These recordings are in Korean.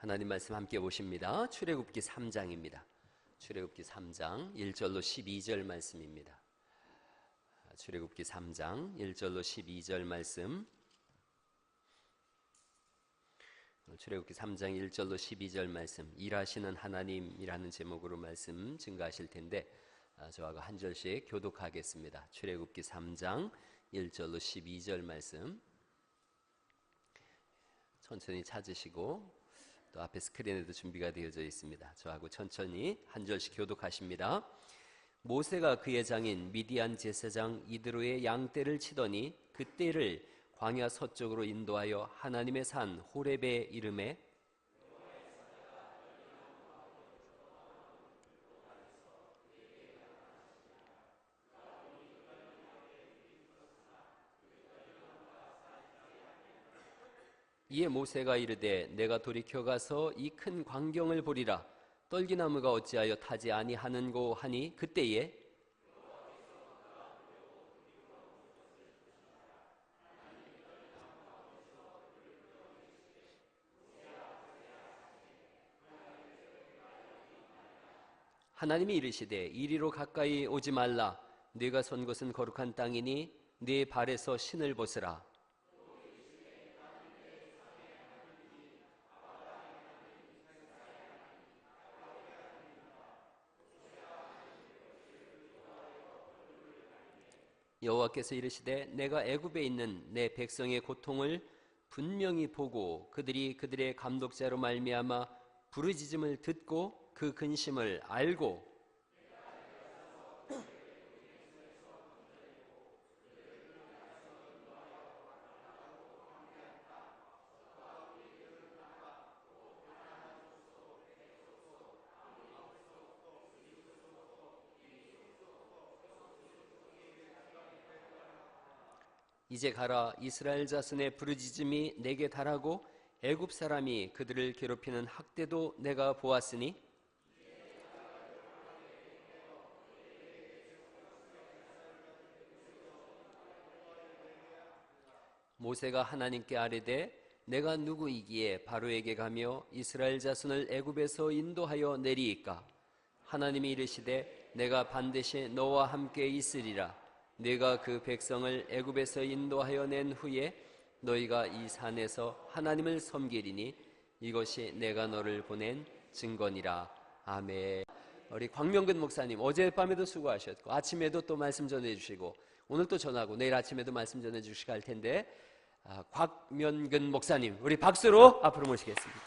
하나님 말씀 함께 보십니다. 출애굽기 3장입니다. 출애굽기 3장 1절로 12절 말씀입니다. 출애굽기 3장 1절로 12절 말씀. 출애굽기 3장 1절로 12절 말씀, 일하시는 하나님이라는 제목으로 말씀 증가하실 텐데 저하고 한 절씩 교독하겠습니다. 출애굽기 3장 1절로 12절 말씀 천천히 찾으시고 또 앞에 스크린에도 준비가 되어져 있습니다. 저하고 천천히 한 절씩 교독하십니다. 모세가 그의 장인 미디안 제사장 이드로의 양떼를 치더니 그 떼를 광야 서쪽으로 인도하여 하나님의 산 호렙에 이르매 이에 모세가 이르되 내가 돌이켜 가서 이 큰 광경을 보리라. 떨기나무가 어찌하여 타지 아니하는고 하니 그때에 하나님이 이르시되 이리로 가까이 오지 말라. 네가 선 곳은 거룩한 땅이니 네 발에서 신을 벗으라. 여호와께서 이르시되 내가 애굽에 있는 내 백성의 고통을 분명히 보고 그들이 그들의 감독자로 말미암아 부르짖음을 듣고 그 근심을 알고 이제 가라. 이스라엘 자손의 부르짖음이 내게 달하고 애굽 사람이 그들을 괴롭히는 학대도 내가 보았으니 모세가 하나님께 아뢰되 내가 누구이기에 바로에게 가며 이스라엘 자손을 애굽에서 인도하여 내리이까? 하나님이 이르시되 내가 반드시 너와 함께 있으리라. 네가 그 백성을 애굽에서 인도하여 낸 후에 너희가 이 산에서 하나님을 섬기리니 이것이 내가 너를 보낸 증거니라. 아멘. 우리 광명근 목사님 어젯밤에도 수고하셨고 아침에도 또 말씀 전해주시고 오늘 또 전하고 내일 아침에도 말씀 전해주시고 할 텐데 곽면근 목사님 우리 박수로 앞으로 모시겠습니다.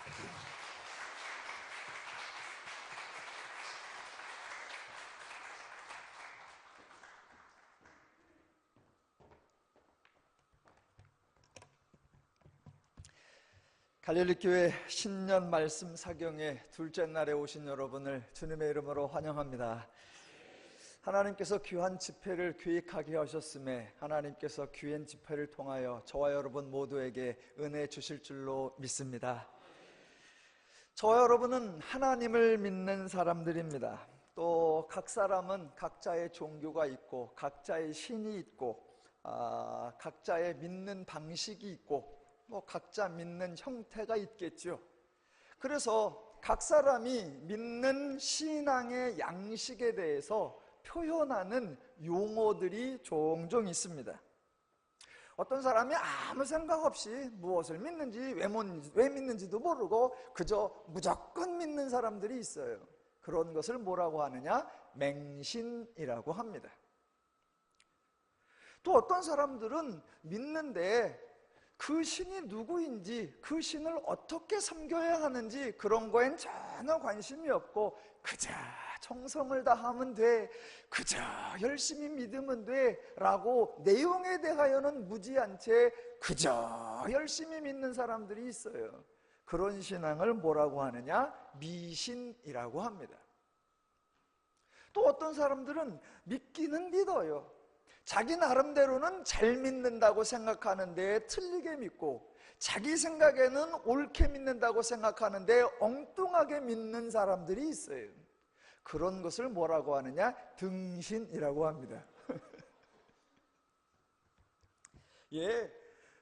갈릴리교회 신년 말씀 사경의 둘째 날에 오신 여러분을 주님의 이름으로 환영합니다. 하나님께서 귀한 집회를 기획하게 하셨음에 하나님께서 귀한 집회를 통하여 저와 여러분 모두에게 은혜 주실 줄로 믿습니다. 저와 여러분은 하나님을 믿는 사람들입니다. 또 각 사람은 각자의 종교가 있고 각자의 신이 있고 각자의 믿는 방식이 있고 각자 믿는 형태가 있겠죠. 그래서 각 사람이 믿는 신앙의 양식에 대해서 표현하는 용어들이 종종 있습니다. 어떤 사람이 아무 생각 없이 무엇을 믿는지 왜 믿는지도 모르고 그저 무조건 믿는 사람들이 있어요. 그런 것을 뭐라고 하느냐? 맹신이라고 합니다. 또 어떤 사람들은 믿는데 그 신이 누구인지 그 신을 어떻게 섬겨야 하는지 그런 거엔 전혀 관심이 없고 그저 정성을 다하면 돼, 그저 열심히 믿으면 돼 라고 내용에 대하여는 무지한 채 그저 열심히 믿는 사람들이 있어요. 그런 신앙을 뭐라고 하느냐? 미신이라고 합니다. 또 어떤 사람들은 믿기는 믿어요. 자기 나름대로는 잘 믿는다고 생각하는데 틀리게 믿고 자기 생각에는 옳게 믿는다고 생각하는데 엉뚱하게 믿는 사람들이 있어요. 그런 것을 뭐라고 하느냐? 등신이라고 합니다. 예,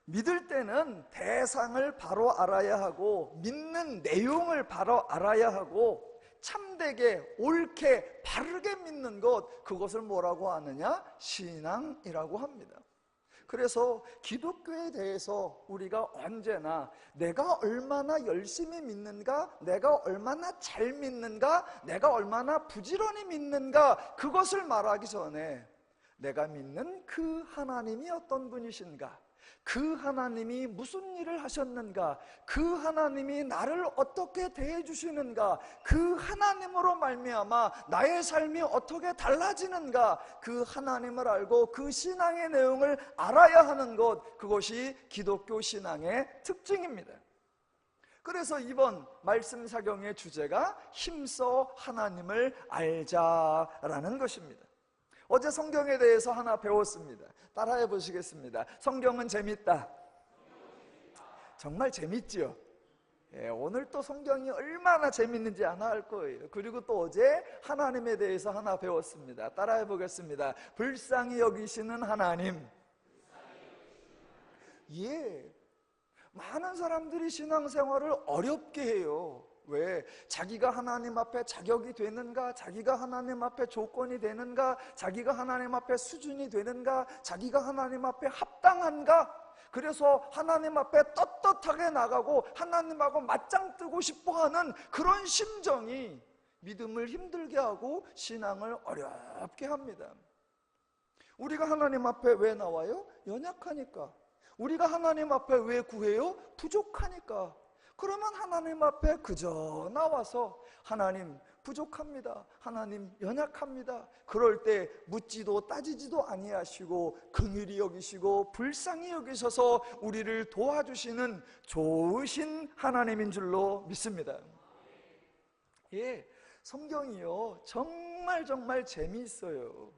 믿을 때는 대상을 바로 알아야 하고 믿는 내용을 바로 알아야 하고 참되게 옳게 바르게 믿는 것, 그것을 뭐라고 하느냐? 신앙이라고 합니다. 그래서 기독교에 대해서 우리가 언제나 내가 얼마나 열심히 믿는가, 내가 얼마나 잘 믿는가, 내가 얼마나 부지런히 믿는가, 그것을 말하기 전에 내가 믿는 그 하나님이 어떤 분이신가, 그 하나님이 무슨 일을 하셨는가, 그 하나님이 나를 어떻게 대해 주시는가, 그 하나님으로 말미암아 나의 삶이 어떻게 달라지는가, 그 하나님을 알고 그 신앙의 내용을 알아야 하는 것, 그것이 기독교 신앙의 특징입니다. 그래서 이번 말씀 사경의 주제가 힘써 하나님을 알자라는 것입니다. 어제 성경에 대해서 하나 배웠습니다. 따라해 보시겠습니다. 성경은 재밌다. 정말 재밌지요. 오늘 또 성경이 얼마나 재밌는지 하나 알 거예요. 그리고 또 어제 하나님에 대해서 하나 배웠습니다. 따라해 보겠습니다. 불쌍히 여기시는 하나님. 많은 사람들이 신앙생활을 어렵게 해요. 왜? 자기가 하나님 앞에 자격이 되는가? 자기가 하나님 앞에 조건이 되는가? 자기가 하나님 앞에 수준이 되는가? 자기가 하나님 앞에 합당한가? 그래서 하나님 앞에 떳떳하게 나가고 하나님하고 맞짱 뜨고 싶어하는 그런 심정이 믿음을 힘들게 하고 신앙을 어렵게 합니다. 우리가 하나님 앞에 왜 나와요? 연약하니까. 우리가 하나님 앞에 왜 구해요? 부족하니까. 그러면 하나님 앞에 그저 나와서 하나님 부족합니다, 하나님 연약합니다, 그럴 때 묻지도 따지지도 아니하시고 긍휼히 여기시고 불쌍히 여기셔서 우리를 도와주시는 좋으신 하나님인 줄로 믿습니다. 성경이요 정말 재미있어요.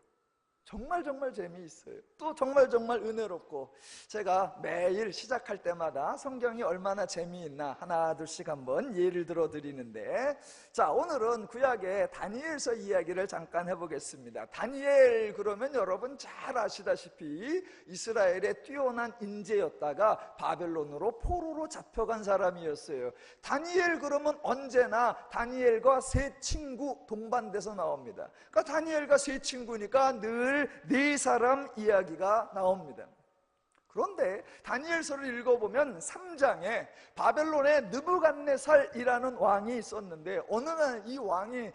정말 재미있어요. 또 정말 은혜롭고, 제가 매일 시작할 때마다 성경이 얼마나 재미있나 하나 둘씩 한번 예를 들어 드리는데, 자, 오늘은 구약의 다니엘서 이야기를 잠깐 해보겠습니다. 다니엘 그러면 여러분 잘 아시다시피 이스라엘의 뛰어난 인재였다가 바벨론으로 포로로 잡혀간 사람이었어요. 다니엘 그러면 언제나 다니엘과 세 친구 동반돼서 나옵니다. 그러니까 다니엘과 세 친구니까 늘 네 사람 이야기가 나옵니다. 그런데 다니엘서를 읽어보면 3장에 바벨론의 느부갓네살이라는 왕이 있었는데, 어느 날 이 왕이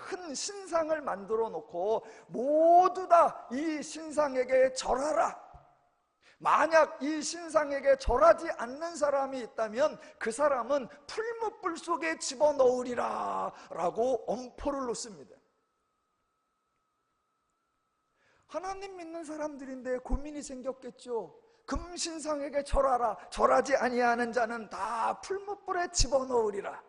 큰 신상을 만들어 놓고 모두 다 이 신상에게 절하라, 만약 이 신상에게 절하지 않는 사람이 있다면 그 사람은 풀무불 속에 집어넣으리라 라고 엄포를 놓습니다. 하나님 믿는 사람들인데 고민이 생겼겠죠. 금신상에게 절하라, 절하지 아니하는 자는 다 풀무불에 집어넣으리라.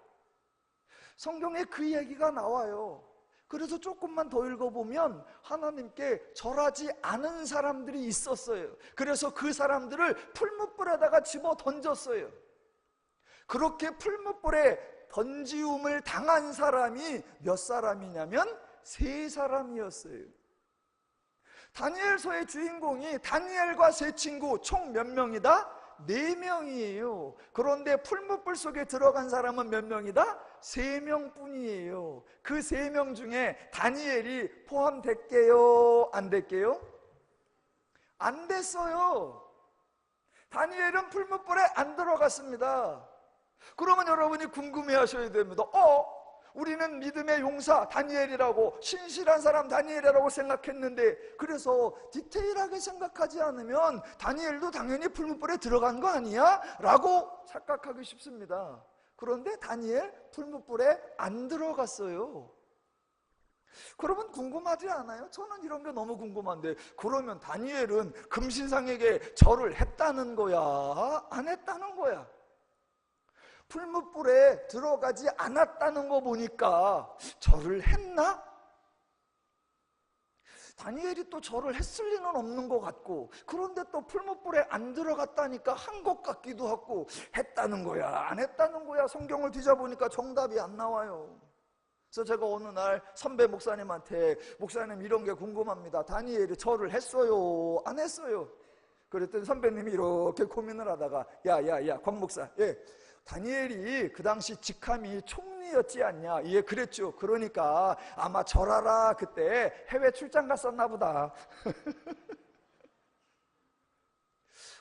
성경에 그 얘기가 나와요. 그래서 조금만 더 읽어보면 하나님께 절하지 않은 사람들이 있었어요. 그래서 그 사람들을 풀무불에다가 집어 던졌어요. 그렇게 풀무불에 던지움을 당한 사람이 몇 사람이냐면 3사람이었어요. 다니엘서의 주인공이 다니엘과 세 친구 총 몇 명이다? 4명이에요. 그런데 풀무불 속에 들어간 사람은 몇 명이다? 3명 뿐이에요. 그 3명 중에 다니엘이 포함됐게요? 안 됐게요? 안 됐어요. 다니엘은 풀무불에 안 들어갔습니다. 그러면 여러분이 궁금해 하셔야 됩니다. 우리는 믿음의 용사 다니엘이라고, 신실한 사람 다니엘이라고 생각했는데, 그래서 디테일하게 생각하지 않으면 다니엘도 당연히 풀무불에 들어간 거 아니야? 라고 착각하기 쉽습니다. 그런데 다니엘 풀무불에 안 들어갔어요. 그러면 궁금하지 않아요? 저는 이런 게 너무 궁금한데, 그러면 다니엘은 금신상에게 절을 했다는 거야? 안 했다는 거야? 풀무불에 들어가지 않았다는 거 보니까 절을 했나? 다니엘이 또 절을 했을 리는 없는 것 같고, 그런데 또 풀무불에 안 들어갔다니까 한 것 같기도 하고, 했다는 거야 안 했다는 거야? 성경을 뒤져보니까 정답이 안 나와요. 그래서 제가 어느 날 선배 목사님한테, 목사님 이런 게 궁금합니다, 다니엘이 절을 했어요 안 했어요? 그랬더니 선배님이 이렇게 고민을 하다가 야야야 곽 목사, 다니엘이 그 당시 직함이 총리였지 않냐? 예, 그랬죠. 그러니까 아마 절하라 그때 해외 출장 갔었나 보다.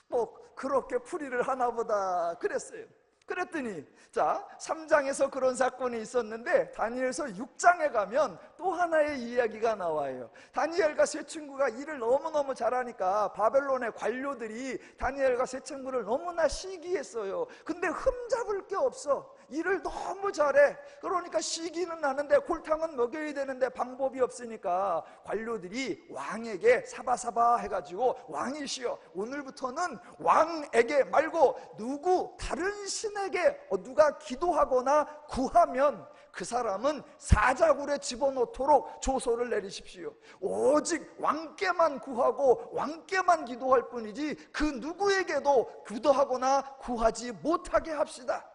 뭐 그렇게 풀이를 하나 보다 그랬어요. 그랬더니 자 3장에서 그런 사건이 있었는데 다니엘서 6장에 가면 또 하나의 이야기가 나와요. 다니엘과 세 친구가 일을 너무너무 잘하니까 바벨론의 관료들이 다니엘과 세 친구를 너무나 시기했어요. 근데 흠잡을 게 없어. 일을 너무 잘해. 그러니까 시기는 나는데 골탕은 먹여야 되는데 방법이 없으니까 관료들이 왕에게 사바사바 해가지고 왕이시여, 오늘부터는 왕에게 말고 누구 다른 신에게 누가 기도하거나 구하면 그 사람은 사자굴에 집어넣도록 조서를 내리십시오. 오직 왕께만 구하고 왕께만 기도할 뿐이지 그 누구에게도 기도하거나 구하지 못하게 합시다.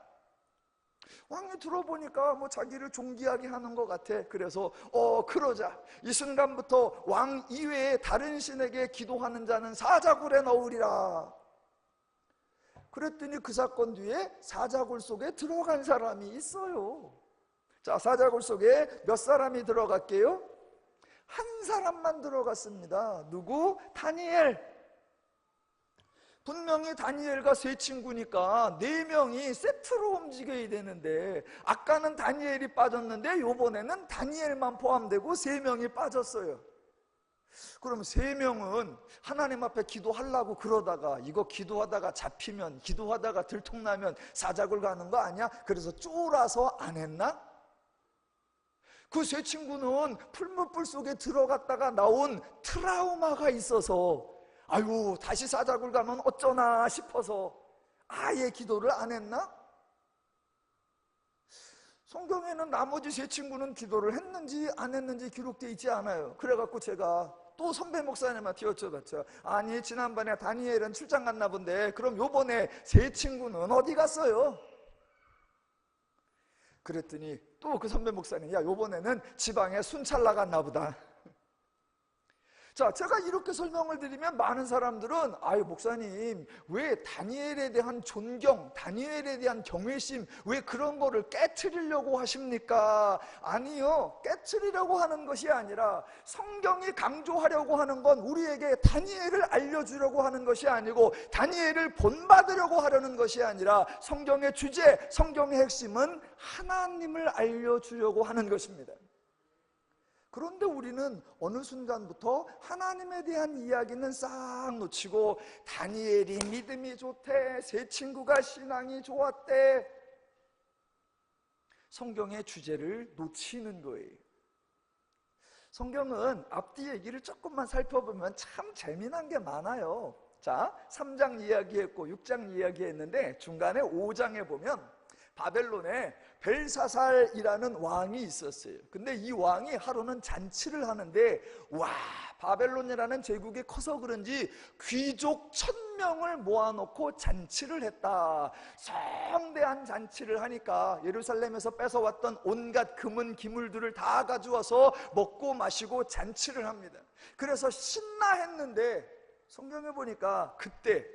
왕이 들어보니까 뭐 자기를 존귀하게 하는 것 같아. 그래서 그러자 이 순간부터 왕 이외에 다른 신에게 기도하는 자는 사자굴에 넣으리라. 그랬더니 그 사건 뒤에 사자굴 속에 들어간 사람이 있어요. 자, 사자굴 속에 몇 사람이 들어갔게요? 한 사람만 들어갔습니다. 누구? 다니엘. 분명히 다니엘과 세 친구니까 4명이 세트로 움직여야 되는데 아까는 다니엘이 빠졌는데 이번에는 다니엘만 포함되고 3명이 빠졌어요. 그럼 3명은 하나님 앞에 기도하려고 그러다가 이거 기도하다가 잡히면, 기도하다가 들통나면 사자굴 가는 거 아니야? 그래서 쫄아서 안 했나? 그 세 친구는 풀무불 속에 들어갔다가 나온 트라우마가 있어서 아유 다시 사자굴 가면 어쩌나 싶어서 아예 기도를 안 했나? 성경에는 나머지 세 친구는 기도를 했는지 안 했는지 기록되어 있지 않아요. 그래갖고 제가 또 선배 목사님한테 여쭤봤죠. 아니 지난번에 다니엘은 출장 갔나 본데 그럼 요번에 세 친구는 어디 갔어요? 그랬더니 또 그 선배 목사님, 야 요번에는 지방에 순찰 나갔나 보다. 자, 제가 이렇게 설명을 드리면 많은 사람들은 아유 목사님 왜 다니엘에 대한 존경, 다니엘에 대한 경외심 왜 그런 거를 깨트리려고 하십니까? 아니요, 깨트리려고 하는 것이 아니라 성경이 강조하려고 하는 건 우리에게 다니엘을 알려주려고 하는 것이 아니고 다니엘을 본받으려고 하려는 것이 아니라 성경의 주제, 성경의 핵심은 하나님을 알려주려고 하는 것입니다. 그런데 우리는 어느 순간부터 하나님에 대한 이야기는 싹 놓치고 다니엘이 믿음이 좋대, 세 친구가 신앙이 좋았대, 성경의 주제를 놓치는 거예요. 성경은 앞뒤 얘기를 조금만 살펴보면 참 재미난 게 많아요. 자, 3장 이야기했고 6장 이야기했는데 중간에 5장에 보면 바벨론에 벨사살이라는 왕이 있었어요. 근데 이 왕이 하루는 잔치를 하는데 와, 바벨론이라는 제국이 커서 그런지 귀족 1000명을 모아놓고 잔치를 했다. 성대한 잔치를 하니까 예루살렘에서 뺏어왔던 온갖 금은 기물들을 다 가져와서 먹고 마시고 잔치를 합니다. 그래서 신나 했는데 성경에 보니까 그때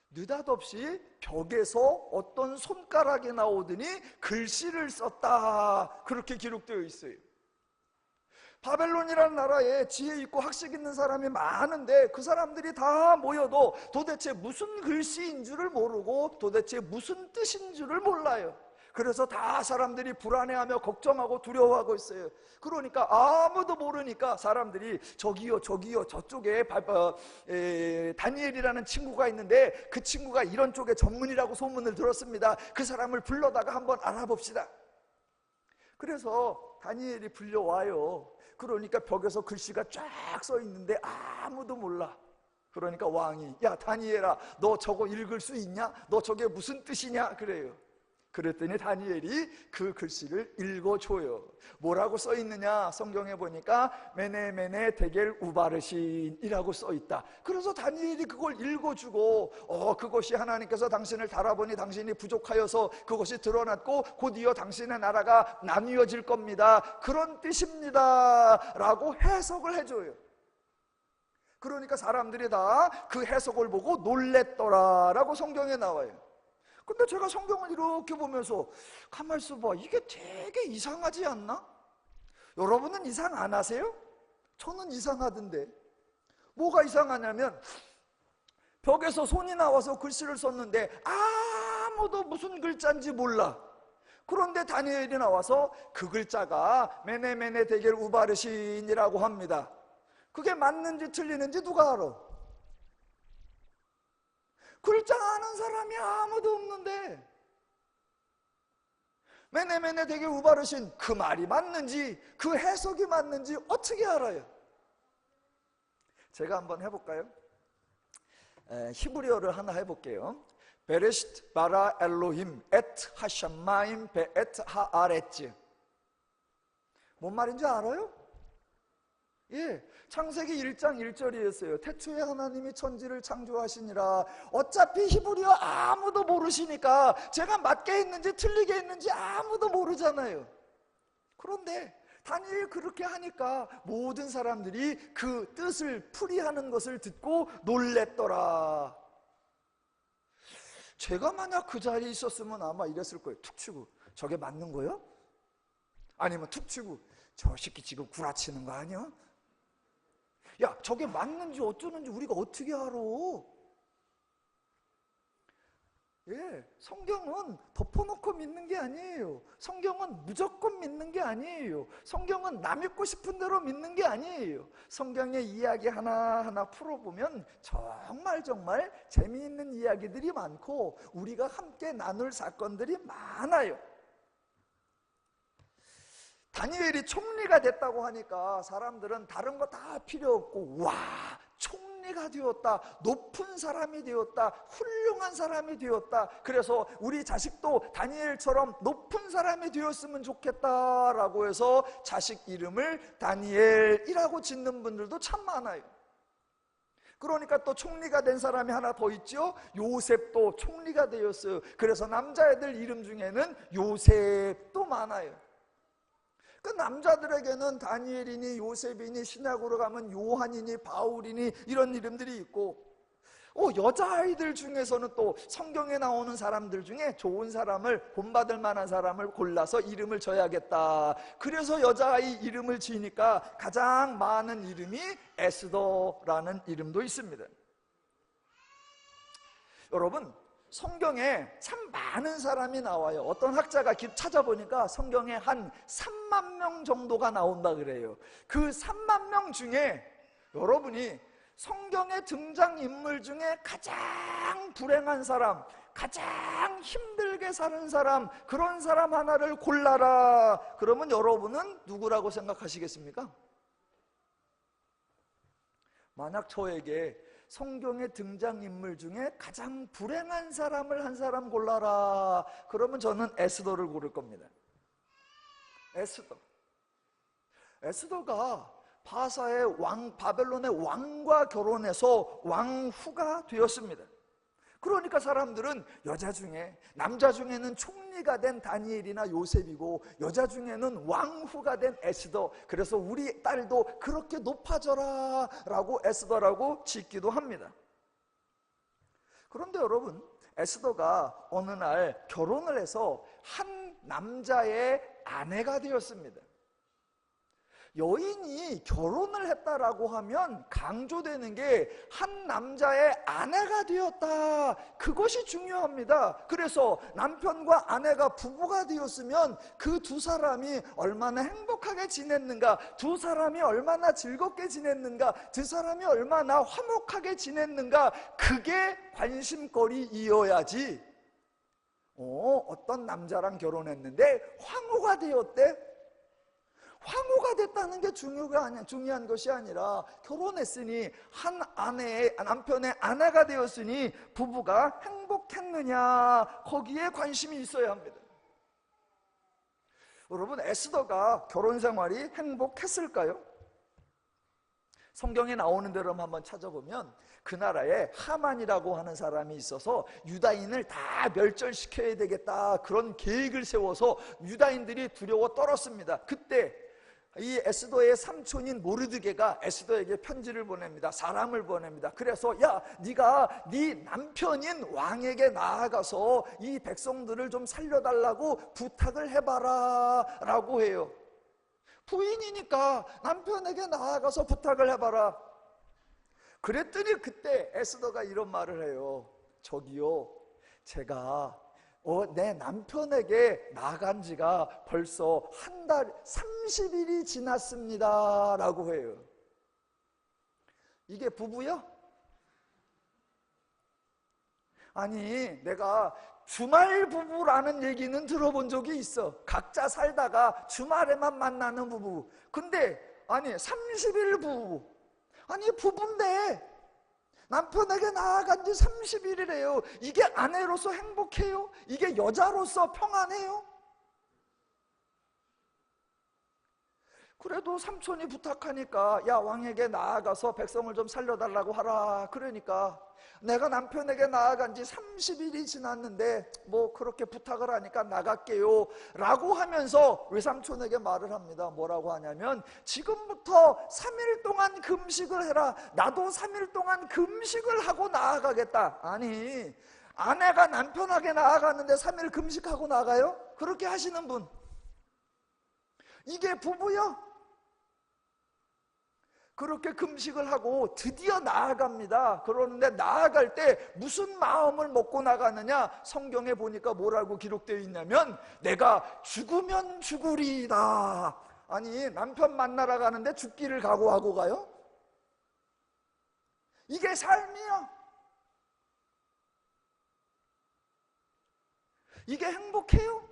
느닷없이 벽에서 어떤 손가락이 나오더니 글씨를 썼다, 그렇게 기록되어 있어요. 바벨론이라는 나라에 지혜 있고 학식 있는 사람이 많은데 그 사람들이 다 모여도 도대체 무슨 글씨인 줄을 모르고 도대체 무슨 뜻인 줄을 몰라요. 그래서 다 사람들이 불안해하며 걱정하고 두려워하고 있어요. 그러니까 아무도 모르니까 사람들이 저기요 저쪽에 다니엘이라는 친구가 있는데 그 친구가 이런 쪽에 전문이라고 소문을 들었습니다. 그 사람을 불러다가 한번 알아봅시다. 그래서 다니엘이 불려와요. 그러니까 벽에서 글씨가 쫙 써 있는데 아무도 몰라. 그러니까 왕이 야 다니엘아, 너 저거 읽을 수 있냐? 너 저게 무슨 뜻이냐? 그래요. 그랬더니 다니엘이 그 글씨를 읽어줘요. 뭐라고 써있느냐? 성경에 보니까 메네메네 데겔 우바르신이라고 써있다. 그래서 다니엘이 그걸 읽어주고 그것이 하나님께서 당신을 달아보니 당신이 부족하여서 그것이 드러났고 곧이어 당신의 나라가 나뉘어질 겁니다, 그런 뜻입니다 라고 해석을 해줘요. 그러니까 사람들이 다 그 해석을 보고 놀랬더라라고 성경에 나와요. 근데 제가 성경을 이렇게 보면서 가만히 있어봐, 이게 되게 이상하지 않나? 여러분은 이상 안 하세요? 저는 이상하던데. 뭐가 이상하냐면 벽에서 손이 나와서 글씨를 썼는데 아무도 무슨 글자인지 몰라. 그런데 다니엘이 나와서 그 글자가 메네메네 데겔 우바르신이라고 합니다. 그게 맞는지 틀리는지 누가 알아? 글자 아는 사람이 아무도 없는데 메네메네 데겔 우바르신, 그 말이 맞는지 그 해석이 맞는지 어떻게 알아요? 제가 한번 해볼까요? 히브리어를 하나 해볼게요. 베레시트 바라 엘로힘 에트 하샤마임 베에트 하아레츠. 뭔 말인지 알아요? 예, 창세기 1장 1절이었어요. 태초에 하나님이 천지를 창조하시니라. 어차피 히브리어 아무도 모르시니까 제가 맞게 했는지 틀리게 했는지 아무도 모르잖아요. 그런데 다니엘 그렇게 하니까 모든 사람들이 그 뜻을 풀이하는 것을 듣고 놀랬더라. 제가 만약 그 자리에 있었으면 아마 이랬을 거예요. 툭 치고, 저게 맞는 거예요? 아니면 툭 치고, 저 새끼 지금 구라치는 거 아니야? 야, 저게 맞는지 어쩌는지 우리가 어떻게 알아? 예, 성경은 덮어놓고 믿는 게 아니에요. 성경은 무조건 믿는 게 아니에요. 성경은 나 믿고 싶은 대로 믿는 게 아니에요. 성경의 이야기 하나하나 풀어보면 정말 재미있는 이야기들이 많고 우리가 함께 나눌 사건들이 많아요. 다니엘이 총리가 됐다고 하니까 사람들은 다른 거 다 필요 없고, 와, 총리가 되었다, 높은 사람이 되었다, 훌륭한 사람이 되었다, 그래서 우리 자식도 다니엘처럼 높은 사람이 되었으면 좋겠다라고 해서 자식 이름을 다니엘이라고 짓는 분들도 참 많아요. 그러니까 또 총리가 된 사람이 하나 더 있죠. 요셉도 총리가 되었어요. 그래서 남자애들 이름 중에는 요셉도 많아요. 그 남자들에게는 다니엘이니 요셉이니, 신약으로 가면 요한이니 바울이니 이런 이름들이 있고, 여자아이들 중에서는 또 성경에 나오는 사람들 중에 좋은 사람을, 본받을 만한 사람을 골라서 이름을 줘야겠다. 그래서 여자아이 이름을 지으니까 가장 많은 이름이 에스더라는 이름도 있습니다. 여러분, 성경에 참 많은 사람이 나와요. 어떤 학자가 찾아보니까 성경에 한 3만 명 정도가 나온다 그래요. 그 3만 명 중에 여러분이 성경에 등장인물 중에 가장 불행한 사람, 가장 힘들게 사는 사람, 그런 사람 하나를 골라라. 그러면 여러분은 누구라고 생각하시겠습니까? 만약 저에게 성경의 등장인물 중에 가장 불행한 사람을 한 사람 골라라, 그러면 저는 에스더를 고를 겁니다. 에스더가 바사의 왕, 바벨론의 왕과 결혼해서 왕후가 되었습니다. 그러니까 사람들은 여자 중에, 남자 중에는 총리가 된 다니엘이나 요셉이고 여자 중에는 왕후가 된 에스더, 그래서 우리 딸도 그렇게 높아져라 라고 에스더라고 짓기도 합니다. 그런데 여러분, 에스더가 어느 날 결혼을 해서 한 남자의 아내가 되었습니다. 여인이 결혼을 했다라고 하면 강조되는 게 한 남자의 아내가 되었다, 그것이 중요합니다. 그래서 남편과 아내가 부부가 되었으면 그 두 사람이 얼마나 행복하게 지냈는가, 두 사람이 얼마나 즐겁게 지냈는가, 두 사람이 얼마나 화목하게 지냈는가, 그게 관심거리이어야지. 어떤 남자랑 결혼했는데 황후가 되었대? 황후가 됐다는 게 중요한 것이 아니라 결혼했으니 한 남편의 아내가 되었으니 부부가 행복했느냐, 거기에 관심이 있어야 합니다. 여러분, 에스더가 결혼 생활이 행복했을까요? 성경에 나오는 대로 한번 찾아보면 그 나라에 하만이라고 하는 사람이 있어서 유다인을 다 멸절시켜야 되겠다, 그런 계획을 세워서 유다인들이 두려워 떨었습니다. 그때 이 에스더의 삼촌인 모르드게가 에스더에게 편지를 보냅니다. 사람을 보냅니다. 그래서 야, 네가 네 남편인 왕에게 나아가서 이 백성들을 좀 살려달라고 부탁을 해봐라 라고 해요. 부인이니까 남편에게 나아가서 부탁을 해봐라. 그랬더니 그때 에스더가 이런 말을 해요. 저기요, 제가 내 남편에게 나간 지가 벌써 한 달 30일이 지났습니다 라고 해요. 이게 부부요? 아니, 내가 주말 부부라는 얘기는 들어본 적이 있어. 각자 살다가 주말에만 만나는 부부. 근데 아니 30일 부부, 아니 부부인데 남편에게 나아간 지 30일이래요. 이게 아내로서 행복해요? 이게 여자로서 평안해요? 그래도 삼촌이 부탁하니까 야, 왕에게 나아가서 백성을 좀 살려달라고 하라. 그러니까 내가 남편에게 나아간 지 30일이 지났는데 뭐 그렇게 부탁을 하니까 나갈게요 라고 하면서 외삼촌에게 말을 합니다. 뭐라고 하냐면 지금부터 3일 동안 금식을 해라. 나도 3일 동안 금식을 하고 나아가겠다. 아니, 아내가 남편에게 나아갔는데 3일 금식하고 나가요? 그렇게 하시는 분, 이게 부부요? 그렇게 금식을 하고 드디어 나아갑니다. 그러는데 나아갈 때 무슨 마음을 먹고 나가느냐? 성경에 보니까 뭐라고 기록되어 있냐면 내가 죽으면 죽으리이다. 아니, 남편 만나러 가는데 죽기를 각오하고 가요? 이게 삶이야. 이게 행복해요?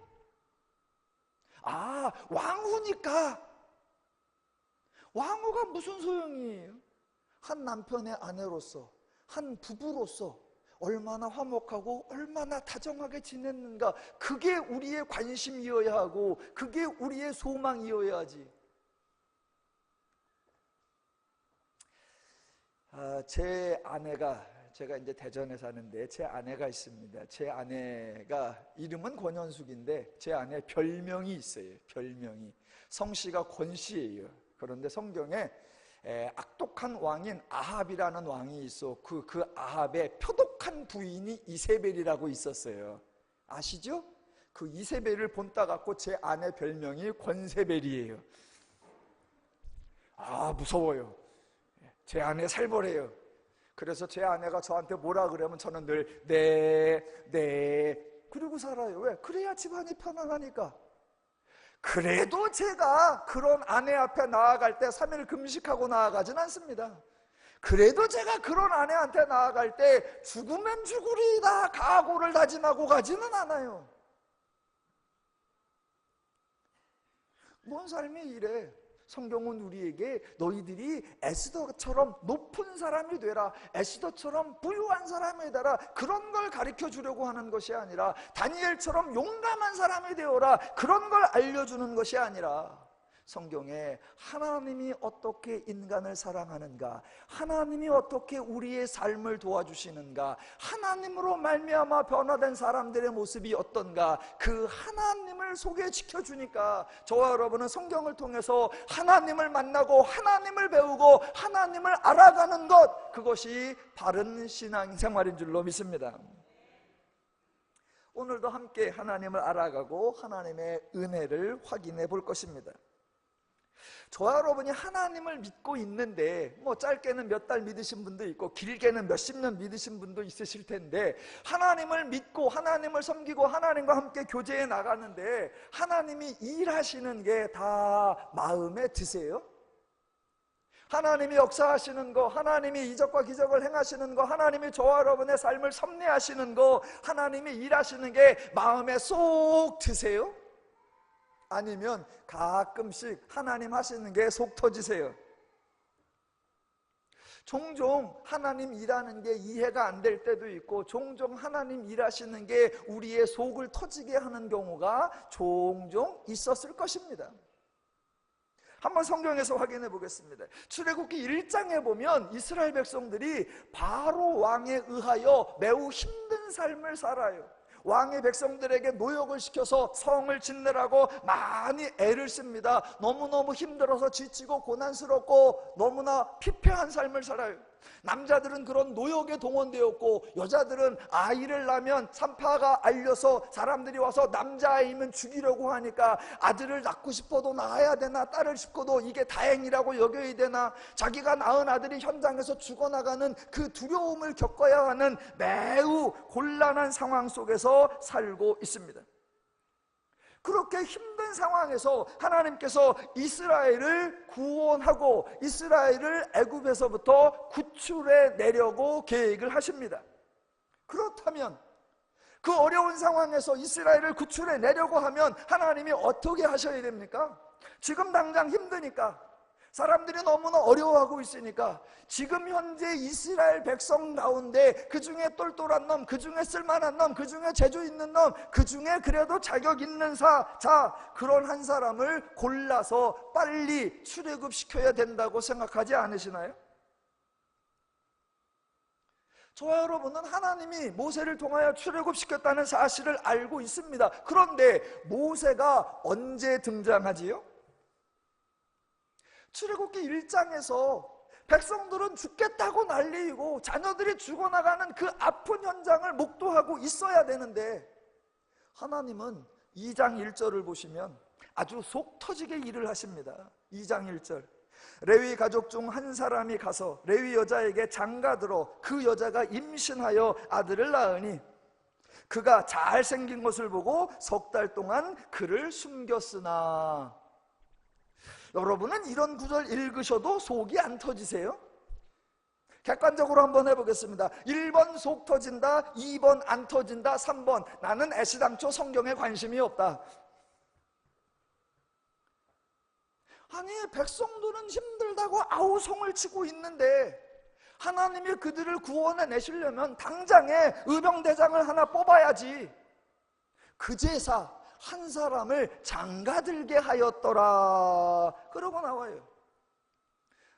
아, 왕후니까. 왕후가 무슨 소용이에요? 한 남편의 아내로서, 한 부부로서 얼마나 화목하고 얼마나 다정하게 지냈는가. 그게 우리의 관심이어야 하고 그게 우리의 소망이어야 하지. 제 아내가, 제가 이제 대전에 사는데 제 아내가 있습니다. 제 아내가 이름은 권현숙인데 제 아내 별명이 있어요. 별명이 성씨가 권씨예요. 그런데 성경에 악독한 왕인 아합이라는 왕이 있어. 그 아합의 표독한 부인이 이세벨이라고 있었어요. 아시죠? 그 이세벨을 본따 갖고 제 아내 별명이 권세벨이에요. 아, 무서워요. 제 아내 살벌해요. 그래서 제 아내가 저한테 뭐라 그러면 저는 늘 네 그러고 살아요. 왜? 그래야 집안이 편안하니까. 그래도 제가 그런 아내 앞에 나아갈 때 3일 금식하고 나아가진 않습니다. 그래도 제가 그런 아내한테 나아갈 때 죽으면 죽으리다 각오를 다짐하고 가지는 않아요. 뭔 삶이 이래? 성경은 우리에게 너희들이 에스더처럼 높은 사람이 되라, 에스더처럼 부유한 사람이 되라, 그런 걸 가르쳐 주려고 하는 것이 아니라 다니엘처럼 용감한 사람이 되어라, 그런 걸 알려주는 것이 아니라 성경에 하나님이 어떻게 인간을 사랑하는가, 하나님이 어떻게 우리의 삶을 도와주시는가, 하나님으로 말미암아 변화된 사람들의 모습이 어떤가, 그 하나님을 소개시켜 주니까 저와 여러분은 성경을 통해서 하나님을 만나고 하나님을 배우고 하나님을 알아가는 것, 그것이 바른 신앙생활인 줄로 믿습니다. 오늘도 함께 하나님을 알아가고 하나님의 은혜를 확인해 볼 것입니다. 저와 여러분이 하나님을 믿고 있는데 뭐 짧게는 몇 달 믿으신 분도 있고 길게는 몇십 년 믿으신 분도 있으실 텐데, 하나님을 믿고 하나님을 섬기고 하나님과 함께 교제해 나가는데 하나님이 일하시는 게 다 마음에 드세요? 하나님이 역사하시는 거, 하나님이 이적과 기적을 행하시는 거, 하나님이 저와 여러분의 삶을 섭리하시는 거, 하나님이 일하시는 게 마음에 쏙 드세요? 아니면 가끔씩 하나님 하시는 게 속 터지세요? 종종 하나님 일하는 게 이해가 안 될 때도 있고, 종종 하나님 일하시는 게 우리의 속을 터지게 하는 경우가 종종 있었을 것입니다. 한번 성경에서 확인해 보겠습니다. 출애굽기 1장에 보면 이스라엘 백성들이 바로 왕에 의하여 매우 힘든 삶을 살아요. 왕이 백성들에게 노역을 시켜서 성을 짓느라고 많이 애를 씁니다. 너무너무 힘들어서 지치고 고난스럽고 너무나 피폐한 삶을 살아요. 남자들은 그런 노역에 동원되었고 여자들은 아이를 낳으면 산파가 알려서 사람들이 와서 남자아이면 죽이려고 하니까 아들을 낳고 싶어도 낳아야 되나, 딸을 싶어도 이게 다행이라고 여겨야 되나, 자기가 낳은 아들이 현장에서 죽어나가는 그 두려움을 겪어야 하는 매우 곤란한 상황 속에서 살고 있습니다. 그렇게 힘든 상황에서 하나님께서 이스라엘을 구원하고 이스라엘을 애굽에서부터 구출해 내려고 계획을 하십니다. 그렇다면 그 어려운 상황에서 이스라엘을 구출해 내려고 하면 하나님이 어떻게 하셔야 됩니까? 지금 당장 힘드니까, 사람들이 너무나 어려워하고 있으니까 지금 현재 이스라엘 백성 가운데 그 중에 똘똘한 놈, 그 중에 쓸만한 놈, 그 중에 재주 있는 놈, 그 중에 그래도 자격 있는 그런 한 사람을 골라서 빨리 출애굽시켜야 된다고 생각하지 않으시나요? 저와 여러분은 하나님이 모세를 통하여 출애굽시켰다는 사실을 알고 있습니다. 그런데 모세가 언제 등장하지요? 출애굽기 1장에서 백성들은 죽겠다고 난리이고 자녀들이 죽어나가는 그 아픈 현장을 목도하고 있어야 되는데, 하나님은 2장 1절을 보시면 아주 속 터지게 일을 하십니다. 2장 1절, 레위 가족 중 한 사람이 가서 레위 여자에게 장가들어 그 여자가 임신하여 아들을 낳으니 그가 잘생긴 것을 보고 석 달 동안 그를 숨겼으나. 여러분은 이런 구절 읽으셔도 속이 안 터지세요? 객관적으로 한번 해보겠습니다. 1번 속 터진다, 2번 안 터진다, 3번 나는 애시당초 성경에 관심이 없다. 아니, 백성들은 힘들다고 아우성을 치고 있는데 하나님이 그들을 구원해 내시려면 당장에 의병대장을 하나 뽑아야지. 그제사 한 사람을 장가들게 하였더라, 그러고 나와요.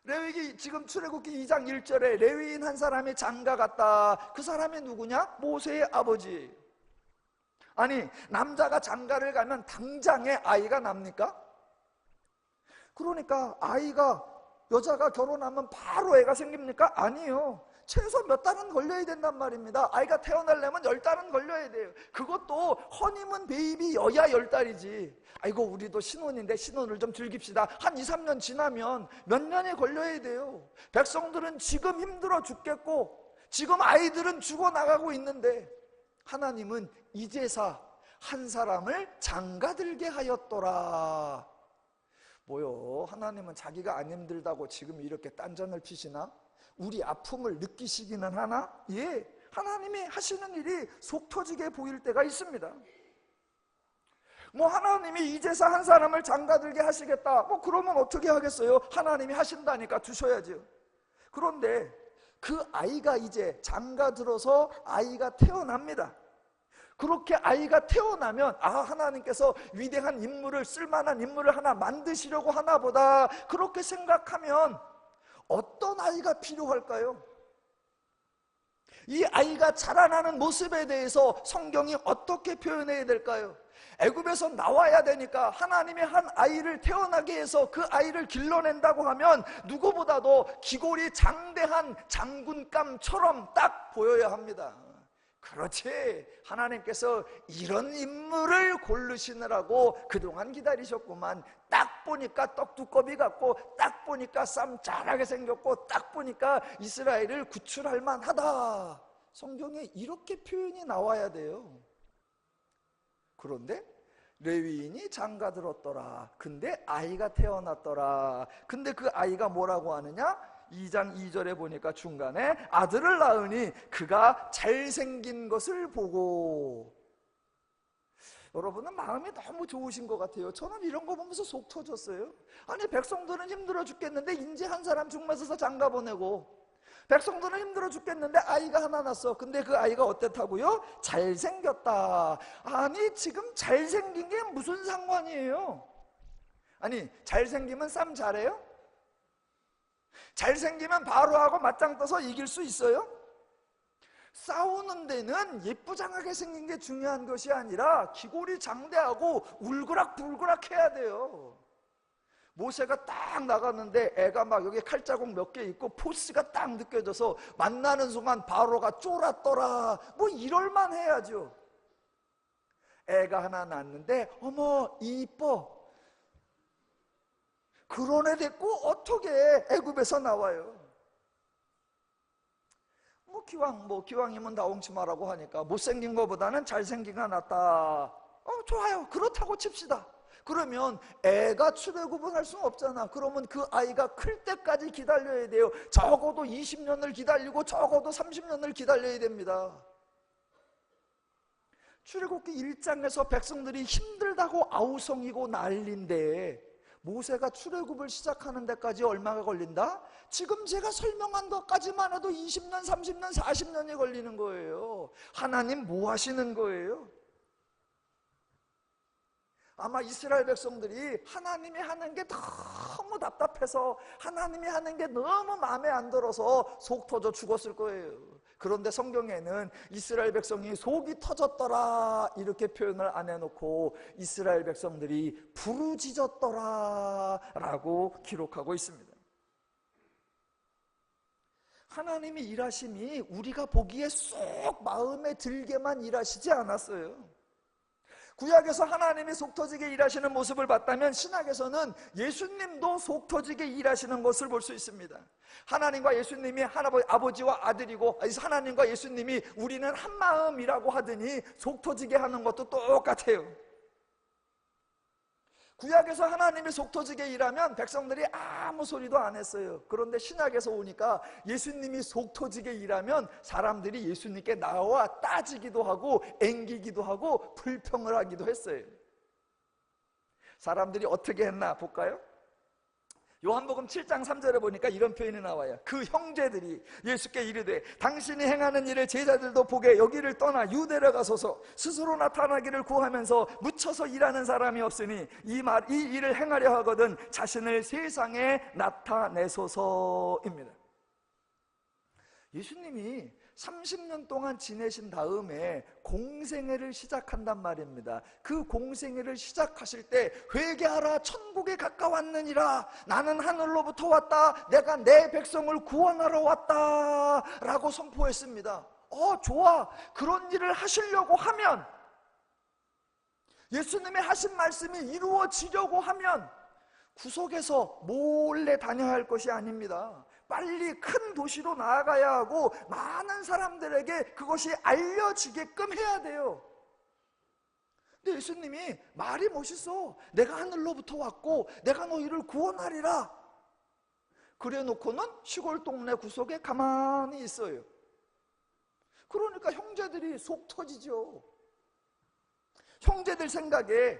레위기 지금 출애굽기 2장 1절에 레위인 한 사람이 장가 갔다. 그 사람이 누구냐? 모세의 아버지. 아니, 남자가 장가를 가면 당장에 아이가 납니까? 그러니까 여자가 결혼하면 바로 애가 생깁니까? 아니요. 최소 몇 달은 걸려야 된단 말입니다. 아이가 태어나려면 10달은 걸려야 돼요. 그것도 허니문 베이비여야 10달이지. 아이고, 우리도 신혼인데 신혼을 좀 즐깁시다. 한 2, 3년 지나면 몇 년이 걸려야 돼요. 백성들은 지금 힘들어 죽겠고 지금 아이들은 죽어나가고 있는데 하나님은 이제사 한 사람을 장가들게 하였더라. 뭐요? 하나님은 자기가 안 힘들다고 지금 이렇게 딴전을 피시나? 우리 아픔을 느끼시기는 하나? 예, 하나님이 하시는 일이 속 터지게 보일 때가 있습니다. 하나님이 이제사 한 사람을 장가들게 하시겠다, 그러면 어떻게 하겠어요? 하나님이 하신다니까 두셔야죠. 그런데 그 아이가 이제 장가들어서 아이가 태어납니다. 그렇게 아이가 태어나면 하나님께서 위대한 인물을, 쓸만한 인물을 하나 만드시려고 하나 보다, 그렇게 생각하면 어떤 아이가 필요할까요? 이 아이가 자라나는 모습에 대해서 성경이 어떻게 표현해야 될까요? 애굽에서 나와야 되니까 하나님의 한 아이를 태어나게 해서 그 아이를 길러낸다고 하면 누구보다도 기골이 장대한 장군감처럼 딱 보여야 합니다. 그렇지, 하나님께서 이런 인물을 고르시느라고 그동안 기다리셨구만. 딱 보니까 떡두꺼비 같고, 딱 보니까 쌈 잘하게 생겼고, 딱 보니까 이스라엘을 구출할 만하다. 성경에 이렇게 표현이 나와야 돼요. 그런데 레위인이 장가들었더라. 근데 아이가 태어났더라. 근데 그 아이가 뭐라고 하느냐? 2장 2절에 보니까 중간에 아들을 낳으니 그가 잘생긴 것을 보고. 여러분은 마음이 너무 좋으신 것 같아요. 저는 이런 거 보면서 속 터졌어요. 아니, 백성들은 힘들어 죽겠는데 인제 한 사람 죽면서 장가 보내고, 백성들은 힘들어 죽겠는데 아이가 하나 났어. 근데 그 아이가 어땠다고요? 잘생겼다. 아니, 지금 잘생긴 게 무슨 상관이에요? 아니, 잘생기면 쌈 잘해요? 잘생기면 바로 하고 맞짱 떠서 이길 수 있어요? 싸우는 데는 예쁘장하게 생긴 게 중요한 것이 아니라 기골이 장대하고 울그락불그락 해야 돼요. 모세가 딱 나갔는데 애가 막 여기 칼자국 몇 개 있고 포스가 딱 느껴져서 만나는 순간 바로가 쫄았더라, 뭐 이럴만 해야죠. 애가 하나 낳았는데 어머 이뻐, 그런 애 됐고 어떻게 애굽에서 나와요. 기왕이면 나옹치마라고 하니까 못생긴 것보다는 잘생긴 거 낫다. 좋아요, 그렇다고 칩시다. 그러면 애가 출애굽을 할 수는 없잖아. 그러면 그 아이가 클 때까지 기다려야 돼요. 적어도 20년을 기다리고 적어도 30년을 기다려야 됩니다. 출애굽기 1장에서 백성들이 힘들다고 아우성이고 난리인데 모세가 출애굽을 시작하는 데까지 얼마가 걸린다? 지금 제가 설명한 것까지만 해도 20년, 30년, 40년이 걸리는 거예요. 하나님 뭐 하시는 거예요? 아마 이스라엘 백성들이 하나님이 하는 게 너무 답답해서, 하나님이 하는 게 너무 마음에 안 들어서 속 터져 죽었을 거예요. 그런데 성경에는 이스라엘 백성이 속이 터졌더라 이렇게 표현을 안 해놓고 이스라엘 백성들이 부르짖었더라 라고 기록하고 있습니다. 하나님이 일하심이 우리가 보기에 쏙 마음에 들게만 일하시지 않았어요. 구약에서 하나님이 속 터지게 일하시는 모습을 봤다면 신약에서는 예수님도 속 터지게 일하시는 것을 볼 수 있습니다. 하나님과 예수님이 아버지와 아들이고, 하나님과 예수님이 우리는 한 마음이라고 하더니 속 터지게 하는 것도 똑같아요. 구약에서 하나님이 속 터지게 일하면 백성들이 아무 소리도 안 했어요. 그런데 신약에서 오니까 예수님이 속 터지게 일하면 사람들이 예수님께 나와 따지기도 하고 앵기기도 하고 불평을 하기도 했어요. 사람들이 어떻게 했나 볼까요? 요한복음 7장 3절에 보니까 이런 표현이 나와요. 그 형제들이 예수께 이르되 당신이 행하는 일을 제자들도 보게 여기를 떠나 유대로 가소서. 스스로 나타나기를 구하면서 묻혀서 일하는 사람이 없으니 이 일을 행하려 하거든 자신을 세상에 나타내소서입니다. 예수님이 30년 동안 지내신 다음에 공생애를 시작한단 말입니다. 그 공생애를 시작하실 때 회개하라 천국에 가까웠느니라, 나는 하늘로부터 왔다, 내가 내 백성을 구원하러 왔다 라고 선포했습니다. 좋아. 그런 일을 하시려고 하면, 예수님의 하신 말씀이 이루어지려고 하면 구석에서 몰래 다녀야 할 것이 아닙니다. 빨리 큰 도시로 나아가야 하고 많은 사람들에게 그것이 알려지게끔 해야 돼요. 근데 예수님이 말이 멋있어. 내가 하늘로부터 왔고 내가 너희를 구원하리라 그래 놓고는 시골 동네 구석에 가만히 있어요. 그러니까 형제들이 속 터지죠. 형제들 생각에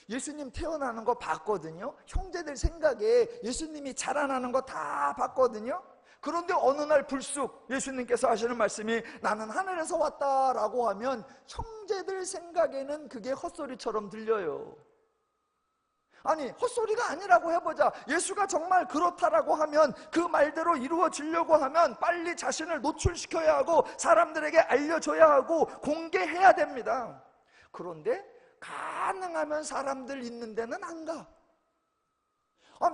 예수님 태어나는 거 봤거든요. 형제들 생각에 예수님이 자라나는 거 다 봤거든요. 그런데 어느 날 불쑥 예수님께서 하시는 말씀이 나는 하늘에서 왔다라고 하면 형제들 생각에는 그게 헛소리처럼 들려요. 아니, 헛소리가 아니라고 해보자. 예수가 정말 그렇다라고 하면, 그 말대로 이루어지려고 하면 빨리 자신을 노출시켜야 하고 사람들에게 알려줘야 하고 공개해야 됩니다. 그런데 가능하면 사람들 있는 데는 안 가.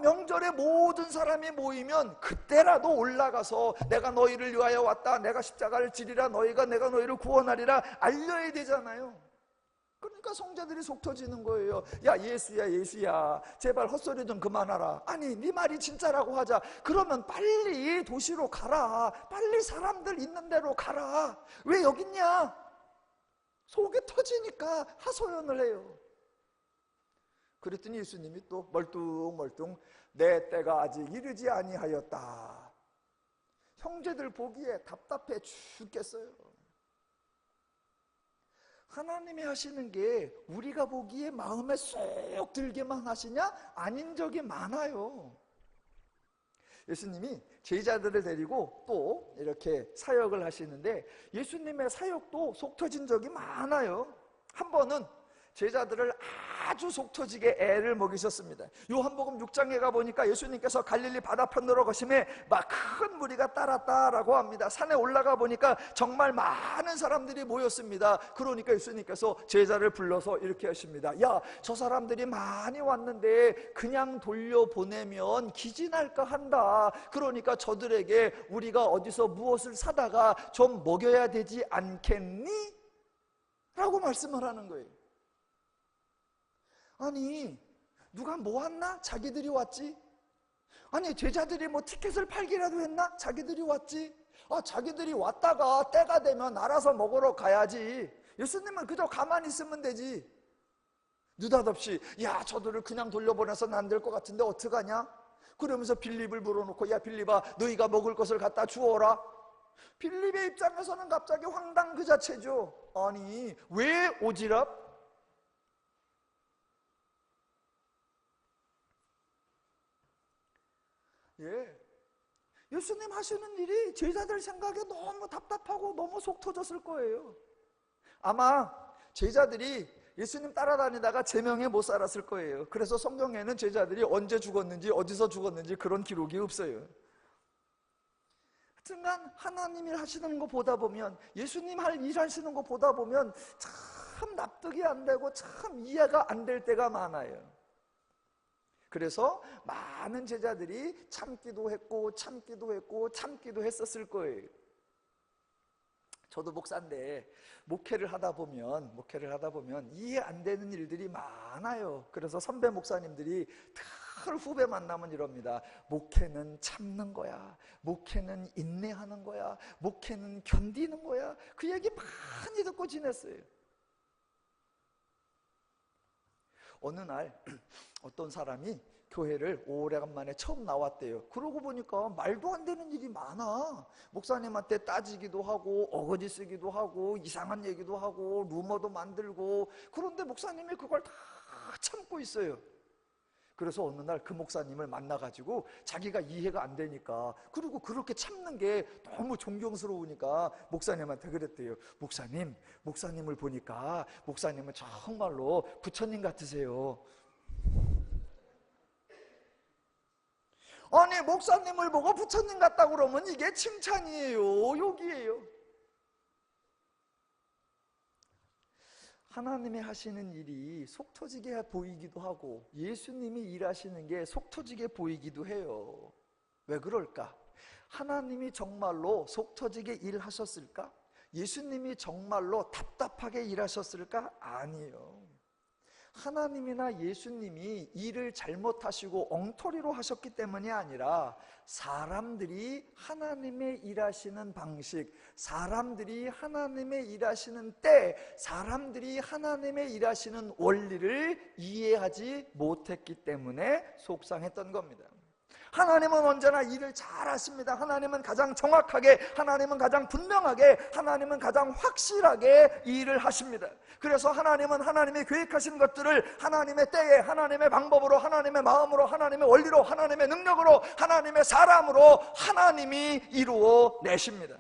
명절에 모든 사람이 모이면 그때라도 올라가서 내가 너희를 위하여 왔다, 내가 십자가를 지리라, 내가 너희를 구원하리라 알려야 되잖아요. 그러니까 성자들이 속 터지는 거예요. 야, 예수야 제발 헛소리 좀 그만하라. 아니, 네 말이 진짜라고 하자. 그러면 빨리 도시로 가라. 빨리 사람들 있는 데로 가라. 왜 여기 있냐? 속이 터지니까 하소연을 해요. 그랬더니 예수님이 또 멀뚱멀뚱 내 때가 아직 이르지 아니하였다. 형제들 보기에 답답해 죽겠어요. 하나님이 하시는 게 우리가 보기에 마음에 쏙 들게만 하시냐? 아닌 적이 많아요. 예수님이 제자들을 데리고 또 이렇게 사역을 하시는데 예수님의 사역도 속 터진 적이 많아요. 한 번은 제자들을 아주 속 터지게 애를 먹이셨습니다. 요한복음 6장에 가보니까 예수님께서 갈릴리 바다편으로 가심에 막 큰 무리가 따랐다라고 합니다. 산에 올라가 보니까 정말 많은 사람들이 모였습니다. 그러니까 예수님께서 제자를 불러서 이렇게 하십니다. 야, 저 사람들이 많이 왔는데 그냥 돌려보내면 기진할까 한다. 그러니까 저들에게 우리가 어디서 무엇을 사다가 좀 먹여야 되지 않겠니? 라고 말씀을 하는 거예요. 아니, 누가 뭐 왔나? 자기들이 왔지. 아니, 제자들이 뭐 티켓을 팔기라도 했나? 자기들이 왔지. 자기들이 왔다가 때가 되면 알아서 먹으러 가야지. 예수님은 그저 가만히 있으면 되지. 느닷없이 야, 저들을 그냥 돌려보내서는 안 될 것 같은데 어떡하냐? 그러면서 빌립을 불러놓고 야, 빌립아, 너희가 먹을 것을 갖다 주어라. 빌립의 입장에서는 갑자기 황당 그 자체죠. 아니, 왜 오지랖? 예, 예수님 하시는 일이 제자들 생각에 너무 답답하고 너무 속 터졌을 거예요. 아마 제자들이 예수님 따라다니다가 제명에 못 살았을 거예요. 그래서 성경에는 제자들이 언제 죽었는지 어디서 죽었는지 그런 기록이 없어요. 하여튼간 하나님 일 하시는 거 보다 보면, 예수님 할 일 하시는 거 보다 보면 참 납득이 안 되고 참 이해가 안 될 때가 많아요. 그래서 많은 제자들이 참기도 했고 참기도 했고 참기도 했었을 거예요. 저도 목사인데 목회를 하다 보면 이해 안 되는 일들이 많아요. 그래서 선배 목사님들이 늘 후배 만나면 이럽니다. 목회는 참는 거야. 목회는 인내하는 거야. 목회는 견디는 거야. 그 얘기 많이 듣고 지냈어요. 어느 날 어떤 사람이 교회를 오래간만에 처음 나왔대요. 그러고 보니까 말도 안 되는 일이 많아. 목사님한테 따지기도 하고 어거지 쓰기도 하고 이상한 얘기도 하고 루머도 만들고. 그런데 목사님이 그걸 다 참고 있어요. 그래서 어느 날 그 목사님을 만나가지고 자기가 이해가 안 되니까, 그리고 그렇게 참는 게 너무 존경스러우니까 목사님한테 그랬대요. 목사님을 보니까 목사님은 정말로 부처님 같으세요. 아니, 목사님을 보고 부처님 같다고 그러면 이게 칭찬이에요, 욕이에요? 하나님이 하시는 일이 속 터지게 보이기도 하고 예수님이 일하시는 게 속 터지게 보이기도 해요. 왜 그럴까? 하나님이 정말로 속 터지게 일하셨을까? 예수님이 정말로 답답하게 일하셨을까? 아니에요. 하나님이나 예수님이 일을 잘못하시고 엉터리로 하셨기 때문이 아니라 사람들이 하나님의 일하시는 방식, 사람들이 하나님의 일하시는 때, 사람들이 하나님의 일하시는 원리를 이해하지 못했기 때문에 속상했던 겁니다. 하나님은 언제나 일을 잘 하십니다. 하나님은 가장 정확하게, 하나님은 가장 분명하게, 하나님은 가장 확실하게 일을 하십니다. 그래서 하나님은 하나님이 계획하신 것들을 하나님의 때에, 하나님의 방법으로, 하나님의 마음으로, 하나님의 원리로, 하나님의 능력으로, 하나님의 사람으로 하나님이 이루어 내십니다.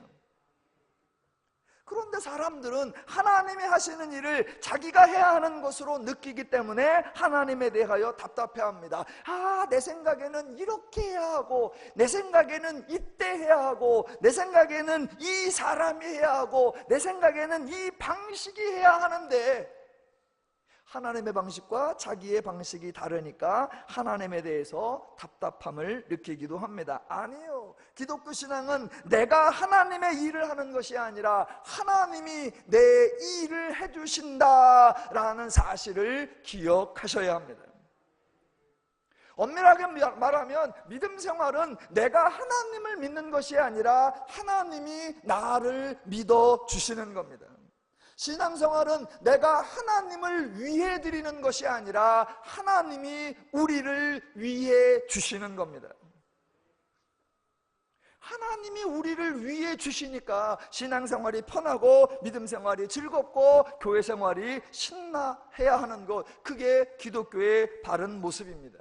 그런데 사람들은 하나님이 하시는 일을 자기가 해야 하는 것으로 느끼기 때문에 하나님에 대하여 답답해합니다. 내 생각에는 이렇게 해야 하고, 내 생각에는 이때 해야 하고, 내 생각에는 이 사람이 해야 하고, 내 생각에는 이 방식이 해야 하는데, 하나님의 방식과 자기의 방식이 다르니까 하나님에 대해서 답답함을 느끼기도 합니다. 아니요, 기독교 신앙은 내가 하나님의 일을 하는 것이 아니라 하나님이 내 일을 해주신다라는 사실을 기억하셔야 합니다. 엄밀하게 말하면 믿음 생활은 내가 하나님을 믿는 것이 아니라 하나님이 나를 믿어주시는 겁니다. 신앙생활은 내가 하나님을 위해 드리는 것이 아니라 하나님이 우리를 위해 주시는 겁니다. 하나님이 우리를 위해 주시니까 신앙생활이 편하고 믿음생활이 즐겁고 교회생활이 신나해야 하는 것, 그게 기독교의 바른 모습입니다.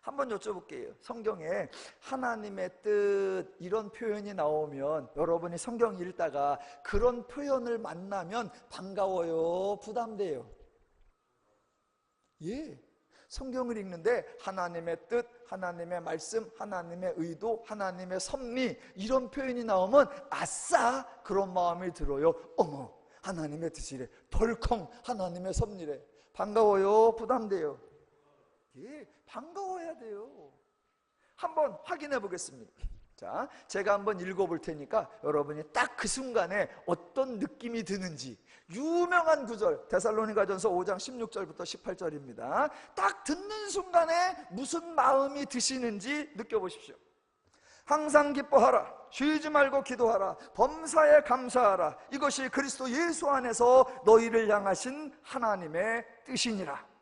한번 여쭤볼게요. 성경에 하나님의 뜻 이런 표현이 나오면 여러분이 성경 읽다가 그런 표현을 만나면 반가워요, 부담돼요? 예. 성경을 읽는데 하나님의 뜻, 하나님의 말씀, 하나님의 의도, 하나님의 섭리 이런 표현이 나오면 아싸 그런 마음이 들어요. 어머, 하나님의 뜻이래. 덜컹 하나님의 섭리래. 반가워요, 부담돼요? 예, 반가워야 돼요. 한번 확인해 보겠습니다. 자, 제가 한번 읽어볼 테니까 여러분이 딱 그 순간에 어떤 느낌이 드는지. 유명한 구절, 데살로니가전서 5장 16절부터 18절입니다. 딱 듣는 순간에 무슨 마음이 드시는지 느껴보십시오. 항상 기뻐하라, 쉬지 말고 기도하라, 범사에 감사하라. 이것이 그리스도 예수 안에서 너희를 향하신 하나님의 뜻이니라.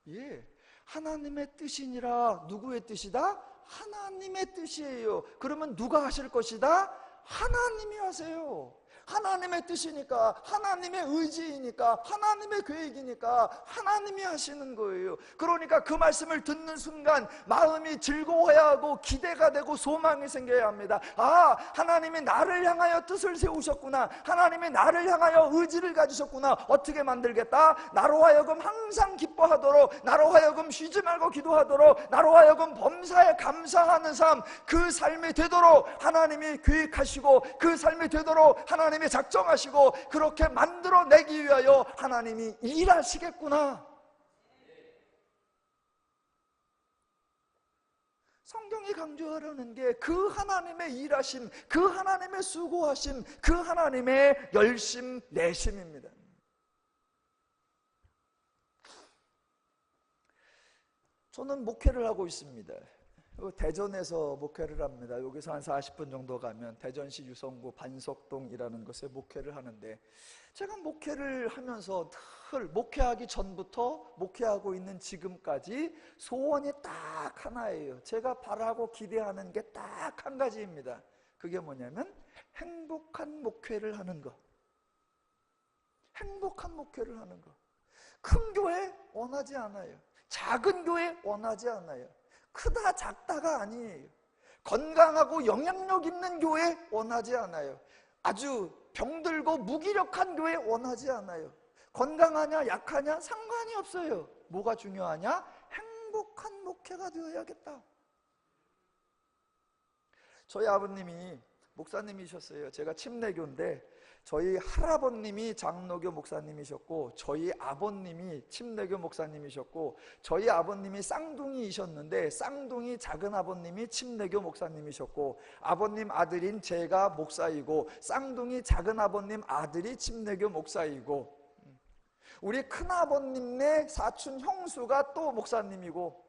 예, 하나님의 뜻이니라. 누구의 뜻이다? 하나님의 뜻이에요. 그러면 누가 하실 것이다? 하나님이 하세요. 하나님의 뜻이니까, 하나님의 의지이니까, 하나님의 계획이니까 하나님이 하시는 거예요. 그러니까 그 말씀을 듣는 순간 마음이 즐거워야 하고 기대가 되고 소망이 생겨야 합니다. 아, 하나님이 나를 향하여 뜻을 세우셨구나. 하나님이 나를 향하여 의지를 가지셨구나. 어떻게 만들겠다? 나로 하여금 항상 기뻐하도록, 나로 하여금 쉬지 말고 기도하도록, 나로 하여금 범사에 감사하는 삶, 그 삶이 되도록 하나님이 계획하시고, 그 삶이 되도록 하나님이 작정하시고, 그렇게 만들어내기 위하여 하나님이 일하시겠구나. 성경이 강조하려는 게 그 하나님의 일하심, 그 하나님의 수고하심, 그 하나님의 열심 내심입니다. 저는 목회를 하고 있습니다. 대전에서 목회를 합니다. 여기서 한 40분 정도 가면 대전시 유성구 반석동이라는 곳에 목회를 하는데, 제가 목회를 하면서 늘 목회하기 전부터 목회하고 있는 지금까지 소원이 딱 하나예요. 제가 바라고 기대하는 게 딱 한 가지입니다. 그게 뭐냐면 행복한 목회를 하는 것. 행복한 목회를 하는 것. 큰 교회 원하지 않아요. 작은 교회 원하지 않아요. 크다 작다가 아니에요. 건강하고 영향력 있는 교회 원하지 않아요. 아주 병들고 무기력한 교회 원하지 않아요. 건강하냐 약하냐 상관이 없어요. 뭐가 중요하냐? 행복한 목회가 되어야겠다. 저희 아버님이 목사님이셨어요. 제가 침례교인데 저희 할아버님이 장로교 목사님이셨고, 저희 아버님이 침례교 목사님이셨고, 저희 아버님이 쌍둥이이셨는데 쌍둥이 작은 아버님이 침례교 목사님이셨고, 아버님 아들인 제가 목사이고, 쌍둥이 작은 아버님 아들이 침례교 목사이고, 우리 큰아버님네 사촌 형수가 또 목사님이고,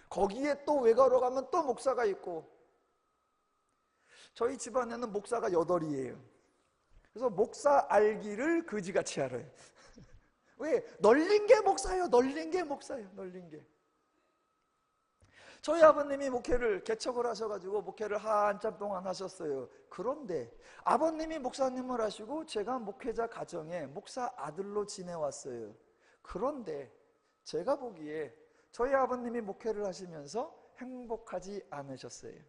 거기에 또 외가로 가면 또 목사가 있고, 저희 집안에는 목사가 8이에요. 그래서 목사 알기를 거지같이 알아요. 왜? 널린 게 목사예요. 널린 게 목사예요. 널린 게. 저희 아버님이 목회를 개척을 하셔가지고 목회를 한참 동안 하셨어요. 그런데 아버님이 목사님을 하시고 제가 목회자 가정에 목사 아들로 지내왔어요. 그런데 제가 보기에 저희 아버님이 목회를 하시면서 행복하지 않으셨어요.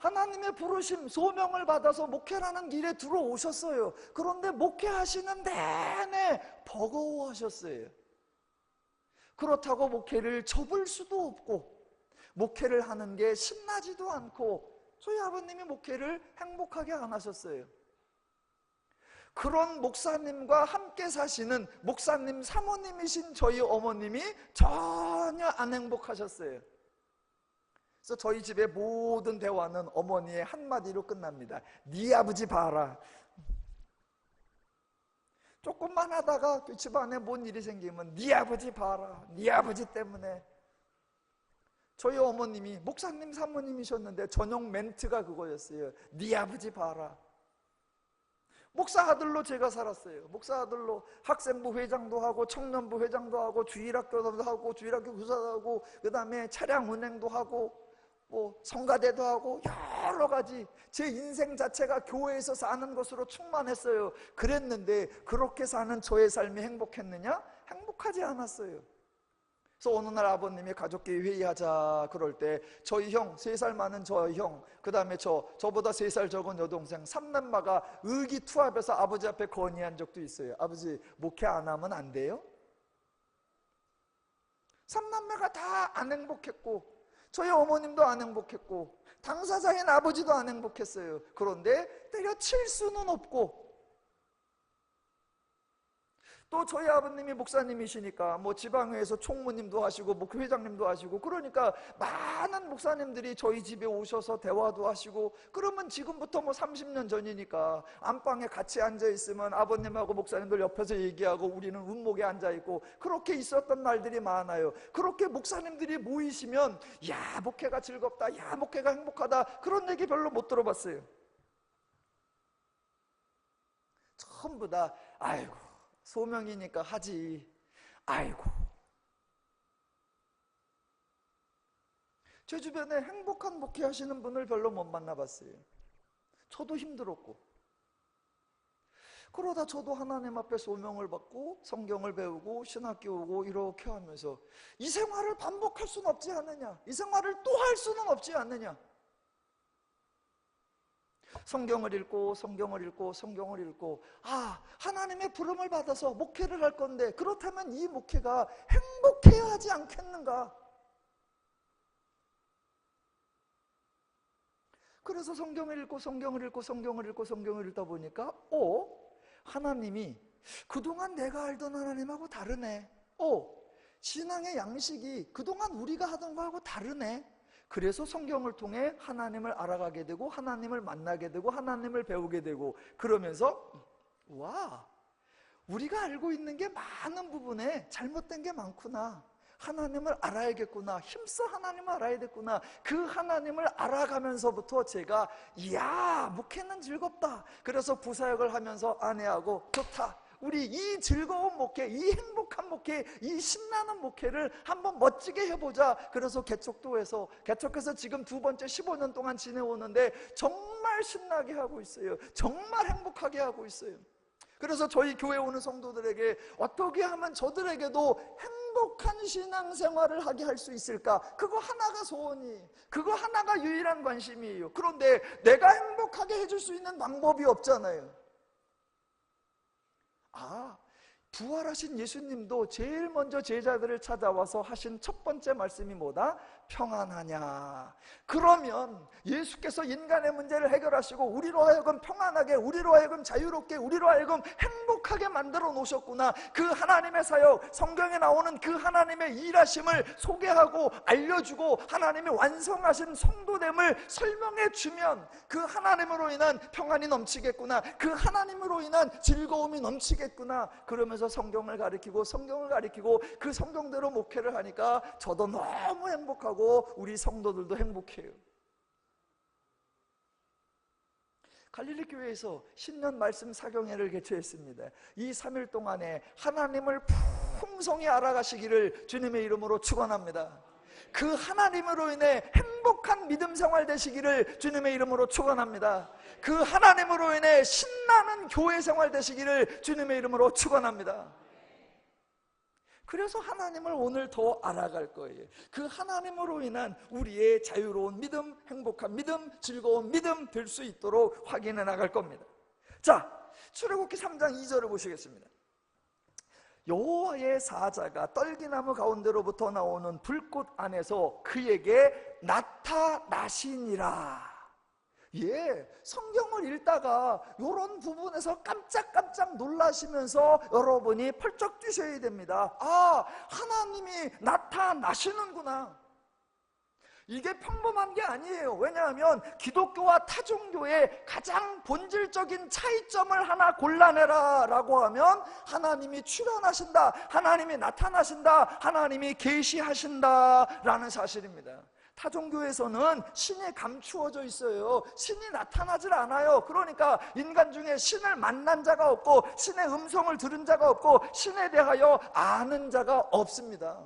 하나님의 부르심, 소명을 받아서 목회라는 길에 들어오셨어요. 그런데 목회하시는 내내 버거워하셨어요. 그렇다고 목회를 접을 수도 없고, 목회를 하는 게 신나지도 않고, 저희 아버님이 목회를 행복하게 안 하셨어요. 그런 목사님과 함께 사시는 목사님 사모님이신 저희 어머님이 전혀 안 행복하셨어요. 그래서 저희 집의 모든 대화는 어머니의 한마디로 끝납니다. 네 아버지 봐라. 조금만 하다가 그 집안에 뭔 일이 생기면 네 아버지 봐라. 네 아버지 때문에. 저희 어머님이 목사님 사모님이셨는데 전용 멘트가 그거였어요. 네 아버지 봐라. 목사 아들로 제가 살았어요. 목사 아들로 학생부 회장도 하고 청년부 회장도 하고 주일학교도 하고 주일학교 교사도 하고, 그 다음에 차량 운행도 하고, 뭐 성가대도 하고 여러 가지 제 인생 자체가 교회에서 사는 것으로 충만했어요. 그랬는데 그렇게 사는 저의 삶이 행복했느냐? 행복하지 않았어요. 그래서 어느 날 아버님이 가족끼리 회의하자 그럴 때 저희 형, 3살 많은 저희 형, 그 다음에 저보다 3살 적은 여동생 3남매가 의기투합해서 아버지 앞에 건의한 적도 있어요. 아버지, 목회 안 하면 안 돼요? 3남매가 다 안 행복했고 저희 어머님도 안 행복했고 당사자인 아버지도 안 행복했어요. 그런데 때려칠 수는 없고, 또 저희 아버님이 목사님이시니까 뭐 지방회에서 총무님도 하시고 목회장님도 하시고, 그러니까 많은 목사님들이 저희 집에 오셔서 대화도 하시고, 그러면 지금부터 뭐 30년 전이니까 안방에 같이 앉아있으면 아버님하고 목사님들 옆에서 얘기하고 우리는 운목에 앉아있고 그렇게 있었던 날들이 많아요. 그렇게 목사님들이 모이시면 야, 목회가 즐겁다, 야, 목회가 행복하다, 그런 얘기 별로 못 들어봤어요. 전부 다 아이고 소명이니까 하지, 아이고. 제 주변에 행복한 목회하시는 분을 별로 못 만나봤어요. 저도 힘들었고, 그러다 저도 하나님 앞에 소명을 받고 성경을 배우고 신학교 오고 이렇게 하면서 이 생활을 반복할 수는 없지 않느냐, 이 생활을 또 할 수는 없지 않느냐. 성경을 읽고 성경을 읽고 성경을 읽고, 아, 하나님의 부름을 받아서 목회를 할 건데 그렇다면 이 목회가 행복해야 하지 않겠는가. 그래서 성경을 읽고 성경을 읽고 성경을 읽고 성경을 읽다 보니까 하나님이 그동안 내가 알던 하나님하고 다르네. 신앙의 양식이 그동안 우리가 하던 거하고 다르네. 그래서 성경을 통해 하나님을 알아가게 되고 하나님을 만나게 되고 하나님을 배우게 되고, 그러면서 와, 우리가 알고 있는 게 많은 부분에 잘못된 게 많구나, 하나님을 알아야겠구나, 힘써 하나님을 알아야겠구나. 그 하나님을 알아가면서부터 제가 이야, 목회는 즐겁다. 그래서 부사역을 하면서 아내하고 좋다, 우리 이 즐거운 목회, 이 행복한 목회, 이 신나는 목회를 한번 멋지게 해보자. 그래서 개척해서 지금 2번째 15년 동안 지내오는데 정말 신나게 하고 있어요. 정말 행복하게 하고 있어요. 그래서 저희 교회 오는 성도들에게 어떻게 하면 저들에게도 행복한 신앙생활을 하게 할 수 있을까? 그거 하나가 소원이, 그거 하나가 유일한 관심이에요. 그런데 내가 행복하게 해줄 수 있는 방법이 없잖아요. 부활하신 예수님도 제일 먼저 제자들을 찾아와서 하신 첫 번째 말씀이 뭐다? 평안하냐. 그러면 예수께서 인간의 문제를 해결하시고 우리로 하여금 평안하게, 우리로 하여금 자유롭게, 우리로 하여금 행복하게 만들어 놓으셨구나. 그 하나님의 사역, 성경에 나오는 그 하나님의 일하심을 소개하고 알려주고 하나님이 완성하신 성도됨을 설명해 주면 그 하나님으로 인한 평안이 넘치겠구나, 그 하나님으로 인한 즐거움이 넘치겠구나. 그러면서 성경을 가르치고 그 성경대로 목회를 하니까 저도 너무 행복하고 우리 성도들도 행복해요. 갈릴리 교회에서 신년 말씀 사경회를 개최했습니다. 이 3일 동안에 하나님을 풍성히 알아가시기를 주님의 이름으로 축원합니다. 그 하나님으로 인해 행복한 믿음 생활 되시기를 주님의 이름으로 축원합니다. 그 하나님으로 인해 신나는 교회 생활 되시기를 주님의 이름으로 축원합니다. 그래서 하나님을 오늘 더 알아갈 거예요. 그 하나님으로 인한 우리의 자유로운 믿음, 행복한 믿음, 즐거운 믿음 될 수 있도록 확인해 나갈 겁니다. 자, 출애굽기 3장 2절을 보시겠습니다. 여호와의 사자가 떨기나무 가운데로부터 나오는 불꽃 안에서 그에게 나타나시니라. 성경을 읽다가 이런 부분에서 깜짝깜짝 놀라시면서 여러분이 펄쩍 뛰셔야 됩니다. 하나님이 나타나시는구나. 이게 평범한 게 아니에요. 왜냐하면 기독교와 타종교의 가장 본질적인 차이점을 하나 골라내라 라고 하면 하나님이 출현하신다, 하나님이 나타나신다, 하나님이 계시하신다 라는 사실입니다. 타종교에서는 신이 감추어져 있어요. 신이 나타나질 않아요. 그러니까 인간 중에 신을 만난 자가 없고 신의 음성을 들은 자가 없고 신에 대하여 아는 자가 없습니다.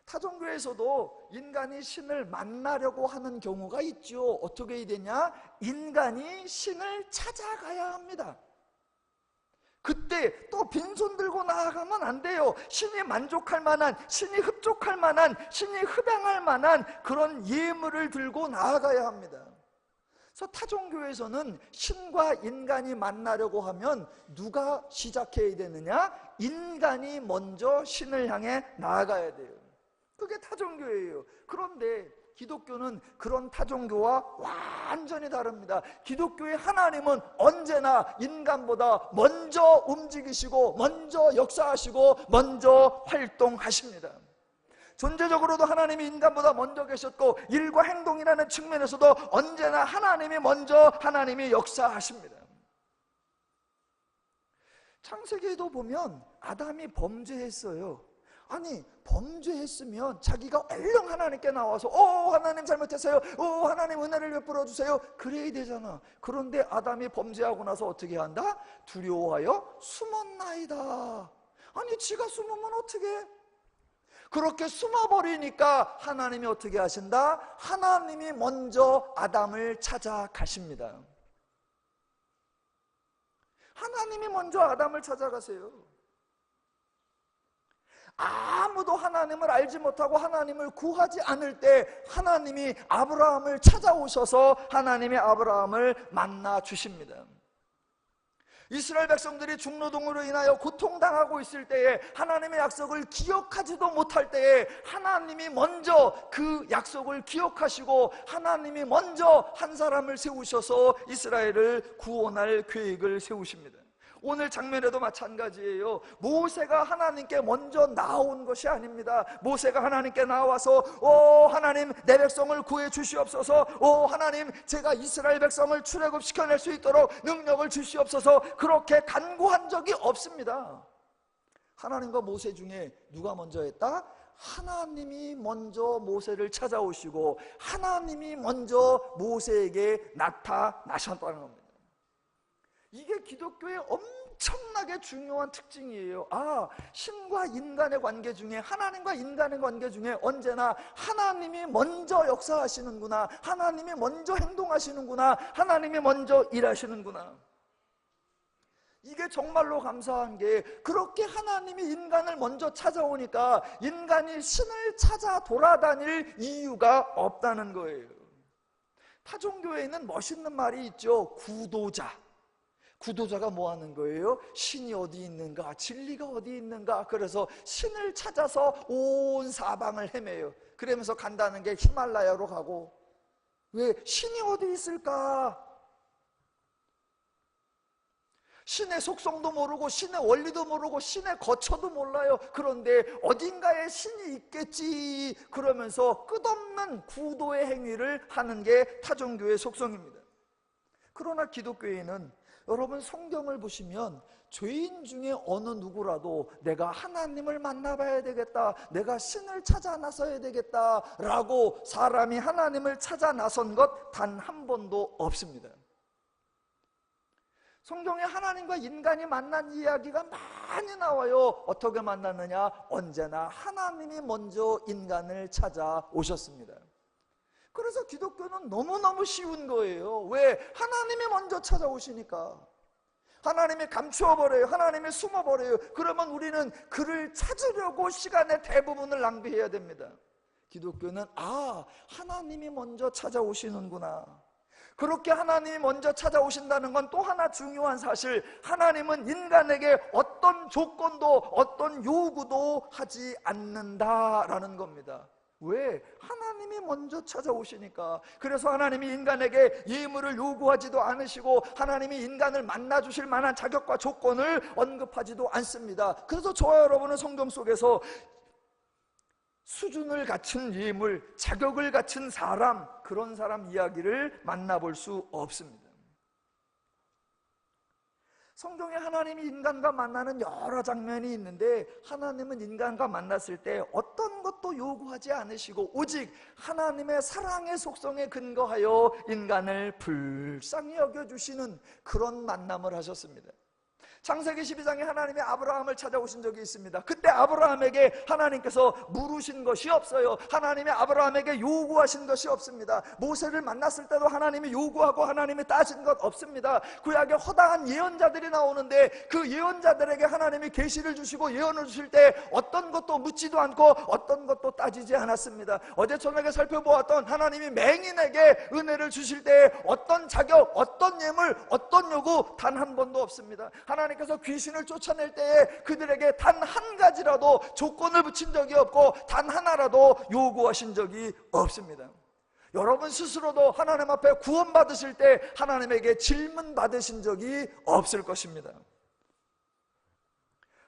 타종교에서도 인간이 신을 만나려고 하는 경우가 있죠. 어떻게 해야 되냐? 인간이 신을 찾아가야 합니다. 그때 또 빈손 들고 나아가면 안 돼요. 신이 만족할 만한, 신이 흡족할 만한, 신이 흡양할 만한 그런 예물을 들고 나아가야 합니다. 그래서 타종교에서는 신과 인간이 만나려고 하면 누가 시작해야 되느냐? 인간이 먼저 신을 향해 나아가야 돼요. 그게 타종교예요. 그런데 기독교는 그런 타종교와 완전히 다릅니다. 기독교의 하나님은 언제나 인간보다 먼저 움직이시고 먼저 역사하시고 먼저 활동하십니다. 존재적으로도 하나님이 인간보다 먼저 계셨고 일과 행동이라는 측면에서도 언제나 하나님이 먼저 하나님이 역사하십니다. 창세기에도 보면 아담이 범죄했어요. 아니 범죄했으면 자기가 얼른 하나님께 나와서 하나님 잘못했어요, 하나님 은혜를 베풀어 주세요 그래야 되잖아. 그런데 아담이 범죄하고 나서 어떻게 한다? 두려워하여 숨었나이다. 아니 지가 숨으면 어떻게? 그렇게 숨어버리니까 하나님이 어떻게 하신다? 하나님이 먼저 아담을 찾아가십니다. 하나님이 먼저 아담을 찾아가세요. 아무도 하나님을 알지 못하고 하나님을 구하지 않을 때 하나님이 아브라함을 찾아오셔서 하나님이 아브라함을 만나 주십니다. 이스라엘 백성들이 중노동으로 인하여 고통당하고 있을 때에 하나님의 약속을 기억하지도 못할 때에 하나님이 먼저 그 약속을 기억하시고 하나님이 먼저 한 사람을 세우셔서 이스라엘을 구원할 계획을 세우십니다. 오늘 장면에도 마찬가지예요. 모세가 하나님께 먼저 나온 것이 아닙니다. 모세가 하나님께 나와서 하나님 내 백성을 구해 주시옵소서, 하나님 제가 이스라엘 백성을 출애굽시켜낼 수 있도록 능력을 주시옵소서 그렇게 간구한 적이 없습니다. 하나님과 모세 중에 누가 먼저 했다? 하나님이 먼저 모세를 찾아오시고 하나님이 먼저 모세에게 나타나셨다는 겁니다. 이게 기독교의 엄청나게 중요한 특징이에요. 신과 인간의 관계 중에, 하나님과 인간의 관계 중에 언제나 하나님이 먼저 역사하시는구나, 하나님이 먼저 행동하시는구나, 하나님이 먼저 일하시는구나. 이게 정말로 감사한 게, 그렇게 하나님이 인간을 먼저 찾아오니까 인간이 신을 찾아 돌아다닐 이유가 없다는 거예요. 타종교에는 멋있는 말이 있죠. 구도자. 구도자가 뭐 하는 거예요? 신이 어디 있는가? 진리가 어디 있는가? 그래서 신을 찾아서 온 사방을 헤매요. 그러면서 간다는 게 히말라야로 가고. 왜? 신이 어디 있을까? 신의 속성도 모르고 신의 원리도 모르고 신의 거처도 몰라요. 그런데 어딘가에 신이 있겠지 그러면서 끝없는 구도의 행위를 하는 게 타종교의 속성입니다. 그러나 기독교에는 여러분 성경을 보시면 죄인 중에 어느 누구라도 내가 하나님을 만나봐야 되겠다, 내가 신을 찾아 나서야 되겠다 라고 사람이 하나님을 찾아 나선 것 단 한 번도 없습니다. 성경에 하나님과 인간이 만난 이야기가 많이 나와요. 어떻게 만났느냐? 언제나 하나님이 먼저 인간을 찾아오셨습니다. 그래서 기독교는 너무너무 쉬운 거예요. 왜? 하나님이 먼저 찾아오시니까. 하나님이 감추어버려요. 하나님이 숨어버려요. 그러면 우리는 그를 찾으려고 시간의 대부분을 낭비해야 됩니다. 기독교는 하나님이 먼저 찾아오시는구나. 그렇게 하나님이 먼저 찾아오신다는 건 또 하나 중요한 사실, 하나님은 인간에게 어떤 조건도 어떤 요구도 하지 않는다라는 겁니다. 왜? 하나님이 먼저 찾아오시니까. 그래서 하나님이 인간에게 예물을 요구하지도 않으시고 하나님이 인간을 만나주실 만한 자격과 조건을 언급하지도 않습니다. 그래서 저와 여러분은 성경 속에서 수준을 갖춘 예물, 자격을 갖춘 사람, 그런 사람 이야기를 만나볼 수 없습니다. 성경에 하나님이 인간과 만나는 여러 장면이 있는데 하나님은 인간과 만났을 때 어떤 것도 요구하지 않으시고 오직 하나님의 사랑의 속성에 근거하여 인간을 불쌍히 여겨주시는 그런 만남을 하셨습니다. 창세기 12장에 하나님이 아브라함을 찾아오신 적이 있습니다. 그때 아브라함에게 하나님께서 물으신 것이 없어요. 하나님이 아브라함에게 요구하신 것이 없습니다. 모세를 만났을 때도 하나님이 요구하고 하나님이 따진 것 없습니다. 구약에 허다한 예언자들이 나오는데 그 예언자들에게 하나님이 계시를 주시고 예언을 주실 때 어떤 것도 묻지도 않고 어떤 것도 따지지 않았습니다. 어제 저녁에 살펴보았던 하나님이 맹인에게 은혜를 주실 때 어떤 자격, 어떤 예물, 어떤 요구 단 한 번도 없습니다. 하나님께서 귀신을 쫓아낼 때에 그들에게 단 한 가지라도 조건을 붙인 적이 없고 단 하나라도 요구하신 적이 없습니다. 여러분 스스로도 하나님 앞에 구원받으실 때 하나님에게 질문 받으신 적이 없을 것입니다.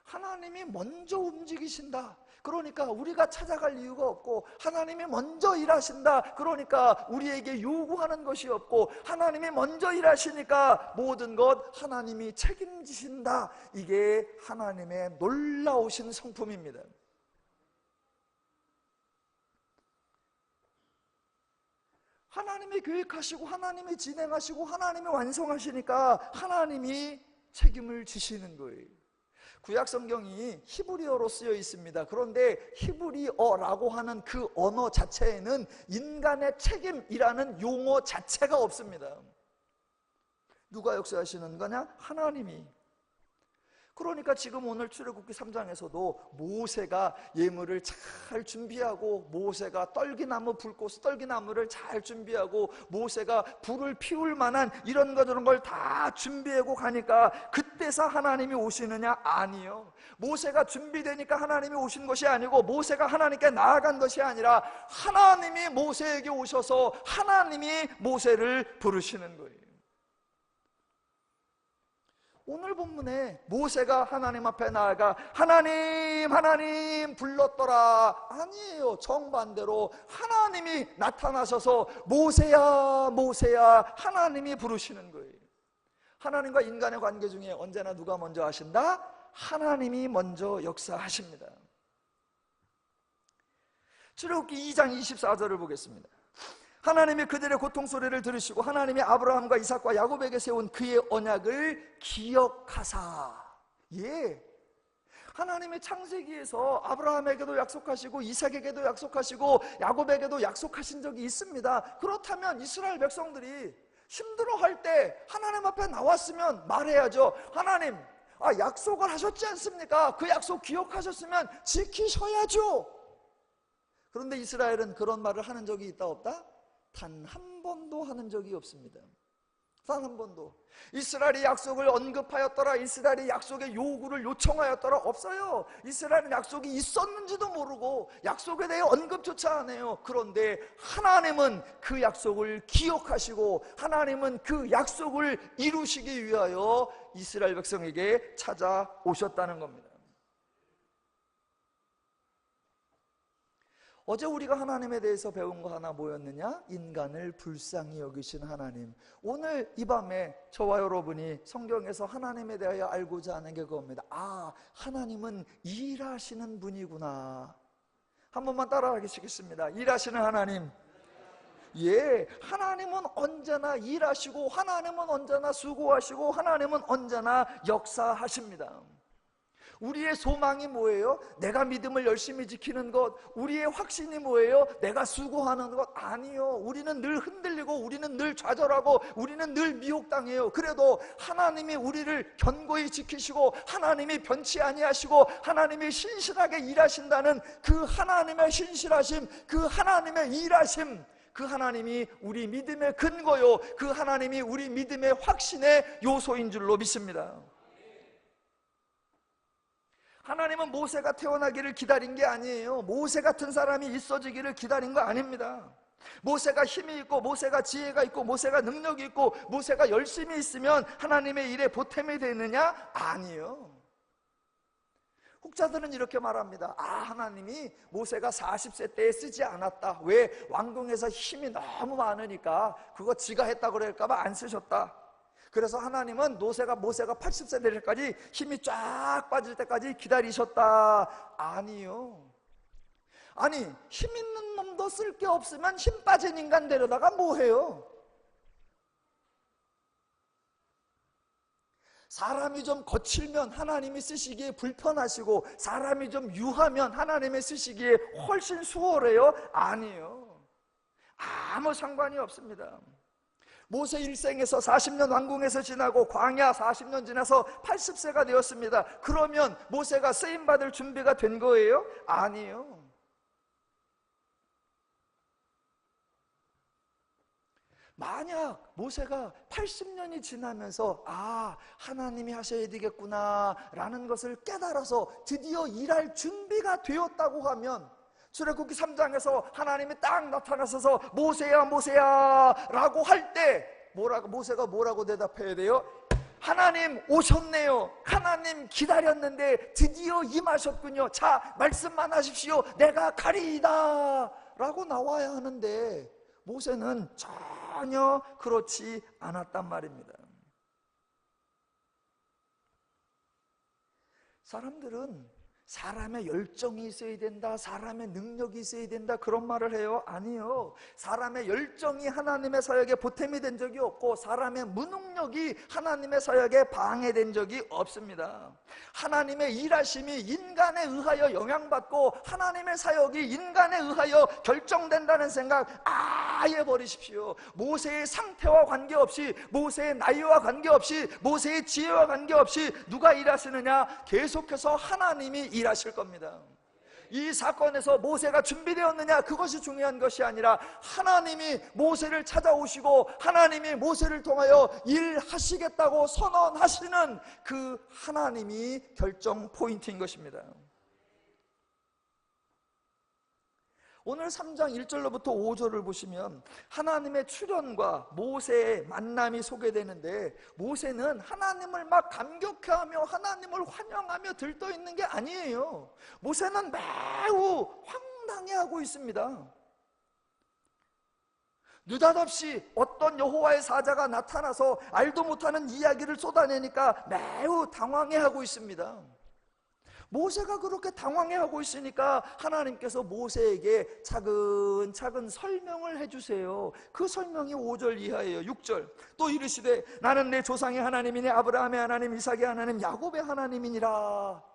하나님이 먼저 움직이신다. 그러니까 우리가 찾아갈 이유가 없고, 하나님이 먼저 일하신다. 그러니까 우리에게 요구하는 것이 없고, 하나님이 먼저 일하시니까 모든 것 하나님이 책임지신다. 이게 하나님의 놀라우신 성품입니다. 하나님이 계획하시고 하나님이 진행하시고 하나님이 완성하시니까 하나님이 책임을 지시는 거예요. 구약 성경이 히브리어로 쓰여 있습니다. 그런데 히브리어라고 하는 그 언어 자체에는 인간의 책임이라는 용어 자체가 없습니다. 누가 역사하시는 거냐? 하나님이. 그러니까 지금 오늘 출애굽기 3장에서도 모세가 예물을 잘 준비하고, 모세가 떨기나무 불꽃 떨기나무를 잘 준비하고, 모세가 불을 피울 만한 이런 것 저런 걸 다 준비하고 가니까 그때서 하나님이 오시느냐? 아니요. 모세가 준비되니까 하나님이 오신 것이 아니고, 모세가 하나님께 나아간 것이 아니라 하나님이 모세에게 오셔서 하나님이 모세를 부르시는 거예요. 오늘 본문에 모세가 하나님 앞에 나아가 하나님 불렀더라. 아니에요. 정반대로 하나님이 나타나셔서 모세야 모세야 하나님이 부르시는 거예요. 하나님과 인간의 관계 중에 언제나 누가 먼저 하신다? 하나님이 먼저 역사하십니다. 출애굽기 2장 24절을 보겠습니다. 하나님이 그들의 고통 소리를 들으시고 하나님이 아브라함과 이삭과 야곱에게 세운 그의 언약을 기억하사. 예, 하나님이 창세기에서 아브라함에게도 약속하시고 이삭에게도 약속하시고 야곱에게도 약속하신 적이 있습니다. 그렇다면 이스라엘 백성들이 힘들어할 때 하나님 앞에 나왔으면 말해야죠. 하나님, 약속을 하셨지 않습니까? 그 약속 기억하셨으면 지키셔야죠. 그런데 이스라엘은 그런 말을 하는 적이 있다 없다? 단 한 번도 하는 적이 없습니다. 단 한 번도. 이스라엘이 약속을 언급하였더라, 이스라엘이 약속의 요구를 요청하였더라? 없어요. 이스라엘은 약속이 있었는지도 모르고 약속에 대해 언급조차 안 해요. 그런데 하나님은 그 약속을 기억하시고 하나님은 그 약속을 이루시기 위하여 이스라엘 백성에게 찾아오셨다는 겁니다. 어제 우리가 하나님에 대해서 배운 거 하나 뭐였느냐? 인간을 불쌍히 여기신 하나님. 오늘 이 밤에 저와 여러분이 성경에서 하나님에 대하여 알고자 하는 게 그겁니다. 하나님은 일하시는 분이구나. 한 번만 따라하시겠습니다. 일하시는 하나님. 예, 하나님은 언제나 일하시고 하나님은 언제나 수고하시고 하나님은 언제나 역사하십니다. 우리의 소망이 뭐예요? 내가 믿음을 열심히 지키는 것. 우리의 확신이 뭐예요? 내가 수고하는 것. 아니요. 우리는 늘 흔들리고 우리는 늘 좌절하고 우리는 늘 미혹당해요. 그래도 하나님이 우리를 견고히 지키시고 하나님이 변치 아니하시고 하나님이 신실하게 일하신다는 그 하나님의 신실하심, 그 하나님의 일하심, 그 하나님이 우리 믿음의 근거요, 그 하나님이 우리 믿음의 확신의 요소인 줄로 믿습니다. 하나님은 모세가 태어나기를 기다린 게 아니에요. 모세 같은 사람이 있어지기를 기다린 거 아닙니다. 모세가 힘이 있고 모세가 지혜가 있고 모세가 능력이 있고 모세가 열심히 있으면 하나님의 일에 보탬이 되느냐? 아니에요. 혹자들은 이렇게 말합니다. 하나님이 모세가 40세 때에 쓰지 않았다. 왜? 왕궁에서 힘이 너무 많으니까 그거 지가 했다 그럴까 봐 안 쓰셨다. 그래서 하나님은 모세가 80세 될 때까지 힘이 쫙 빠질 때까지 기다리셨다. 아니요. 아니, 힘 있는 놈도 쓸 게 없으면 힘 빠진 인간 데려다가 뭐해요? 사람이 좀 거칠면 하나님이 쓰시기에 불편하시고, 사람이 좀 유하면 하나님이 쓰시기에 훨씬 수월해요? 아니에요. 아무 상관이 없습니다. 모세 일생에서 40년 왕궁에서 지나고 광야 40년 지나서 80세가 되었습니다. 그러면 모세가 쓰임받을 준비가 된 거예요? 아니에요. 만약 모세가 80년이 지나면서 하나님이 하셔야 되겠구나 라는 것을 깨달아서 드디어 일할 준비가 되었다고 하면, 출애굽기 3장에서 하나님이 딱 나타나셔서 모세야 모세야 라고 할 때 모세가 뭐라고 대답해야 돼요? 하나님 오셨네요. 하나님 기다렸는데 드디어 임하셨군요. 자, 말씀만 하십시오. 내가 가리이다 라고 나와야 하는데, 모세는 전혀 그렇지 않았단 말입니다. 사람들은 사람의 열정이 있어야 된다, 사람의 능력이 있어야 된다, 그런 말을 해요. 아니요. 사람의 열정이 하나님의 사역에 보탬이 된 적이 없고, 사람의 무능력이 하나님의 사역에 방해된 적이 없습니다. 하나님의 일하심이 인간에 의하여 영향받고 하나님의 사역이 인간에 의하여 결정된다는 생각 아예 버리십시오. 모세의 상태와 관계없이, 모세의 나이와 관계없이, 모세의 지혜와 관계없이 누가 일하시느냐? 계속해서 하나님이 일하실 겁니다. 이 사건에서 모세가 준비되었느냐, 그것이 중요한 것이 아니라 하나님이 모세를 찾아오시고 하나님이 모세를 통하여 일하시겠다고 선언하시는 그 하나님이 결정 포인트인 것입니다. 오늘 3장 1절로부터 5절을 보시면 하나님의 출현과 모세의 만남이 소개되는데, 모세는 하나님을 막 감격해하며 하나님을 환영하며 들떠있는 게 아니에요. 모세는 매우 황당해하고 있습니다. 느닷없이 어떤 여호와의 사자가 나타나서 알도 못하는 이야기를 쏟아내니까 매우 당황해하고 있습니다. 모세가 그렇게 당황해하고 있으니까 하나님께서 모세에게 차근차근 설명을 해주세요. 그 설명이 5절 이하예요. 6절 또 이르시되 나는 내 조상의 하나님이니 아브라함의 하나님, 이삭의 하나님, 야곱의 하나님이니라.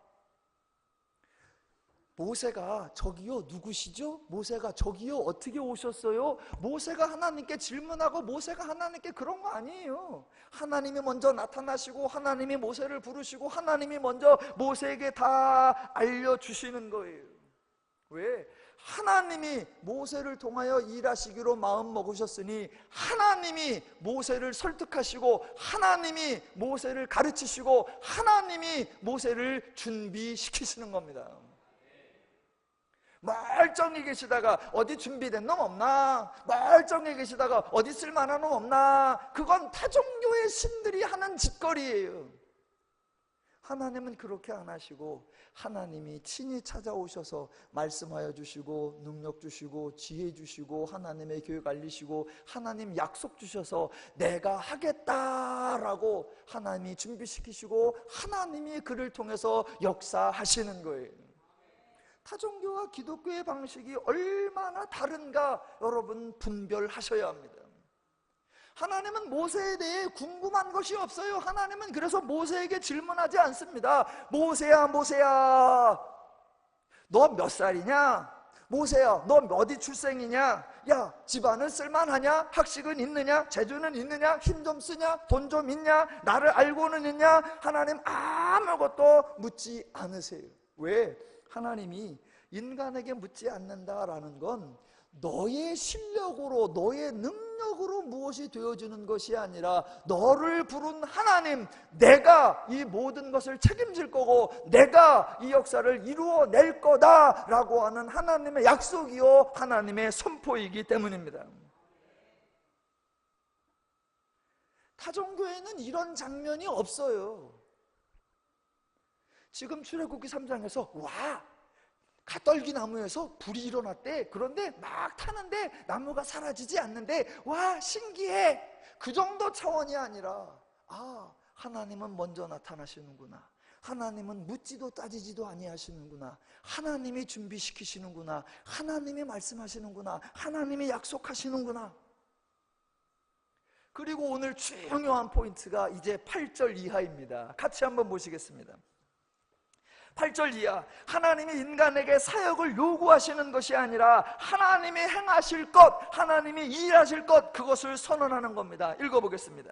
모세가 저기요 누구시죠? 모세가 저기요 어떻게 오셨어요? 모세가 하나님께 질문하고 모세가 하나님께 그런 거 아니에요. 하나님이 먼저 나타나시고 하나님이 모세를 부르시고 하나님이 먼저 모세에게 다 알려주시는 거예요. 왜? 하나님이 모세를 통하여 일하시기로 마음 먹으셨으니 하나님이 모세를 설득하시고 하나님이 모세를 가르치시고 하나님이 모세를 준비시키시는 겁니다. 멀쩡히 계시다가 어디 준비된 놈 없나? 멀쩡히 계시다가 어디 쓸만한 놈 없나? 그건 타종교의 신들이 하는 짓거리예요. 하나님은 그렇게 안 하시고 하나님이 친히 찾아오셔서 말씀하여 주시고 능력 주시고 지혜 주시고 하나님의 교육 알리시고 하나님 약속 주셔서 내가 하겠다라고 하나님이 준비시키시고 하나님이 그를 통해서 역사하시는 거예요. 타종교와 기독교의 방식이 얼마나 다른가 여러분 분별하셔야 합니다. 하나님은 모세에 대해 궁금한 것이 없어요. 하나님은 그래서 모세에게 질문하지 않습니다. 모세야 모세야 너 몇 살이냐? 모세야 너 어디 출생이냐? 야 집안은 쓸만하냐? 학식은 있느냐? 재주는 있느냐? 힘 좀 쓰냐? 돈 좀 있냐? 나를 알고는 있냐? 하나님 아무것도 묻지 않으세요. 왜? 하나님이 인간에게 묻지 않는다라는 건 너의 실력으로 너의 능력으로 무엇이 되어주는 것이 아니라 너를 부른 하나님, 내가 이 모든 것을 책임질 거고 내가 이 역사를 이루어낼 거다라고 하는 하나님의 약속이요 하나님의 선포이기 때문입니다. 타종교에는 이런 장면이 없어요. 지금 출애굽기 3장에서 갓떨기 나무에서 불이 일어났대. 그런데 막 타는데 나무가 사라지지 않는데 와 신기해. 그 정도 차원이 아니라 하나님은 먼저 나타나시는구나. 하나님은 묻지도 따지지도 아니하시는구나. 하나님이 준비시키시는구나. 하나님이 말씀하시는구나. 하나님이 약속하시는구나. 그리고 오늘 중요한 포인트가 이제 8절 이하입니다. 같이 한번 보시겠습니다. 8절 이하, 하나님이 인간에게 사역을 요구하시는 것이 아니라 하나님이 행하실 것, 하나님이 일하실 것, 그것을 선언하는 겁니다. 읽어보겠습니다.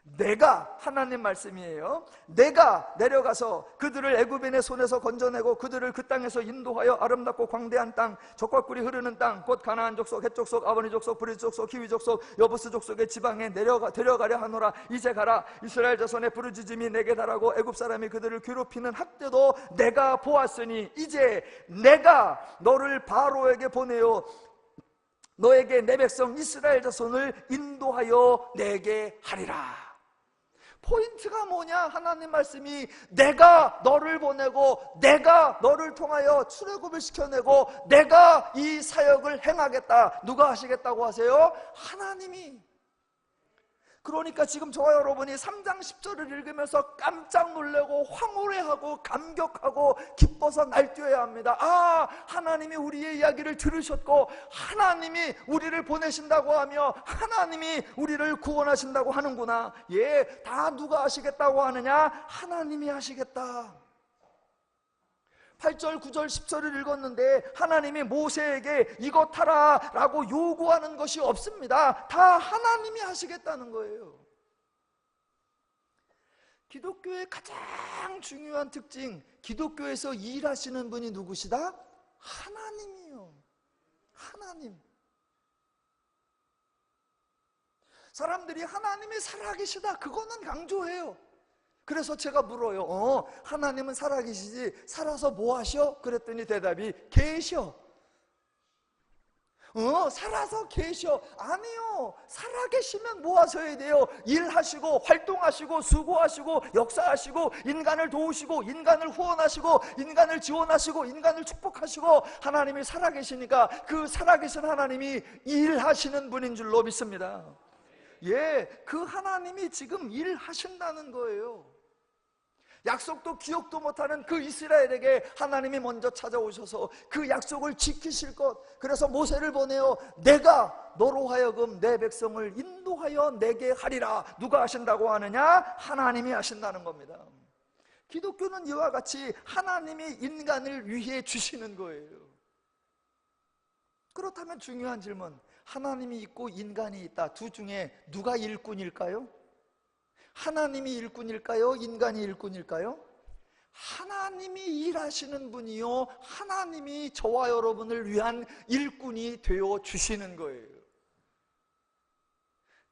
내가, 하나님 말씀이에요. 내가 내려가서 그들을 애굽인의 손에서 건져내고 그들을 그 땅에서 인도하여 아름답고 광대한 땅, 젖과 꿀이 흐르는 땅, 곧 가나안 족속, 헷 족속, 아버니 족속, 브리스 족속, 히위 족속, 여부스 족속의 지방에 데려가려 하노라. 이제 가라. 이스라엘 자손의 부르짖음이 내게 달하고 애굽 사람이 그들을 괴롭히는 학대도 내가 보았으니 이제 내가 너를 바로에게 보내어 너에게 내 백성 이스라엘 자손을 인도하여 내게 하리라. 포인트가 뭐냐? 하나님 말씀이 내가 너를 보내고 내가 너를 통하여 출애굽을 시켜내고 내가 이 사역을 행하겠다. 누가 하시겠다고 하세요? 하나님이. 그러니까 지금 저와 여러분이 3장 10절을 읽으면서 깜짝 놀라고 황홀해하고 감격하고 기뻐서 날뛰어야 합니다. 아, 하나님이 우리의 이야기를 들으셨고 하나님이 우리를 보내신다고 하며 하나님이 우리를 구원하신다고 하는구나. 예, 다 누가 하시겠다고 하느냐? 하나님이 하시겠다. 8절, 9절, 10절을 읽었는데 하나님이 모세에게 이것 하라 라고 요구하는 것이 없습니다. 다 하나님이 하시겠다는 거예요. 기독교의 가장 중요한 특징, 기독교에서 일하시는 분이 누구시다? 하나님이요. 하나님. 사람들이 하나님이 살아계시다, 그거는 강조해요. 그래서 제가 물어요. 하나님은 살아계시지 살아서 뭐 하셔? 그랬더니 대답이 계셔. 살아서 계셔. 아니요, 살아계시면 뭐 하셔야 돼요? 일하시고 활동하시고 수고하시고 역사하시고 인간을 도우시고 인간을 후원하시고 인간을 지원하시고 인간을 축복하시고. 하나님이 살아계시니까 그 살아계신 하나님이 일하시는 분인 줄로 믿습니다. 예, 그 하나님이 지금 일하신다는 거예요. 약속도 기억도 못하는 그 이스라엘에게 하나님이 먼저 찾아오셔서 그 약속을 지키실 것, 그래서 모세를 보내어 내가 너로 하여금 내 백성을 인도하여 내게 하리라. 누가 하신다고 하느냐? 하나님이 하신다는 겁니다. 기독교는 이와 같이 하나님이 인간을 위해 주시는 거예요. 그렇다면 중요한 질문, 하나님이 있고 인간이 있다. 두 중에 누가 일꾼일까요? 하나님이 일꾼일까요? 인간이 일꾼일까요? 하나님이 일하시는 분이요, 하나님이 저와 여러분을 위한 일꾼이 되어 주시는 거예요.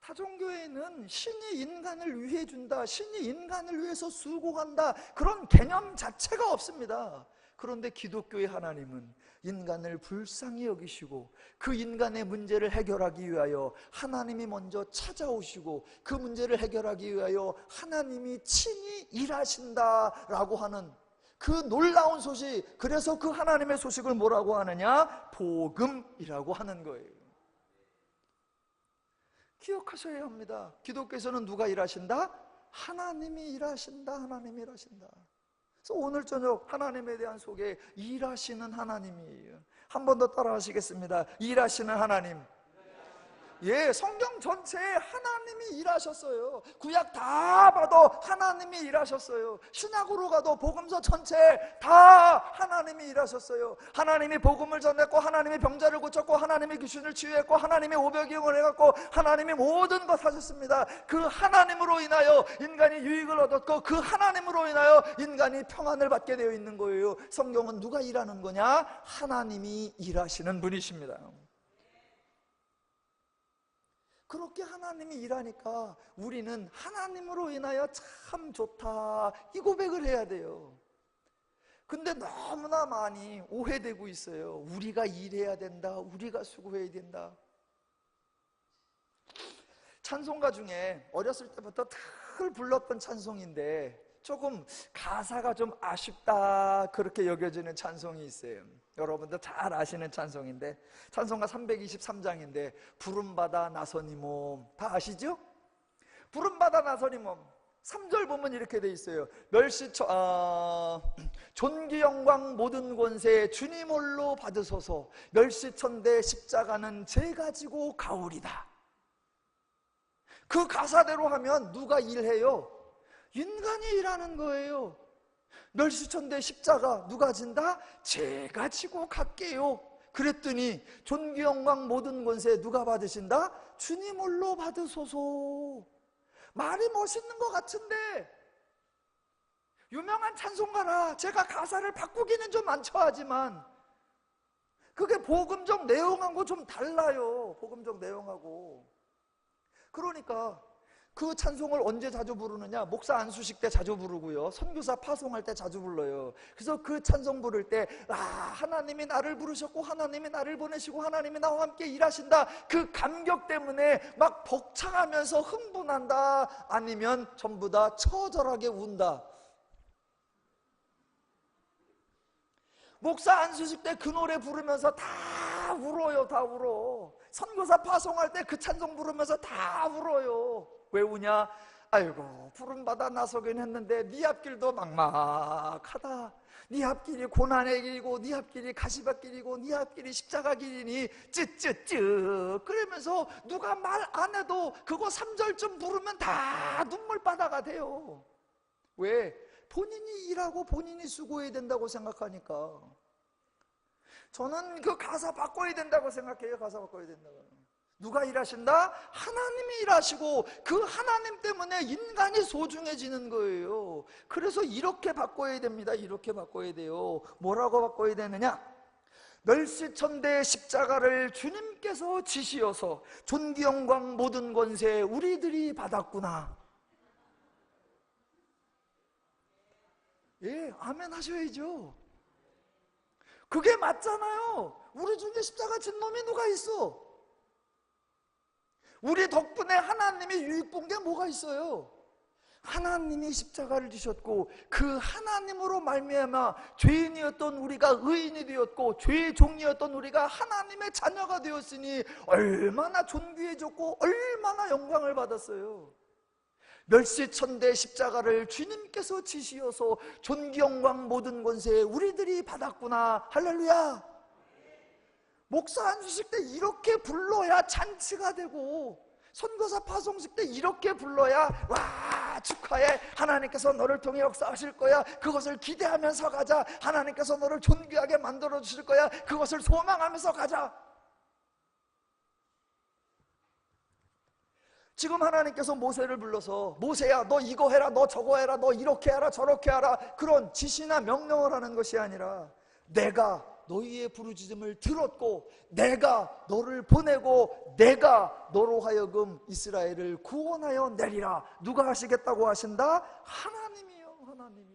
타종교회는 신이 인간을 위해 준다, 신이 인간을 위해서 수고한다, 그런 개념 자체가 없습니다. 그런데 기독교의 하나님은 인간을 불쌍히 여기시고 그 인간의 문제를 해결하기 위하여 하나님이 먼저 찾아오시고 그 문제를 해결하기 위하여 하나님이 친히 일하신다라고 하는 그 놀라운 소식, 그래서 그 하나님의 소식을 뭐라고 하느냐? 복음이라고 하는 거예요. 기억하셔야 합니다. 기독교에서는 누가 일하신다? 하나님이 일하신다. 하나님이 일하신다. 그래서 오늘 저녁 하나님에 대한 소개, 일하시는 하나님이에요. 한 번 더 따라 하시겠습니다. 일하시는 하나님. 예, 성경 전체에 하나님이 일하셨어요. 구약 다 봐도 하나님이 일하셨어요. 신약으로 가도 복음서 전체에 다 하나님이 일하셨어요. 하나님이 복음을 전했고 하나님이 병자를 고쳤고 하나님이 귀신을 치유했고 하나님이 오병이어을 해갖고 하나님이 모든 것 하셨습니다. 그 하나님으로 인하여 인간이 유익을 얻었고 그 하나님으로 인하여 인간이 평안을 받게 되어 있는 거예요. 성경은 누가 일하는 거냐? 하나님이 일하시는 분이십니다. 그렇게 하나님이 일하니까 우리는 하나님으로 인하여 참 좋다, 이 고백을 해야 돼요. 근데 너무나 많이 오해되고 있어요. 우리가 일해야 된다, 우리가 수고해야 된다. 찬송가 중에 어렸을 때부터 늘 불렀던 찬송인데 조금 가사가 좀 아쉽다 그렇게 여겨지는 찬송이 있어요. 여러분들 잘 아시는 찬송인데 찬송가 323장인데 부름받아 나서니 몸, 다 아시죠? 부름받아 나서니 몸 3절 보면 이렇게 돼 있어요. 존귀 영광 모든 권세 주님 홀로 받으소서, 멸시천대 십자가는 제 가지고 가오리다. 그 가사대로 하면 누가 일해요? 인간이 일하는 거예요. 멸시천대 십자가 누가 진다? 제가 지고 갈게요. 그랬더니 존귀 영광 모든 권세 누가 받으신다? 주님 홀로 받으소서. 말이 멋있는 것 같은데, 유명한 찬송가라 제가 가사를 바꾸기는 좀 많죠. 그게 복음적 내용하고 좀 달라요. 복음적 내용하고. 그러니까 그 찬송을 언제 자주 부르느냐? 목사 안수식 때 자주 부르고요, 선교사 파송할 때 자주 불러요. 그래서 그 찬송 부를 때 하나님이 나를 부르셨고 하나님이 나를 보내시고 하나님이 나와 함께 일하신다, 그 감격 때문에 막 벅차가면서 흥분한다, 아니면 전부 다 처절하게 운다. 목사 안수식 때 그 노래 부르면서 다 울어요. 다 울어. 선교사 파송할 때 그 찬송 부르면서 다 울어요. 왜 우냐? 아이고, 부름받아 나서긴 했는데 네 앞길도 막막하다. 네 앞길이 고난의 길이고 네 앞길이 가시밭길이고 네 앞길이 십자가 길이니 쯔쯔쯔 그러면서 누가 말 안 해도 그거 3절쯤 부르면 다 눈물바다가 돼요. 왜? 본인이 일하고 본인이 수고해야 된다고 생각하니까. 저는 그 가사 바꿔야 된다고 생각해요. 가사 바꿔야 된다고. 누가 일하신다? 하나님이 일하시고 그 하나님 때문에 인간이 소중해지는 거예요. 그래서 이렇게 바꿔야 됩니다. 이렇게 바꿔야 돼요. 뭐라고 바꿔야 되느냐? 멸시천대의 십자가를 주님께서 지시어서 존귀 영광 모든 권세 우리들이 받았구나. 예, 아멘 하셔야죠. 그게 맞잖아요. 우리 중에 십자가 진 놈이 누가 있어? 우리 덕분에 하나님이 유익 본 게 뭐가 있어요? 하나님이 십자가를 지셨고 그 하나님으로 말미암아 죄인이었던 우리가 의인이 되었고 죄의 종이었던 우리가 하나님의 자녀가 되었으니 얼마나 존귀해졌고 얼마나 영광을 받았어요. 멸시천대 십자가를 주님께서 지시어서 존귀 영광 모든 권세 우리들이 받았구나. 할렐루야. 목사 안수식 때 이렇게 불러야 잔치가 되고, 선교사 파송식 때 이렇게 불러야 와 축하해, 하나님께서 너를 통해 역사하실 거야, 그것을 기대하면서 가자, 하나님께서 너를 존귀하게 만들어 주실 거야, 그것을 소망하면서 가자. 지금 하나님께서 모세를 불러서 모세야 너 이거 해라, 너 저거 해라, 너 이렇게 하라 저렇게 하라, 그런 지시나 명령을 하는 것이 아니라 내가 너희의 부르짖음을 들었고 내가 너를 보내고 내가 너로 하여금 이스라엘을 구원하여 내리라. 누가 하시겠다고 하신다? 하나님이요. 하나님이.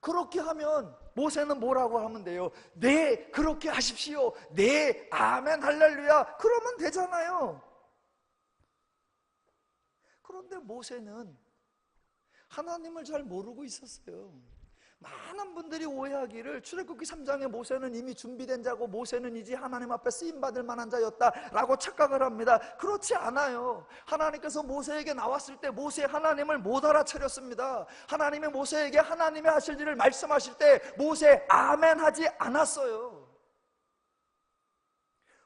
그렇게 하면 모세는 뭐라고 하면 돼요? 네, 그렇게 하십시오. 네, 아멘, 할렐루야. 그러면 되잖아요. 그런데 모세는 하나님을 잘 모르고 있었어요. 많은 분들이 오해하기를 출애굽기 3장에 모세는 이미 준비된 자고 모세는 이제 하나님 앞에 쓰임받을 만한 자였다라고 착각을 합니다. 그렇지 않아요. 하나님께서 모세에게 나왔을 때 모세 하나님을 못 알아차렸습니다. 하나님이 모세에게 하나님이 하실 일을 말씀하실 때 모세 아멘 하지 않았어요.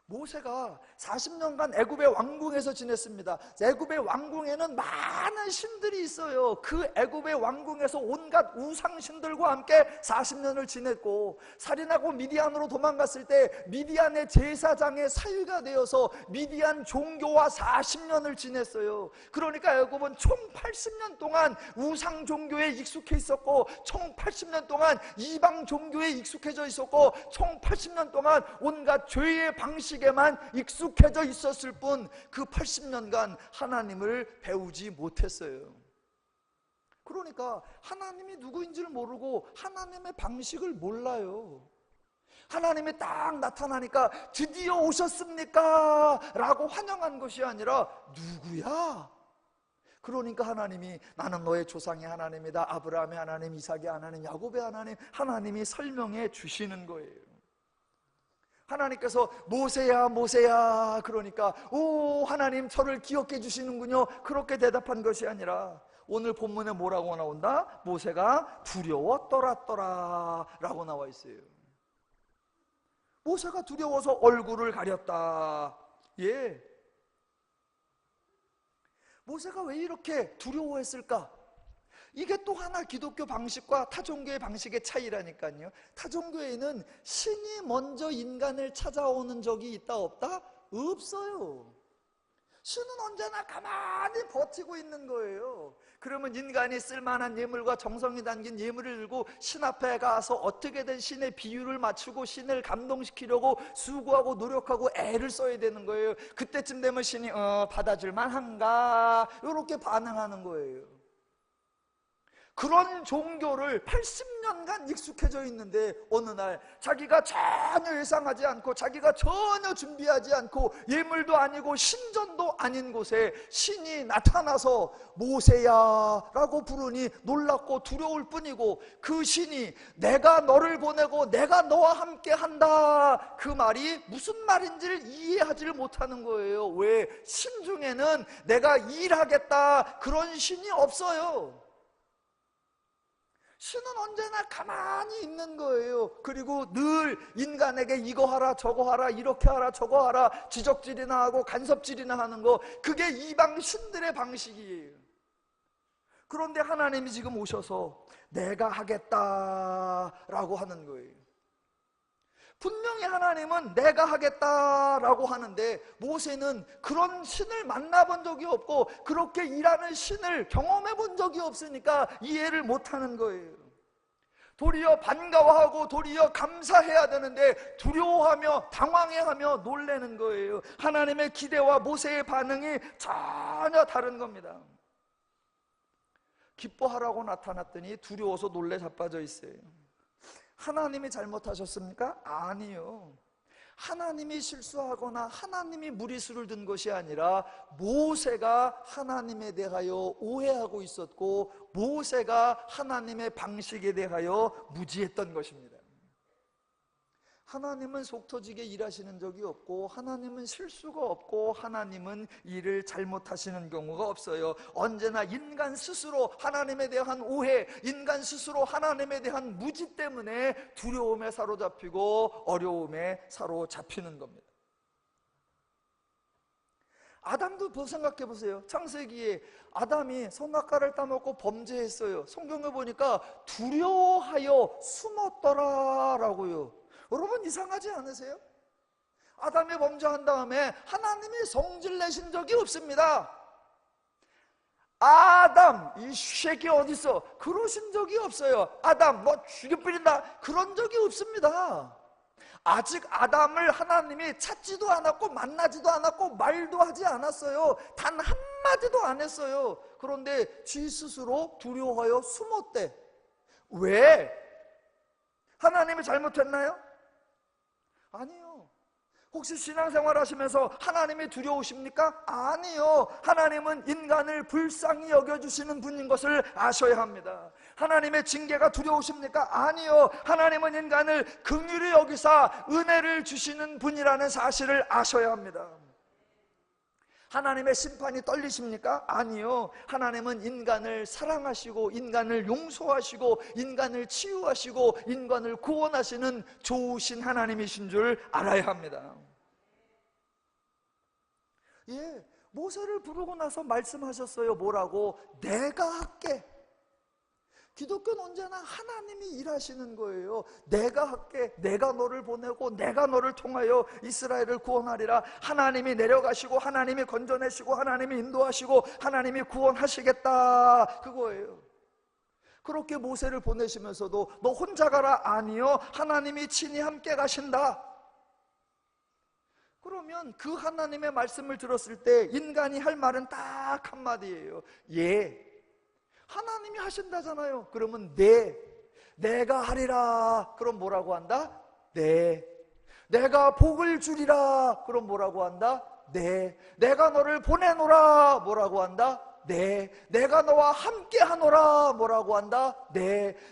모세가 40년간 애굽의 왕궁에서 지냈습니다. 애굽의 왕궁에는 많은 신들이 있어요. 그 애굽의 왕궁에서 온갖 우상신들과 함께 40년을 지냈고, 살인하고 미디안으로 도망갔을 때 미디안의 제사장의 사위가 되어서 미디안 종교와 40년을 지냈어요. 그러니까 애굽은 총 80년 동안 우상 종교에 익숙해 있었고, 총 80년 동안 이방 종교에 익숙해져 있었고, 총 80년 동안 온갖 죄의 방식에만 익숙해져 있었을 뿐 그 80년간 하나님을 배우지 못했어요. 그러니까 하나님이 누구인지를 모르고 하나님의 방식을 몰라요. 하나님이 딱 나타나니까 드디어 오셨습니까? 라고 환영한 것이 아니라 누구야? 그러니까 하나님이 나는 너의 조상의 하나님이다, 아브라함의 하나님, 이삭의 하나님, 야곱의 하나님, 하나님이 설명해 주시는 거예요. 하나님께서 모세야 모세야 그러니까 오 하나님 저를 기억해 주시는군요, 그렇게 대답한 것이 아니라 오늘 본문에 뭐라고 나온다? 모세가 두려워 떨었더라 라고 나와 있어요. 모세가 두려워서 얼굴을 가렸다. 예. 모세가 왜 이렇게 두려워했을까? 이게 또 하나 기독교 방식과 타종교의 방식의 차이라니까요. 타종교에는 신이 먼저 인간을 찾아오는 적이 있다 없다? 없어요. 신은 언제나 가만히 버티고 있는 거예요. 그러면 인간이 쓸만한 예물과 정성이 담긴 예물을 들고 신 앞에 가서 어떻게든 신의 비유를 맞추고 신을 감동시키려고 수고하고 노력하고 애를 써야 되는 거예요. 그때쯤 되면 신이 받아줄 만한가 이렇게 반응하는 거예요. 그런 종교를 80년간 익숙해져 있는데 어느 날 자기가 전혀 예상하지 않고 자기가 전혀 준비하지 않고 예물도 아니고 신전도 아닌 곳에 신이 나타나서 모세야 라고 부르니 놀랍고 두려울 뿐이고, 그 신이 내가 너를 보내고 내가 너와 함께 한다, 그 말이 무슨 말인지를 이해하지를 못하는 거예요. 왜? 신 중에는 내가 일하겠다 그런 신이 없어요. 신은 언제나 가만히 있는 거예요. 그리고 늘 인간에게 이거 하라 저거 하라 이렇게 하라 저거 하라 지적질이나 하고 간섭질이나 하는 거, 그게 이방 신들의 방식이에요. 그런데 하나님이 지금 오셔서 내가 하겠다라고 하는 거예요. 분명히 하나님은 내가 하겠다라고 하는데 모세는 그런 신을 만나본 적이 없고 그렇게 일하는 신을 경험해 본 적이 없으니까 이해를 못하는 거예요. 도리어 반가워하고 도리어 감사해야 되는데 두려워하며 당황해하며 놀라는 거예요. 하나님의 기대와 모세의 반응이 전혀 다른 겁니다. 기뻐하라고 나타났더니 두려워서 놀래 자빠져 있어요. 하나님이 잘못하셨습니까? 아니요. 하나님이 실수하거나 하나님이 무리수를 둔 것이 아니라 모세가 하나님에 대하여 오해하고 있었고 모세가 하나님의 방식에 대하여 무지했던 것입니다. 하나님은 속 터지게 일하시는 적이 없고 하나님은 실수가 없고 하나님은 일을 잘못하시는 경우가 없어요. 언제나 인간 스스로 하나님에 대한 오해, 인간 스스로 하나님에 대한 무지 때문에 두려움에 사로잡히고 어려움에 사로잡히는 겁니다. 아담도 생각해 보세요. 창세기에 아담이 선악과를 따먹고 범죄했어요. 성경에 보니까 두려워하여 숨었더라라고요. 여러분 이상하지 않으세요? 아담이 범죄한 다음에 하나님이 성질 내신 적이 없습니다. 아담 이 쉐기 어딨어? 그러신 적이 없어요. 아담 뭐 죽여 뿌린다 그런 적이 없습니다. 아직 아담을 하나님이 찾지도 않았고 만나지도 않았고 말도 하지 않았어요. 단 한마디도 안 했어요. 그런데 지 스스로 두려워하여 숨었대. 왜? 하나님이 잘못했나요? 아니요. 혹시 신앙생활 하시면서 하나님이 두려우십니까? 아니요. 하나님은 인간을 불쌍히 여겨주시는 분인 것을 아셔야 합니다. 하나님의 징계가 두려우십니까? 아니요. 하나님은 인간을 긍휼히 여기사 은혜를 주시는 분이라는 사실을 아셔야 합니다. 하나님의 심판이 떨리십니까? 아니요. 하나님은 인간을 사랑하시고 인간을 용서하시고 인간을 치유하시고 인간을 구원하시는 좋으신 하나님이신 줄 알아야 합니다. 예, 모세를 부르고 나서 말씀하셨어요. 뭐라고? 내가 할게. 기독교는 언제나 하나님이 일하시는 거예요. 내가 할게. 내가 너를 보내고 내가 너를 통하여 이스라엘을 구원하리라. 하나님이 내려가시고 하나님이 건져내시고 하나님이 인도하시고 하나님이 구원하시겠다 그거예요. 그렇게 모세를 보내시면서도 너 혼자 가라? 아니요. 하나님이 친히 함께 가신다. 그러면 그 하나님의 말씀을 들었을 때 인간이 할 말은 딱 한마디예요. 예. 하나님이 하신다잖아요. 그러면 내가 하리라. 그럼 뭐라고 한다? 내가 복을 주리라. 그럼 뭐라고 한다? 내가 너를 보내노라. 뭐라고 한다? 내가 너와 함께 하노라. 뭐라고 한다?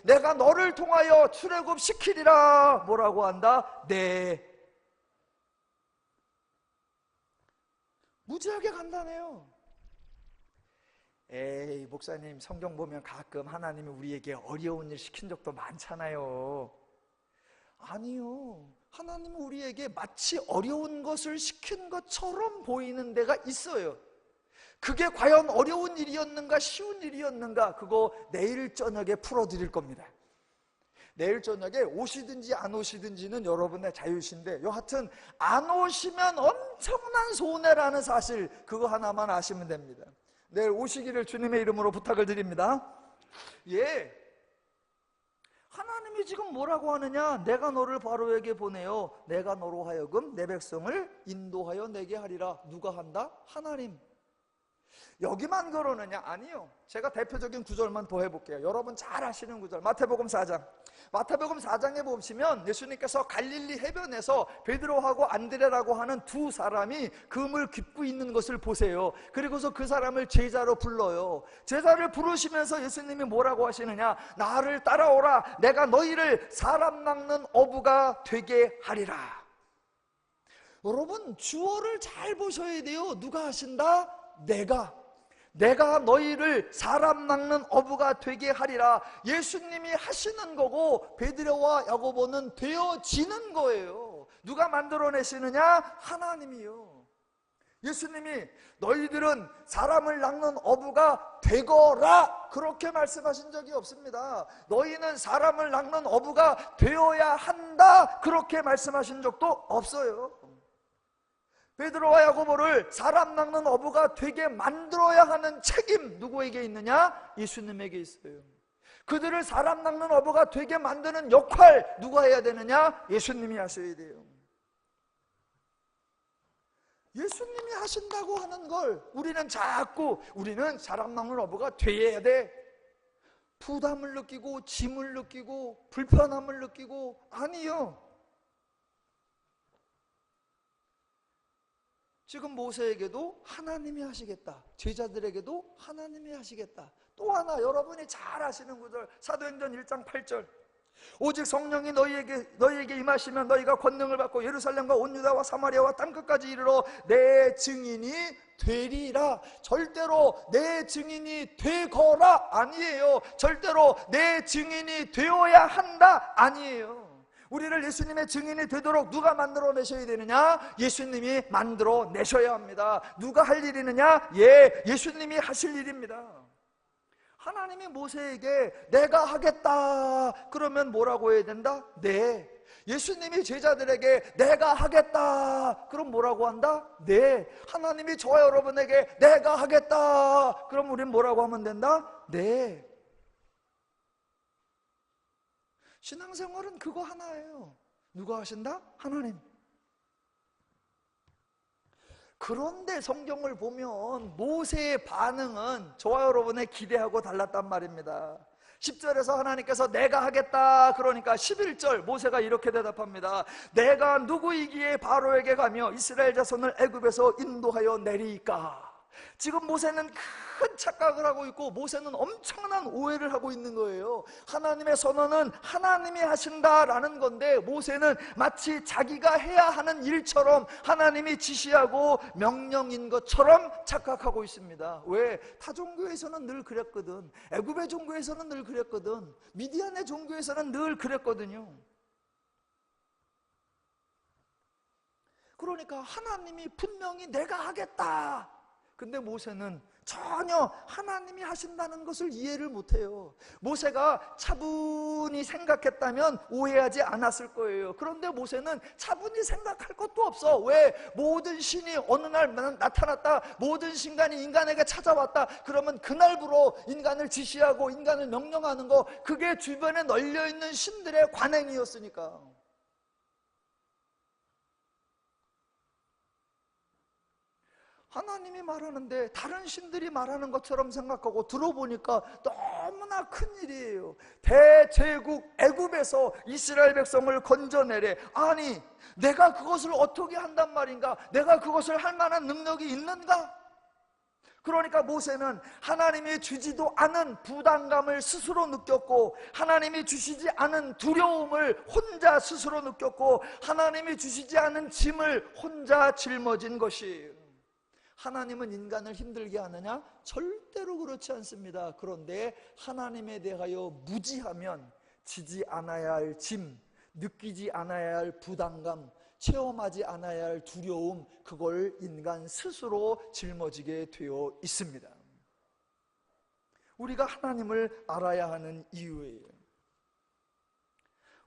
내가 너를 통하여 출애굽시키리라. 뭐라고 한다? 무지하게 간단해요. 에이 목사님 성경 보면 가끔 하나님이 우리에게 어려운 일 시킨 적도 많잖아요. 아니요. 하나님은 우리에게 마치 어려운 것을 시킨 것처럼 보이는 데가 있어요. 그게 과연 어려운 일이었는가 쉬운 일이었는가, 그거 내일 저녁에 풀어드릴 겁니다. 내일 저녁에 오시든지 안 오시든지는 여러분의 자유신데, 여하튼 안 오시면 엄청난 손해라는 사실, 그거 하나만 아시면 됩니다. 내일 오시기를 주님의 이름으로 부탁을 드립니다. 예, 하나님이 지금 뭐라고 하느냐? 내가 너를 바로에게 보내어 내가 너로 하여금 내 백성을 인도하여 내게 하리라. 누가 한다? 하나님. 여기만 그러느냐? 아니요. 제가 대표적인 구절만 더 해볼게요. 여러분 잘 아시는 구절, 마태복음 4장. 마태복음 4장에 보시면 예수님께서 갈릴리 해변에서 베드로하고 안드레라고 하는 두 사람이 금을 깃고 있는 것을 보세요. 그리고서 그 사람을 제자로 불러요. 제자를 부르시면서 예수님이 뭐라고 하시느냐? 나를 따라오라. 내가 너희를 사람 낚는 어부가 되게 하리라. 여러분 주어를 잘 보셔야 돼요. 누가 하신다? 내가 너희를 사람 낚는 어부가 되게 하리라. 예수님이 하시는 거고 베드로와 야고보는 되어지는 거예요. 누가 만들어내시느냐? 하나님이요. 예수님이 너희들은 사람을 낚는 어부가 되거라 그렇게 말씀하신 적이 없습니다. 너희는 사람을 낚는 어부가 되어야 한다 그렇게 말씀하신 적도 없어요. 베드로와 야고보를 사람 낚는 어부가 되게 만들어야 하는 책임 누구에게 있느냐? 예수님에게 있어요. 그들을 사람 낚는 어부가 되게 만드는 역할 누가 해야 되느냐? 예수님이 하셔야 돼요. 예수님이 하신다고 하는 걸 우리는 자꾸 우리는 사람 낚는 어부가 돼야 돼. 부담을 느끼고 짐을 느끼고 불편함을 느끼고, 아니요. 지금 모세에게도 하나님이 하시겠다. 제자들에게도 하나님이 하시겠다. 또 하나 여러분이 잘 아시는 구절, 사도행전 1장 8절. 오직 성령이 너희에게 임하시면 너희가 권능을 받고 예루살렘과 온 유다와 사마리아와 땅끝까지 이르러 내 증인이 되리라. 절대로 내 증인이 되거라 아니에요. 절대로 내 증인이 되어야 한다 아니에요. 우리를 예수님의 증인이 되도록 누가 만들어내셔야 되느냐? 예수님이 만들어내셔야 합니다. 누가 할 일이느냐? 예수님이 하실 일입니다. 하나님이 모세에게 내가 하겠다 그러면 뭐라고 해야 된다? 네. 예수님이 제자들에게 내가 하겠다 그럼 뭐라고 한다? 네. 하나님이 저와 여러분에게 내가 하겠다 그럼 우린 뭐라고 하면 된다? 네. 신앙생활은 그거 하나예요. 누가 하신다? 하나님. 그런데 성경을 보면 모세의 반응은 저와 여러분의 기대하고 달랐단 말입니다. 10절에서 하나님께서 내가 하겠다 그러니까 11절 모세가 이렇게 대답합니다. 내가 누구이기에 바로에게 가며 이스라엘 자손을 애굽에서 인도하여 내리까. 지금 모세는 큰 착각을 하고 있고 모세는 엄청난 오해를 하고 있는 거예요. 하나님의 선언은 하나님이 하신다라는 건데 모세는 마치 자기가 해야 하는 일처럼 하나님이 지시하고 명령인 것처럼 착각하고 있습니다. 왜? 타 종교에서는 늘 그랬거든. 애굽의 종교에서는 늘 그랬거든. 미디안의 종교에서는 늘 그랬거든요. 그러니까 하나님이 분명히 내가 하겠다. 근데 모세는 전혀 하나님이 하신다는 것을 이해를 못해요. 모세가 차분히 생각했다면 오해하지 않았을 거예요. 그런데 모세는 차분히 생각할 것도 없어. 왜? 모든 신이 어느 날 나타났다, 모든 신간이 인간에게 찾아왔다 그러면 그날부로 인간을 지시하고 인간을 명령하는 거, 그게 주변에 널려있는 신들의 관행이었으니까. 하나님이 말하는데 다른 신들이 말하는 것처럼 생각하고 들어보니까 너무나 큰일이에요. 대제국 애굽에서 이스라엘 백성을 건져내래. 아니, 내가 그것을 어떻게 한단 말인가? 내가 그것을 할 만한 능력이 있는가? 그러니까 모세는 하나님이 주지도 않은 부담감을 스스로 느꼈고, 하나님이 주시지 않은 두려움을 혼자 스스로 느꼈고, 하나님이 주시지 않은 짐을 혼자 짊어진 것이에요. 하나님은 인간을 힘들게 하느냐? 절대로 그렇지 않습니다. 그런데 하나님에 대하여 무지하면 지지 않아야 할 짐, 느끼지 않아야 할 부담감, 체험하지 않아야 할 두려움, 그걸 인간 스스로 짊어지게 되어 있습니다. 우리가 하나님을 알아야 하는 이유예요.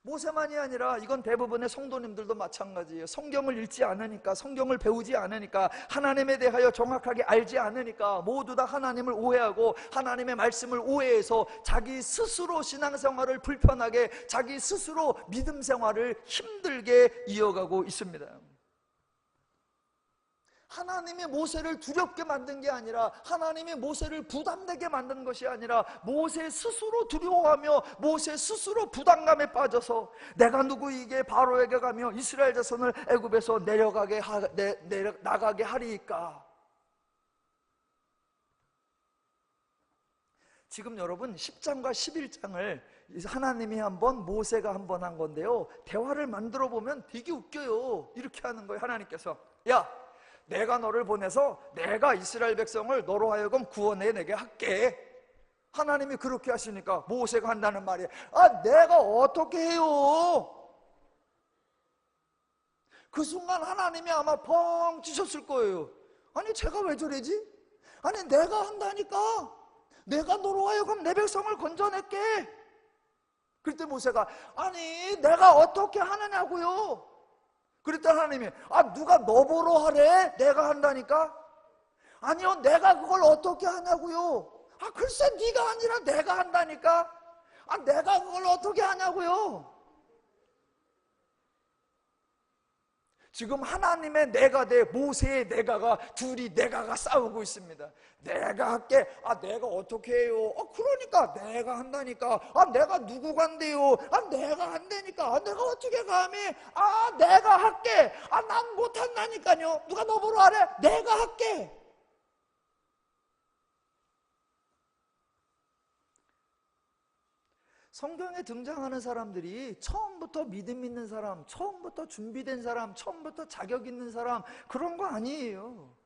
모세만이 아니라 이건 대부분의 성도님들도 마찬가지예요. 성경을 읽지 않으니까, 성경을 배우지 않으니까, 하나님에 대하여 정확하게 알지 않으니까 모두 다 하나님을 오해하고 하나님의 말씀을 오해해서 자기 스스로 신앙생활을 불편하게, 자기 스스로 믿음 생활을 힘들게 이어가고 있습니다. 하나님이 모세를 두렵게 만든 게 아니라, 하나님이 모세를 부담되게 만든 것이 아니라, 모세 스스로 두려워하며 모세 스스로 부담감에 빠져서 내가 누구이기에 바로에게 가며 이스라엘 자손을 애굽에서 나가게 하리이까. 지금 여러분 10장과 11장을 하나님이 한번, 모세가 한번 한 건데요, 대화를 만들어 보면 되게 웃겨요. 이렇게 하는 거예요. 하나님께서, 야, 내가 너를 보내서 내가 이스라엘 백성을 너로 하여금 구원해 내게 할게. 하나님이 그렇게 하시니까 모세가 한다는 말이에요. 아, 내가 어떻게 해요? 그 순간 하나님이 아마 펑 치셨을 거예요. 아니, 제가 왜 저래지? 아니, 내가 한다니까. 내가 너로 하여금 내 백성을 건져낼게. 그때 모세가, 아니, 내가 어떻게 하느냐고요? 그랬더니 하나님이, 아, 누가 너 보러 하래? 내가 한다니까? 아니요, 내가 그걸 어떻게 하냐고요? 아, 글쎄, 네가 아니라 내가 한다니까? 아, 내가 그걸 어떻게 하냐고요? 지금 하나님의 내가 대 모세의 내가가, 둘이 내가가 싸우고 있습니다. 내가 할게. 아, 내가 어떻게 해요? 그러니까 내가 한다니까. 아, 내가 누구 간대요? 아, 내가 한다니까. 아, 내가 어떻게 감히? 아, 내가 할게. 아, 난 못한다니까요. 누가 너 보러 하래? 내가 할게. 성경에 등장하는 사람들이 처음부터 믿음 있는 사람, 처음부터 준비된 사람, 처음부터 자격 있는 사람, 그런 거 아니에요.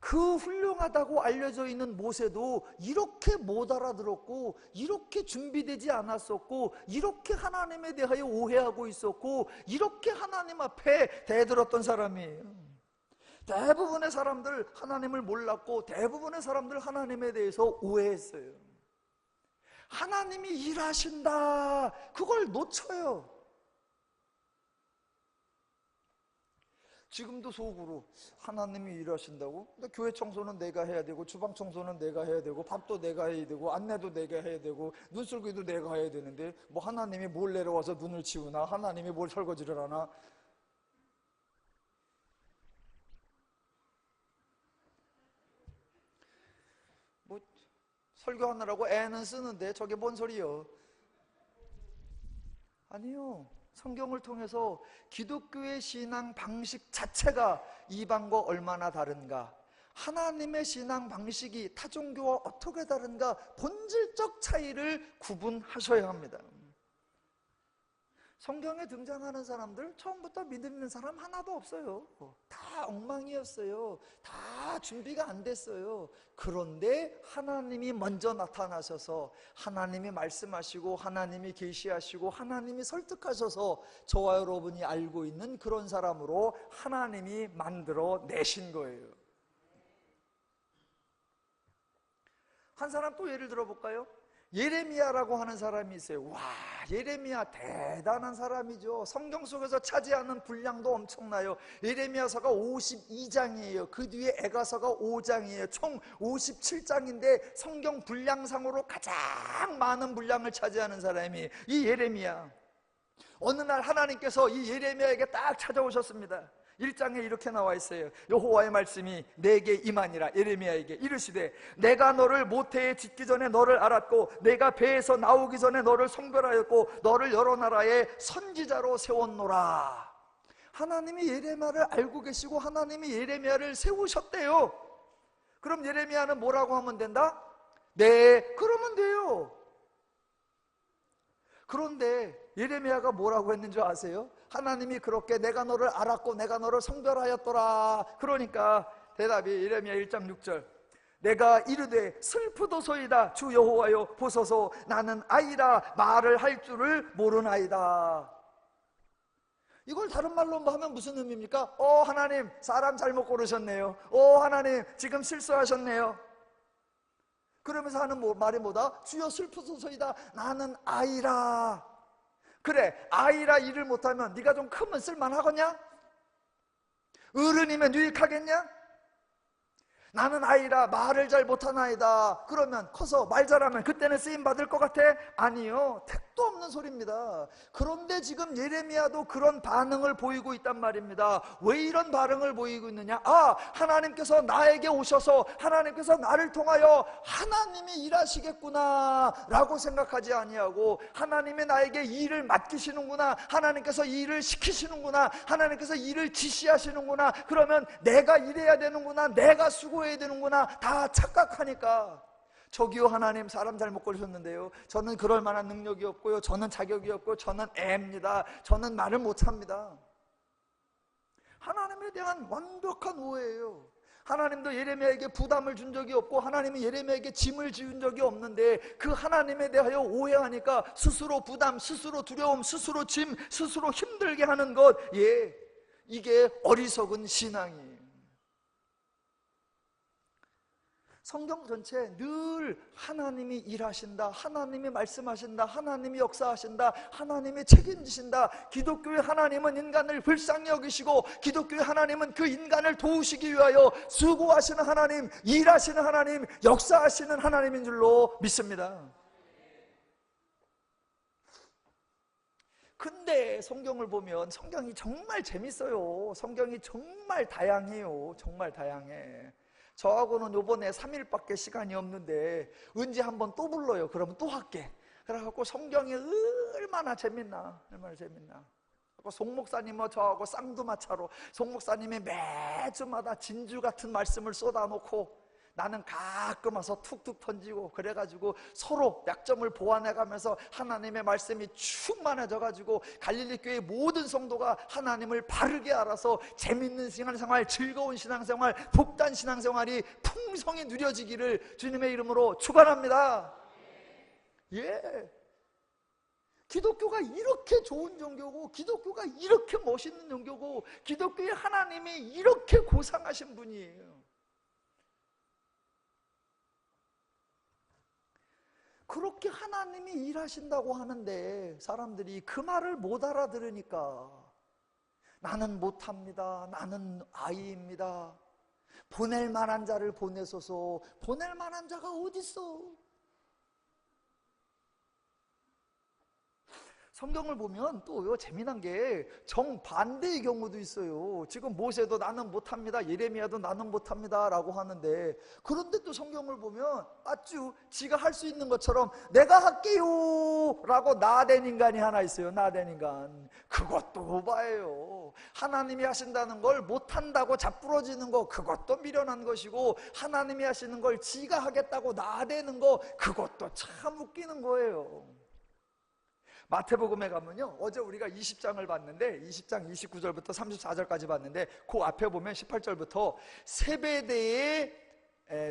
그 훌륭하다고 알려져 있는 모세도 이렇게 못 알아들었고, 이렇게 준비되지 않았었고, 이렇게 하나님에 대하여 오해하고 있었고, 이렇게 하나님 앞에 대들었던 사람이에요. 대부분의 사람들 하나님을 몰랐고, 대부분의 사람들 하나님에 대해서 오해했어요. 하나님이 일하신다, 그걸 놓쳐요. 지금도 속으로 하나님이 일하신다고? 근데 교회 청소는 내가 해야 되고, 주방 청소는 내가 해야 되고, 밥도 내가 해야 되고, 안내도 내가 해야 되고, 눈썰기도 내가 해야 되는데 뭐 하나님이 뭘 내려와서 눈을 치우나? 하나님이 뭘 설거지를 하나? 뭐 설교하느라고 애는 쓰는데 저게 뭔 소리요? 아니요. 성경을 통해서 기독교의 신앙 방식 자체가 이방과 얼마나 다른가, 하나님의 신앙 방식이 타종교와 어떻게 다른가, 본질적 차이를 구분하셔야 합니다. 성경에 등장하는 사람들 처음부터 믿음 있는 사람 하나도 없어요. 다 엉망이었어요. 다 준비가 안 됐어요. 그런데 하나님이 먼저 나타나셔서 하나님이 말씀하시고, 하나님이 계시하시고, 하나님이 설득하셔서 저와 여러분이 알고 있는 그런 사람으로 하나님이 만들어 내신 거예요. 한 사람 또 예를 들어볼까요? 예레미야라고 하는 사람이 있어요. 와, 예레미야 대단한 사람이죠. 성경 속에서 차지하는 분량도 엄청나요. 예레미야서가 52장이에요. 그 뒤에 애가서가 5장이에요. 총 57장인데 성경 분량상으로 가장 많은 분량을 차지하는 사람이 이 예레미야. 어느 날 하나님께서 이 예레미야에게 딱 찾아오셨습니다. 1장에 이렇게 나와 있어요. 여호와의 말씀이 내게 임하니라. 예레미야에게 이르시되, 내가 너를 모태에 짓기 전에 너를 알았고, 내가 배에서 나오기 전에 너를 성별하였고, 너를 여러 나라의 선지자로 세웠노라. 하나님이 예레미야를 알고 계시고 하나님이 예레미야를 세우셨대요. 그럼 예레미야는 뭐라고 하면 된다? 네, 그러면 돼요. 그런데 예레미야가 뭐라고 했는 줄 아세요? 하나님이 그렇게 내가 너를 알았고 내가 너를 성별하였더라. 그러니까 대답이 예레미야 1장 6절, 내가 이르되 슬프도소이다 주 여호와여 보소서 나는 아이라 말을 할 줄을 모르나이다. 이걸 다른 말로 하면 무슨 의미입니까? 하나님 사람 잘못 고르셨네요. 하나님 지금 실수하셨네요. 그러면서 하는 말이 뭐다? 주여 슬프소서이다. 나는 아이라. 그래, 아이라 일을 못하면 네가 좀 크면 쓸만하겠냐? 어른이면 유익하겠냐? 나는 아이라 말을 잘 못하나이다. 그러면 커서 말 잘하면 그때는 쓰임 받을 것 같아? 아니요, 택도 없는 소리입니다. 그런데 지금 예레미야도 그런 반응을 보이고 있단 말입니다. 왜 이런 반응을 보이고 있느냐? 하나님께서 나에게 오셔서 하나님께서 나를 통하여 하나님이 일하시겠구나 라고 생각하지 아니하고, 하나님이 나에게 일을 맡기시는구나, 하나님께서 일을 시키시는구나, 하나님께서 일을 지시하시는구나, 그러면 내가 일해야 되는구나, 내가 수고해야 되는구나, 다 착각하니까 저기요 하나님 사람 잘못 고르셨는데요, 저는 그럴 만한 능력이 없고요, 저는 자격이 없고, 저는 애입니다, 저는 말을 못합니다. 하나님에 대한 완벽한 오해예요. 하나님도 예레미야에게 부담을 준 적이 없고, 하나님이 예레미야에게 짐을 지은 적이 없는데, 그 하나님에 대하여 오해하니까 스스로 부담, 스스로 두려움, 스스로 짐, 스스로 힘들게 하는 것, 이게 어리석은 신앙이에요. 성경 전체 늘 하나님이 일하신다, 하나님이 말씀하신다, 하나님이 역사하신다, 하나님이 책임지신다. 기독교의 하나님은 인간을 불쌍히 여기시고, 기독교의 하나님은 그 인간을 도우시기 위하여 수고하시는 하나님, 일하시는 하나님, 역사하시는 하나님인 줄로 믿습니다. 근데 성경을 보면 성경이 정말 재밌어요. 성경이 정말 다양해요. 정말 다양해. 저하고는 요번에 3일밖에 시간이 없는데 언제 한번 또 불러요. 그러면 또 할게. 그래갖고 성경이 얼마나 재밌나, 얼마나 재밌나. 송 목사님은 저하고 쌍두마차로 송 목사님이 매주마다 진주 같은 말씀을 쏟아놓고, 나는 가끔 와서 툭툭 던지고, 그래가지고 서로 약점을 보완해가면서 하나님의 말씀이 충만해져가지고 갈릴리 교회 모든 성도가 하나님을 바르게 알아서 재밌는 신앙생활, 즐거운 신앙생활, 복단 신앙생활이 풍성히 누려지기를 주님의 이름으로 축원합니다. 기독교가 이렇게 좋은 종교고, 기독교가 이렇게 멋있는 종교고, 기독교의 하나님이 이렇게 고상하신 분이에요. 그렇게 하나님이 일하신다고 하는데 사람들이 그 말을 못 알아들으니까, 나는 못합니다, 나는 아이입니다, 보낼 만한 자를 보내소서. 보낼 만한 자가 어딨어? 성경을 보면 또 재미난 게 정반대의 경우도 있어요. 지금 모세도 나는 못합니다, 예레미야도 나는 못합니다 라고 하는데, 그런데 또 성경을 보면 아주 지가 할 수 있는 것처럼 내가 할게요 라고 나댄 인간이 하나 있어요. 나댄 인간. 그것도 오바예요. 하나님이 하신다는 걸 못한다고 자부러지는 거, 그것도 미련한 것이고, 하나님이 하시는 걸 지가 하겠다고 나대는 거, 그것도 참 웃기는 거예요. 마태복음에 가면요, 어제 우리가 20장을 봤는데 20장 29절부터 34절까지 봤는데, 그 앞에 보면 18절부터 세베대의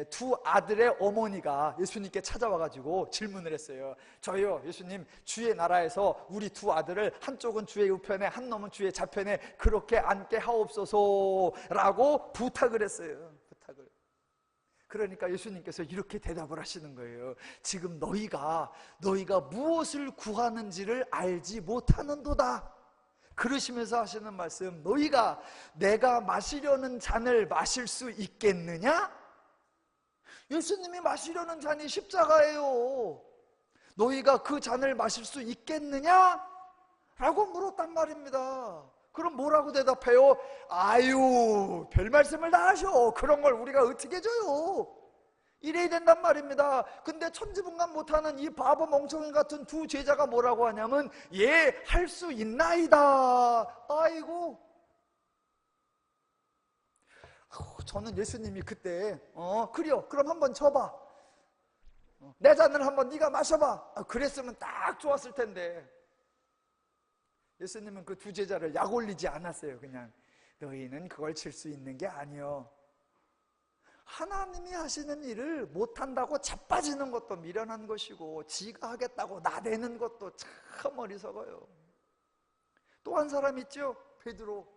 두 아들의 어머니가 예수님께 찾아와가지고 질문을 했어요. 저요 예수님, 주의 나라에서 우리 두 아들을 한쪽은 주의 우편에 한 놈은 주의 좌편에 그렇게 앉게 하옵소서 라고 부탁을 했어요. 그러니까 예수님께서 이렇게 대답을 하시는 거예요. 지금 너희가 무엇을 구하는지를 알지 못하는도다. 그러시면서 하시는 말씀, 너희가 내가 마시려는 잔을 마실 수 있겠느냐? 예수님이 마시려는 잔이 십자가예요. 너희가 그 잔을 마실 수 있겠느냐? 라고 물었단 말입니다. 그럼 뭐라고 대답해요? 아유, 별 말씀을 다 하셔. 그런 걸 우리가 어떻게 줘요? 이래야 된단 말입니다. 근데 천지분간 못하는 이 바보 멍청이 같은 두 제자가 뭐라고 하냐면, 할 수 있나이다. 아이고, 저는 예수님이 그때 그래요, 그럼 한번 쳐봐, 내 잔을 한번 네가 마셔봐, 그랬으면 딱 좋았을 텐데, 예수님은 그 두 제자를 약 올리지 않았어요. 그냥 너희는 그걸 칠 수 있는 게 아니요. 하나님이 하시는 일을 못한다고 자빠지는 것도 미련한 것이고, 지가 하겠다고 나대는 것도 참 어리석어요. 또 한 사람 있죠? 베드로.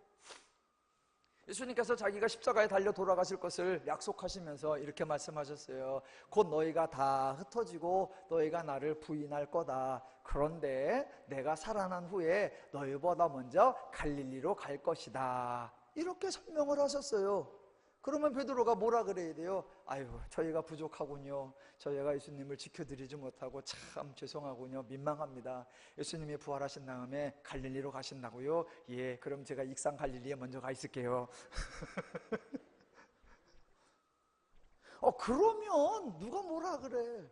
예수님께서 자기가 십자가에 달려 돌아가실 것을 약속하시면서 이렇게 말씀하셨어요. 곧 너희가 다 흩어지고 너희가 나를 부인할 거다. 그런데 내가 살아난 후에 너희보다 먼저 갈릴리로 갈 것이다. 이렇게 설명을 하셨어요. 그러면 베드로가 뭐라 그래야 돼요? 아유, 저희가 부족하군요. 저희가 예수님을 지켜드리지 못하고 참 죄송하군요. 민망합니다. 예수님이 부활하신 다음에 갈릴리로 가신다고요? 예, 그럼 제가 익산 갈릴리에 먼저 가 있을게요. 그러면 누가 뭐라 그래?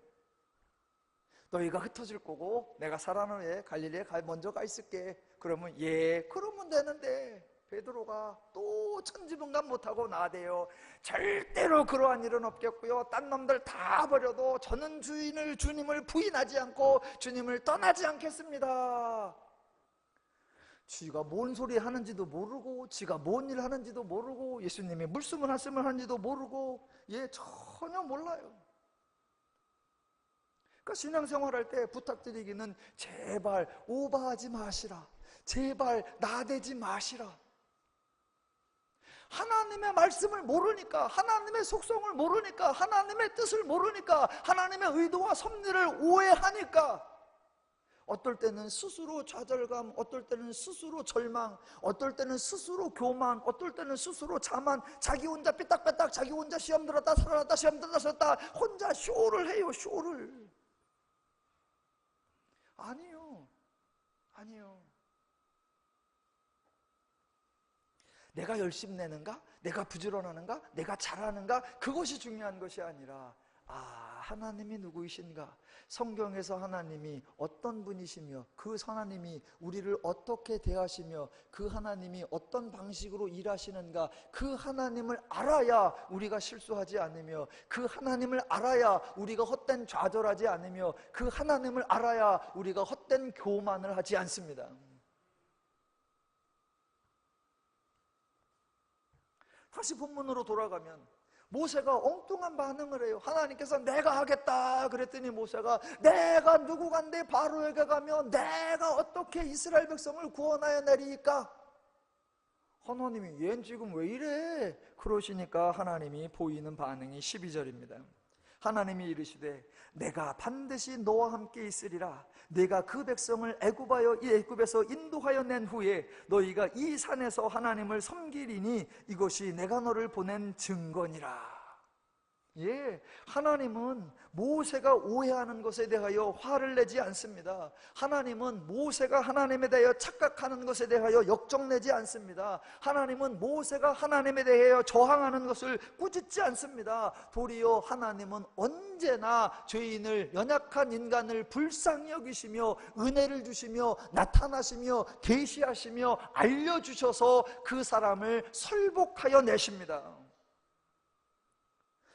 너희가 흩어질 거고 내가 살아난 후에 갈릴리에 먼저 가 있을게. 그러면 예, 그러면 되는데 베드로가 또 천지분간 못하고 나대요. 절대로 그러한 일은 없겠고요. 딴 놈들 다 버려도 저는 주님을 부인하지 않고 주님을 떠나지 않겠습니다. 지가 뭔 소리 하는지도 모르고 지가 뭔 일 하는지도 모르고 예수님이 물씀을 하는지도 모르고 전혀 몰라요. 그러니까 신앙생활할 때 부탁드리기는 제발 오버하지 마시라. 제발 나대지 마시라. 하나님의 말씀을 모르니까, 하나님의 속성을 모르니까, 하나님의 뜻을 모르니까, 하나님의 의도와 섭리를 오해하니까 어떨 때는 스스로 좌절감, 어떨 때는 스스로 절망, 어떨 때는 스스로 교만, 어떨 때는 스스로 자만, 자기 혼자 삐딱빼딱, 자기 혼자 시험 들었다 살아났다 시험 들었다 살았다 혼자 쇼를 해요. 쇼를. 아니요. 내가 열심히 내는가? 내가 부지런하는가? 내가 잘하는가? 그것이 중요한 것이 아니라 하나님이 누구이신가? 성경에서 하나님이 어떤 분이시며 그 하나님이 우리를 어떻게 대하시며 그 하나님이 어떤 방식으로 일하시는가? 그 하나님을 알아야 우리가 실수하지 않으며 그 하나님을 알아야 우리가 헛된 좌절하지 않으며 그 하나님을 알아야 우리가 헛된 교만을 하지 않습니다. 다시 본문으로 돌아가면 모세가 엉뚱한 반응을 해요. 하나님께서 내가 하겠다 그랬더니 모세가 내가 누구간데 바로에게 가며 내가 어떻게 이스라엘 백성을 구원하여 내리까? 하나님이 얘는 지금 왜 이래? 그러시니까 하나님이 보이는 반응이 12절입니다. 하나님이 이르시되 내가 반드시 너와 함께 있으리라. 내가 그 백성을 애굽에서 인도하여 낸 후에 너희가 이 산에서 하나님을 섬기리니 이것이 내가 너를 보낸 증거니라. 하나님은 모세가 오해하는 것에 대하여 화를 내지 않습니다. 하나님은 모세가 하나님에 대하여 착각하는 것에 대하여 역정내지 않습니다. 하나님은 모세가 하나님에 대하여 저항하는 것을 꾸짖지 않습니다. 도리어 하나님은 언제나 죄인을, 연약한 인간을 불쌍히 여기시며 은혜를 주시며 나타나시며 계시하시며 알려주셔서 그 사람을 설복하여 내십니다.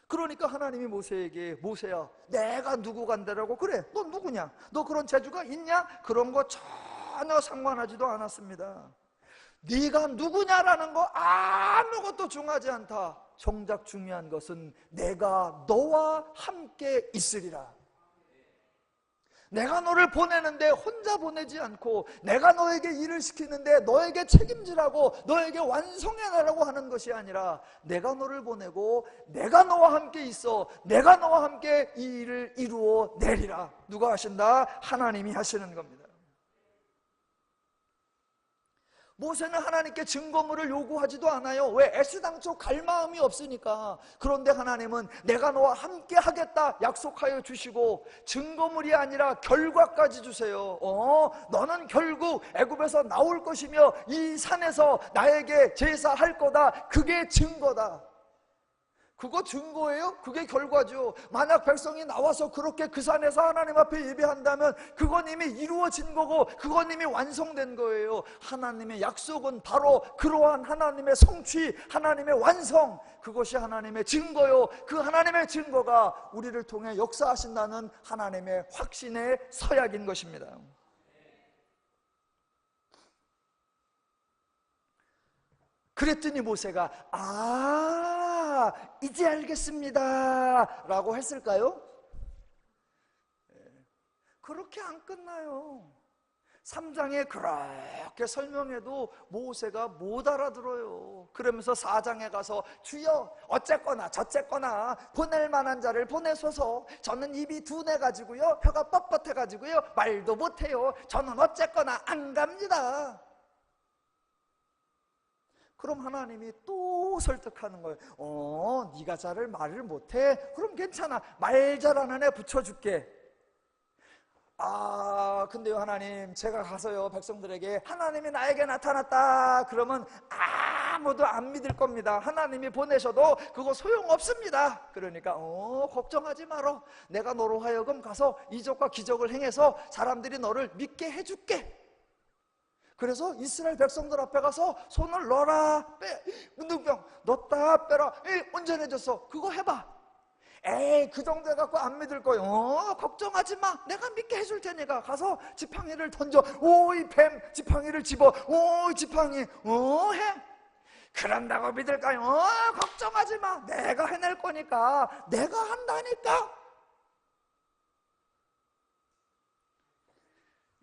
그러니까 하나님이 모세에게 모세야 내가 누구 간다라고 그래 너 누구냐? 너 그런 재주가 있냐? 그런 거 전혀 상관하지도 않았습니다. 네가 누구냐라는 거 아무것도 중요하지 않다. 정작 중요한 것은 내가 너와 함께 있으리라. 내가 너를 보내는데 혼자 보내지 않고 내가 너에게 일을 시키는데 너에게 책임지라고 너에게 완성해내라고 하는 것이 아니라 내가 너를 보내고 내가 너와 함께 있어 내가 너와 함께 이 일을 이루어 내리라. 누가 하신다? 하나님이 하시는 겁니다. 모세는 하나님께 증거물을 요구하지도 않아요. 왜? 애시당초 갈 마음이 없으니까. 그런데 하나님은 내가 너와 함께 하겠다 약속하여 주시고 증거물이 아니라 결과까지 주세요. 너는 결국 애굽에서 나올 것이며 이 산에서 나에게 제사할 거다. 그게 증거다. 그거 증거예요? 그게 결과죠. 만약 백성이 나와서 그렇게 그 산에서 하나님 앞에 예배한다면 그건 이미 이루어진 거고 그건 이미 완성된 거예요. 하나님의 약속은 바로 그러한 하나님의 성취, 하나님의 완성, 그것이 하나님의 증거요. 그 하나님의 증거가 우리를 통해 역사하신다는 하나님의 확신의 서약인 것입니다. 그랬더니 모세가 이제 알겠습니다 라고 했을까요? 그렇게 안 끝나요. 3장에 그렇게 설명해도 모세가 못 알아들어요. 그러면서 4장에 가서 주여 어쨌거나 저쨌거나 보낼 만한 자를 보내소서. 저는 입이 둔해 가지고요, 혀가 뻣뻣해 가지고요, 말도 못해요. 저는 어쨌거나 안 갑니다. 그럼 하나님이 또 설득하는 거예요. 네가 잘을 말을 못해? 그럼 괜찮아, 말 잘하는 애 붙여줄게. 근데요 하나님, 제가 가서요 백성들에게 하나님이 나에게 나타났다 그러면 아무도 안 믿을 겁니다. 하나님이 보내셔도 그거 소용없습니다. 그러니까 걱정하지 마라. 내가 너로 하여금 가서 이적과 기적을 행해서 사람들이 너를 믿게 해줄게. 그래서 이스라엘 백성들 앞에 가서 손을 넣어라, 빼, 문둥병 넣었다 빼라, 온전해졌어. 그거 해봐. 에이, 그 정도 해갖고 안 믿을 거예요. 걱정하지 마, 내가 믿게 해줄 테니까. 가서 지팡이를 던져. 오이 뱀, 지팡이를 집어. 오이 지팡이, 해. 그런다고 믿을까요? 걱정하지 마, 내가 해낼 거니까. 내가 한다니까.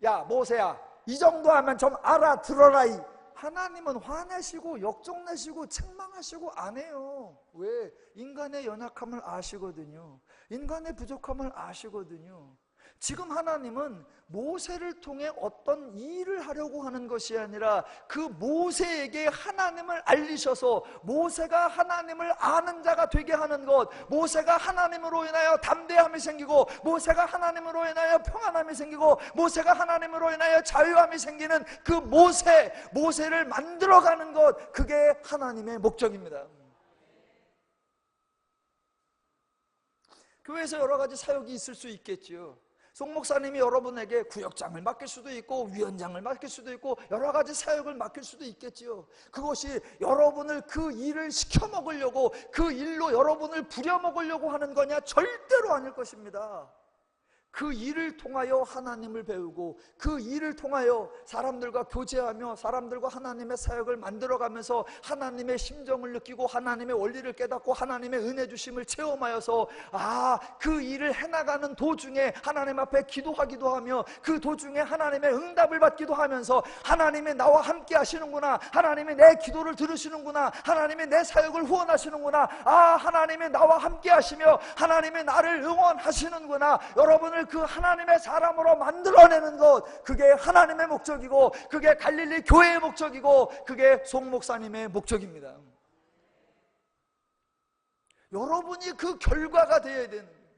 야 모세야, 이 정도 하면 좀 알아들어라. 하나님은 화내시고 역정내시고 책망하시고 안 해요. 왜? 인간의 연약함을 아시거든요. 인간의 부족함을 아시거든요. 지금 하나님은 모세를 통해 어떤 일을 하려고 하는 것이 아니라 그 모세에게 하나님을 알리셔서 모세가 하나님을 아는 자가 되게 하는 것, 모세가 하나님으로 인하여 담대함이 생기고, 모세가 하나님으로 인하여 평안함이 생기고, 모세가 하나님으로 인하여 자유함이 생기는 그 모세를 만들어가는 것, 그게 하나님의 목적입니다. 교회에서 여러 가지 사역이 있을 수 있겠지요. 송 목사님이 여러분에게 구역장을 맡길 수도 있고 위원장을 맡길 수도 있고 여러 가지 사역을 맡길 수도 있겠지요. 그것이 여러분을 그 일을 시켜 먹으려고, 그 일로 여러분을 부려먹으려고 하는 거냐? 절대로 아닐 것입니다. 그 일을 통하여 하나님을 배우고, 그 일을 통하여 사람들과 교제하며 사람들과 하나님의 사역을 만들어가면서 하나님의 심정을 느끼고 하나님의 원리를 깨닫고 하나님의 은혜 주심을 체험하여서 그 일을 해나가는 도중에 하나님 앞에 기도하기도 하며, 그 도중에 하나님의 응답을 받기도 하면서 하나님이 나와 함께 하시는구나, 하나님이 내 기도를 들으시는구나, 하나님이 내 사역을 후원하시는구나, 하나님이 나와 함께 하시며 하나님이 나를 응원하시는구나. 여러분을 그 하나님의 사람으로 만들어내는 것, 그게 하나님의 목적이고, 그게 갈릴리 교회의 목적이고, 그게 송 목사님의 목적입니다. 여러분이 그 결과가 되어야 되는 거예요.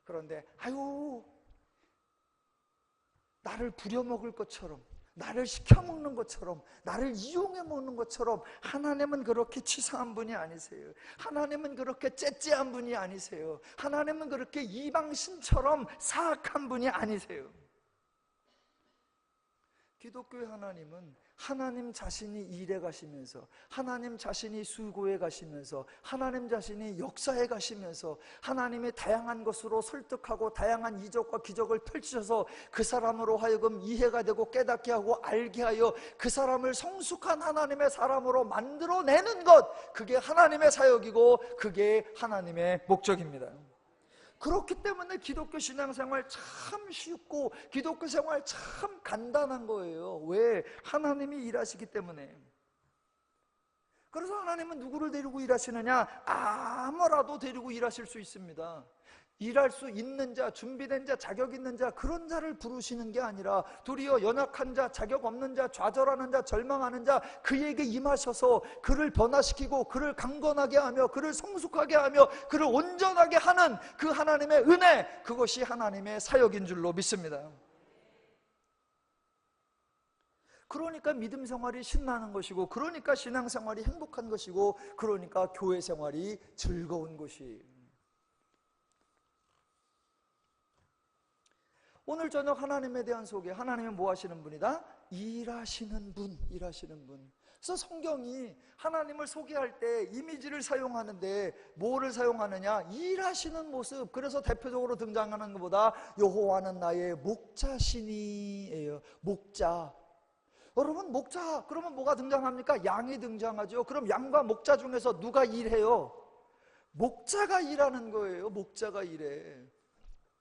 그런데 나를 부려먹을 것처럼, 나를 시켜먹는 것처럼, 나를 이용해 먹는 것처럼 하나님은 그렇게 치사한 분이 아니세요. 하나님은 그렇게 째째한 분이 아니세요. 하나님은 그렇게 이방신처럼 사악한 분이 아니세요. 기독교의 하나님은 하나님 자신이 일해 가시면서, 하나님 자신이 수고해 가시면서, 하나님 자신이 역사해 가시면서 하나님의 다양한 것으로 설득하고 다양한 이적과 기적을 펼치셔서 그 사람으로 하여금 이해가 되고 깨닫게 하고 알게 하여 그 사람을 성숙한 하나님의 사람으로 만들어내는 것, 그게 하나님의 사역이고 그게 하나님의 목적입니다. 그렇기 때문에 기독교 신앙생활 참 쉽고 기독교 생활 참 간단한 거예요. 왜? 하나님이 일하시기 때문에. 그래서 하나님은 누구를 데리고 일하시느냐? 아무라도 데리고 일하실 수 있습니다. 일할 수 있는 자, 준비된 자, 자격 있는 자, 그런 자를 부르시는 게 아니라 도리어 연약한 자, 자격 없는 자, 좌절하는 자, 절망하는 자, 그에게 임하셔서 그를 변화시키고 그를 강건하게 하며 그를 성숙하게 하며 그를 온전하게 하는 그 하나님의 은혜, 그것이 하나님의 사역인 줄로 믿습니다. 그러니까 믿음 생활이 신나는 것이고, 그러니까 신앙 생활이 행복한 것이고, 그러니까 교회 생활이 즐거운 것이. 오늘 저녁 하나님에 대한 소개, 하나님이 뭐 하시는 분이다? 일하시는 분, 일하시는 분. 그래서 성경이 하나님을 소개할 때 이미지를 사용하는데 뭐를 사용하느냐? 일하시는 모습. 그래서 대표적으로 등장하는 것보다 여호와는 나의 목자시니예요. 목자. 여러분, 목자 그러면 뭐가 등장합니까? 양이 등장하죠. 그럼 양과 목자 중에서 누가 일해요? 목자가 일하는 거예요. 목자가 일해.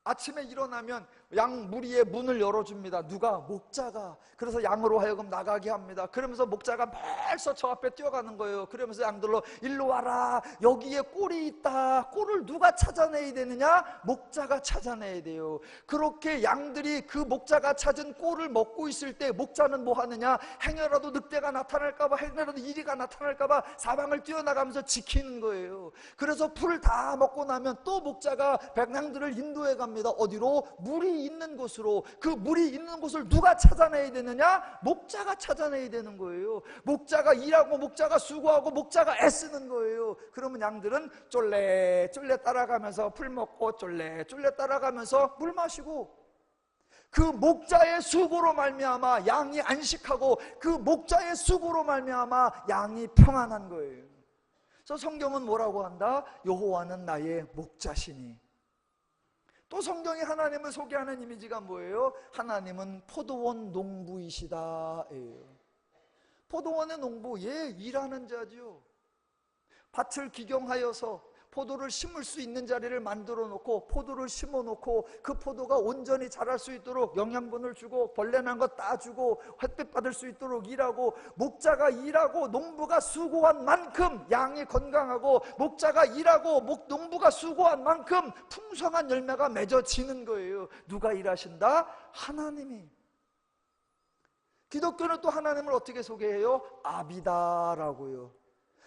아침에 일어나면 양 무리의 문을 열어줍니다. 누가? 목자가. 그래서 양으로 하여금 나가게 합니다. 그러면서 목자가 벌써 저 앞에 뛰어가는 거예요. 그러면서 양들로 일로 와라. 여기에 꼴이 있다. 꼴을 누가 찾아내야 되느냐? 목자가 찾아내야 돼요. 그렇게 양들이 그 목자가 찾은 꼴을 먹고 있을 때 목자는 뭐 하느냐? 행여라도 늑대가 나타날까봐, 행여라도 이리가 나타날까봐 사방을 뛰어나가면서 지키는 거예요. 그래서 풀을 다 먹고 나면 또 목자가 백양들을 인도해 갑니다. 어디로? 물이 있는 곳으로. 그 물이 있는 곳을 누가 찾아내야 되느냐? 목자가 찾아내야 되는 거예요. 목자가 일하고 목자가 수고하고 목자가 애쓰는 거예요. 그러면 양들은 쫄래쫄래 따라가면서 풀 먹고 쫄래쫄래 따라가면서 물 마시고, 그 목자의 수고로 말미암아 양이 안식하고, 그 목자의 수고로 말미암아 양이 평안한 거예요. 그래서 성경은 뭐라고 한다? 여호와는 나의 목자시니. 또 성경이 하나님을 소개하는 이미지가 뭐예요? 하나님은 포도원 농부이시다 예요. 포도원의 농부, 일하는 자죠. 밭을 기경하여서 포도를 심을 수 있는 자리를 만들어 놓고 포도를 심어 놓고 그 포도가 온전히 자랄 수 있도록 영양분을 주고 벌레 난 거 따주고 햇빛 받을 수 있도록 일하고, 목자가 일하고 농부가 수고한 만큼 양이 건강하고, 목자가 일하고 농부가 수고한 만큼 풍성한 열매가 맺어지는 거예요. 누가 일하신다? 하나님이. 기독교는 또 하나님을 어떻게 소개해요? 아비다라고요.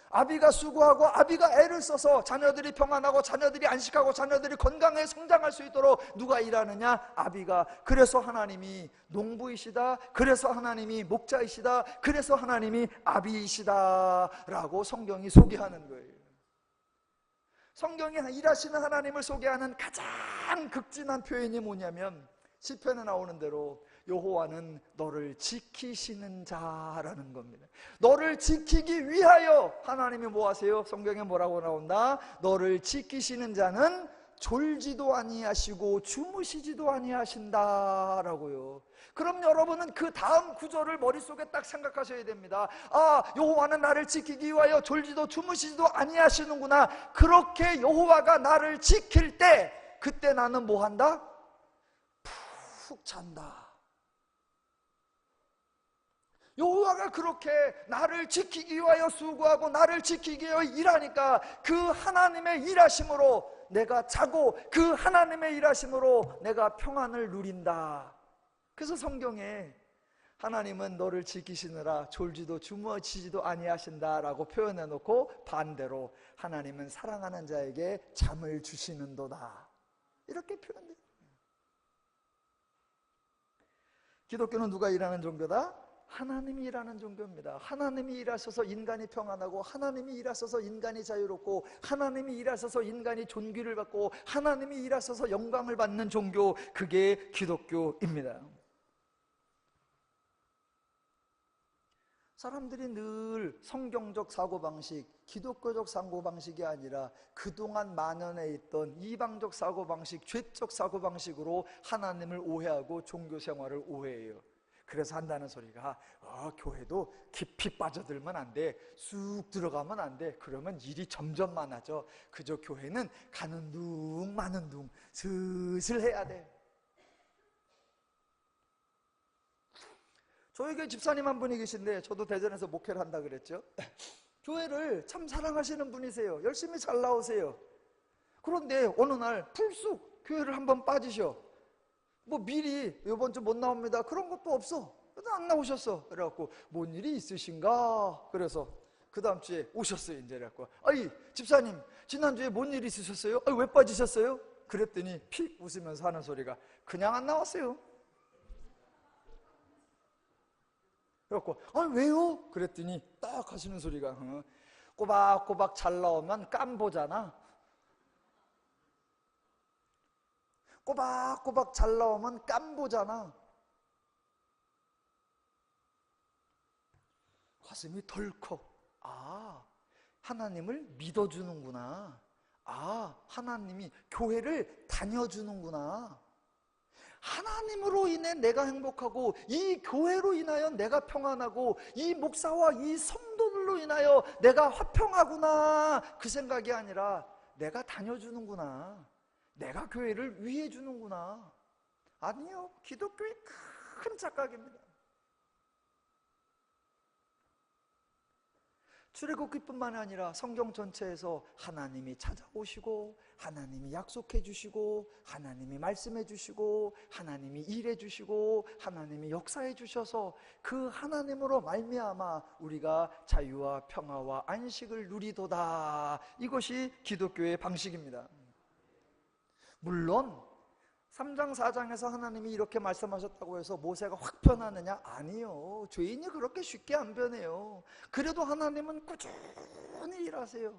아비가 수고하고 아비가 애를 써서 자녀들이 평안하고 자녀들이 안식하고 자녀들이 건강하게 성장할 수 있도록 누가 일하느냐? 아비가. 그래서 하나님이 농부이시다. 그래서 하나님이 목자이시다. 그래서 하나님이 아비이시다 라고 성경이 소개하는 거예요. 성경이 일하시는 하나님을 소개하는 가장 극진한 표현이 뭐냐면, 시편에 나오는 대로 여호와는 너를 지키시는 자라는 겁니다. 너를 지키기 위하여 하나님이 뭐 하세요? 성경에 뭐라고 나온다? 너를 지키시는 자는 졸지도 아니하시고 주무시지도 아니하신다라고요. 그럼 여러분은 그 다음 구절을 머릿속에 딱 생각하셔야 됩니다. 아, 여호와는 나를 지키기 위하여 졸지도 주무시지도 아니하시는구나. 그렇게 여호와가 나를 지킬 때, 그때 나는 뭐 한다? 푹 잔다. 여호와가 그렇게 나를 지키기 위하여 수고하고 나를 지키기 위하여 일하니까 그 하나님의 일하심으로 내가 자고, 그 하나님의 일하심으로 내가 평안을 누린다. 그래서 성경에 하나님은 너를 지키시느라 졸지도 주무시지도 아니하신다라고 표현해 놓고, 반대로 하나님은 사랑하는 자에게 잠을 주시는도다 이렇게 표현돼요. 기독교는 누가 일하는 종교다? 하나님이 일하는 종교입니다. 하나님이 일하셔서 인간이 평안하고, 하나님이 일하셔서 인간이 자유롭고, 하나님이 일하셔서 인간이 존귀를 받고, 하나님이 일하셔서 영광을 받는 종교, 그게 기독교입니다. 사람들이 늘 성경적 사고방식, 기독교적 사고방식이 아니라 그동안 만연해 있던 이방적 사고방식, 죄적 사고방식으로 하나님을 오해하고 종교 생활을 오해해요. 그래서 한다는 소리가, 교회도 깊이 빠져들면 안 돼, 쑥 들어가면 안 돼, 그러면 일이 점점 많아져. 그저 교회는 가는 둥 마는 둥 슬슬 해야 돼. 저에게 집사님 한 분이 계신데, 저도 대전에서 목회를 한다 그랬죠. 교회를 참 사랑하시는 분이세요. 열심히 잘 나오세요. 그런데 어느 날 풀쑥 교회를 한번 빠지셔. 뭐 미리 이번 주 못 나옵니다 그런 것도 없어. 안 나오셨어. 그래갖고 뭔 일이 있으신가? 그래서 그 다음 주에 오셨어요. 이제 그래갖고, 아이 집사님 지난주에 뭔 일이 있으셨어요? 왜 빠지셨어요? 그랬더니 픽 웃으면서 하는 소리가, 그냥 안 나왔어요. 그래갖고, 왜요? 그랬더니 딱 하시는 소리가, 꼬박꼬박 잘 나오면 깜보잖아. 꼬박꼬박 잘 나오면 깜보잖아. 가슴이 덜컥. 하나님을 믿어주는구나. 하나님이 교회를 다녀주는구나. 하나님으로 인해 내가 행복하고, 이 교회로 인하여 내가 평안하고, 이 목사와 이 성도들로 인하여 내가 화평하구나. 그 생각이 아니라 내가 다녀주는구나. 내가 교회를 위해 주는구나. 아니요, 기독교의 큰 착각입니다. 출애굽기뿐만 아니라 성경 전체에서 하나님이 찾아오시고, 하나님이 약속해 주시고, 하나님이 말씀해 주시고, 하나님이 일해 주시고, 하나님이 역사해 주셔서 그 하나님으로 말미암아 우리가 자유와 평화와 안식을 누리도다. 이것이 기독교의 방식입니다. 물론 3장 4장에서 하나님이 이렇게 말씀하셨다고 해서 모세가 확 변하느냐? 아니요, 죄인이 그렇게 쉽게 안 변해요. 그래도 하나님은 꾸준히 일하세요.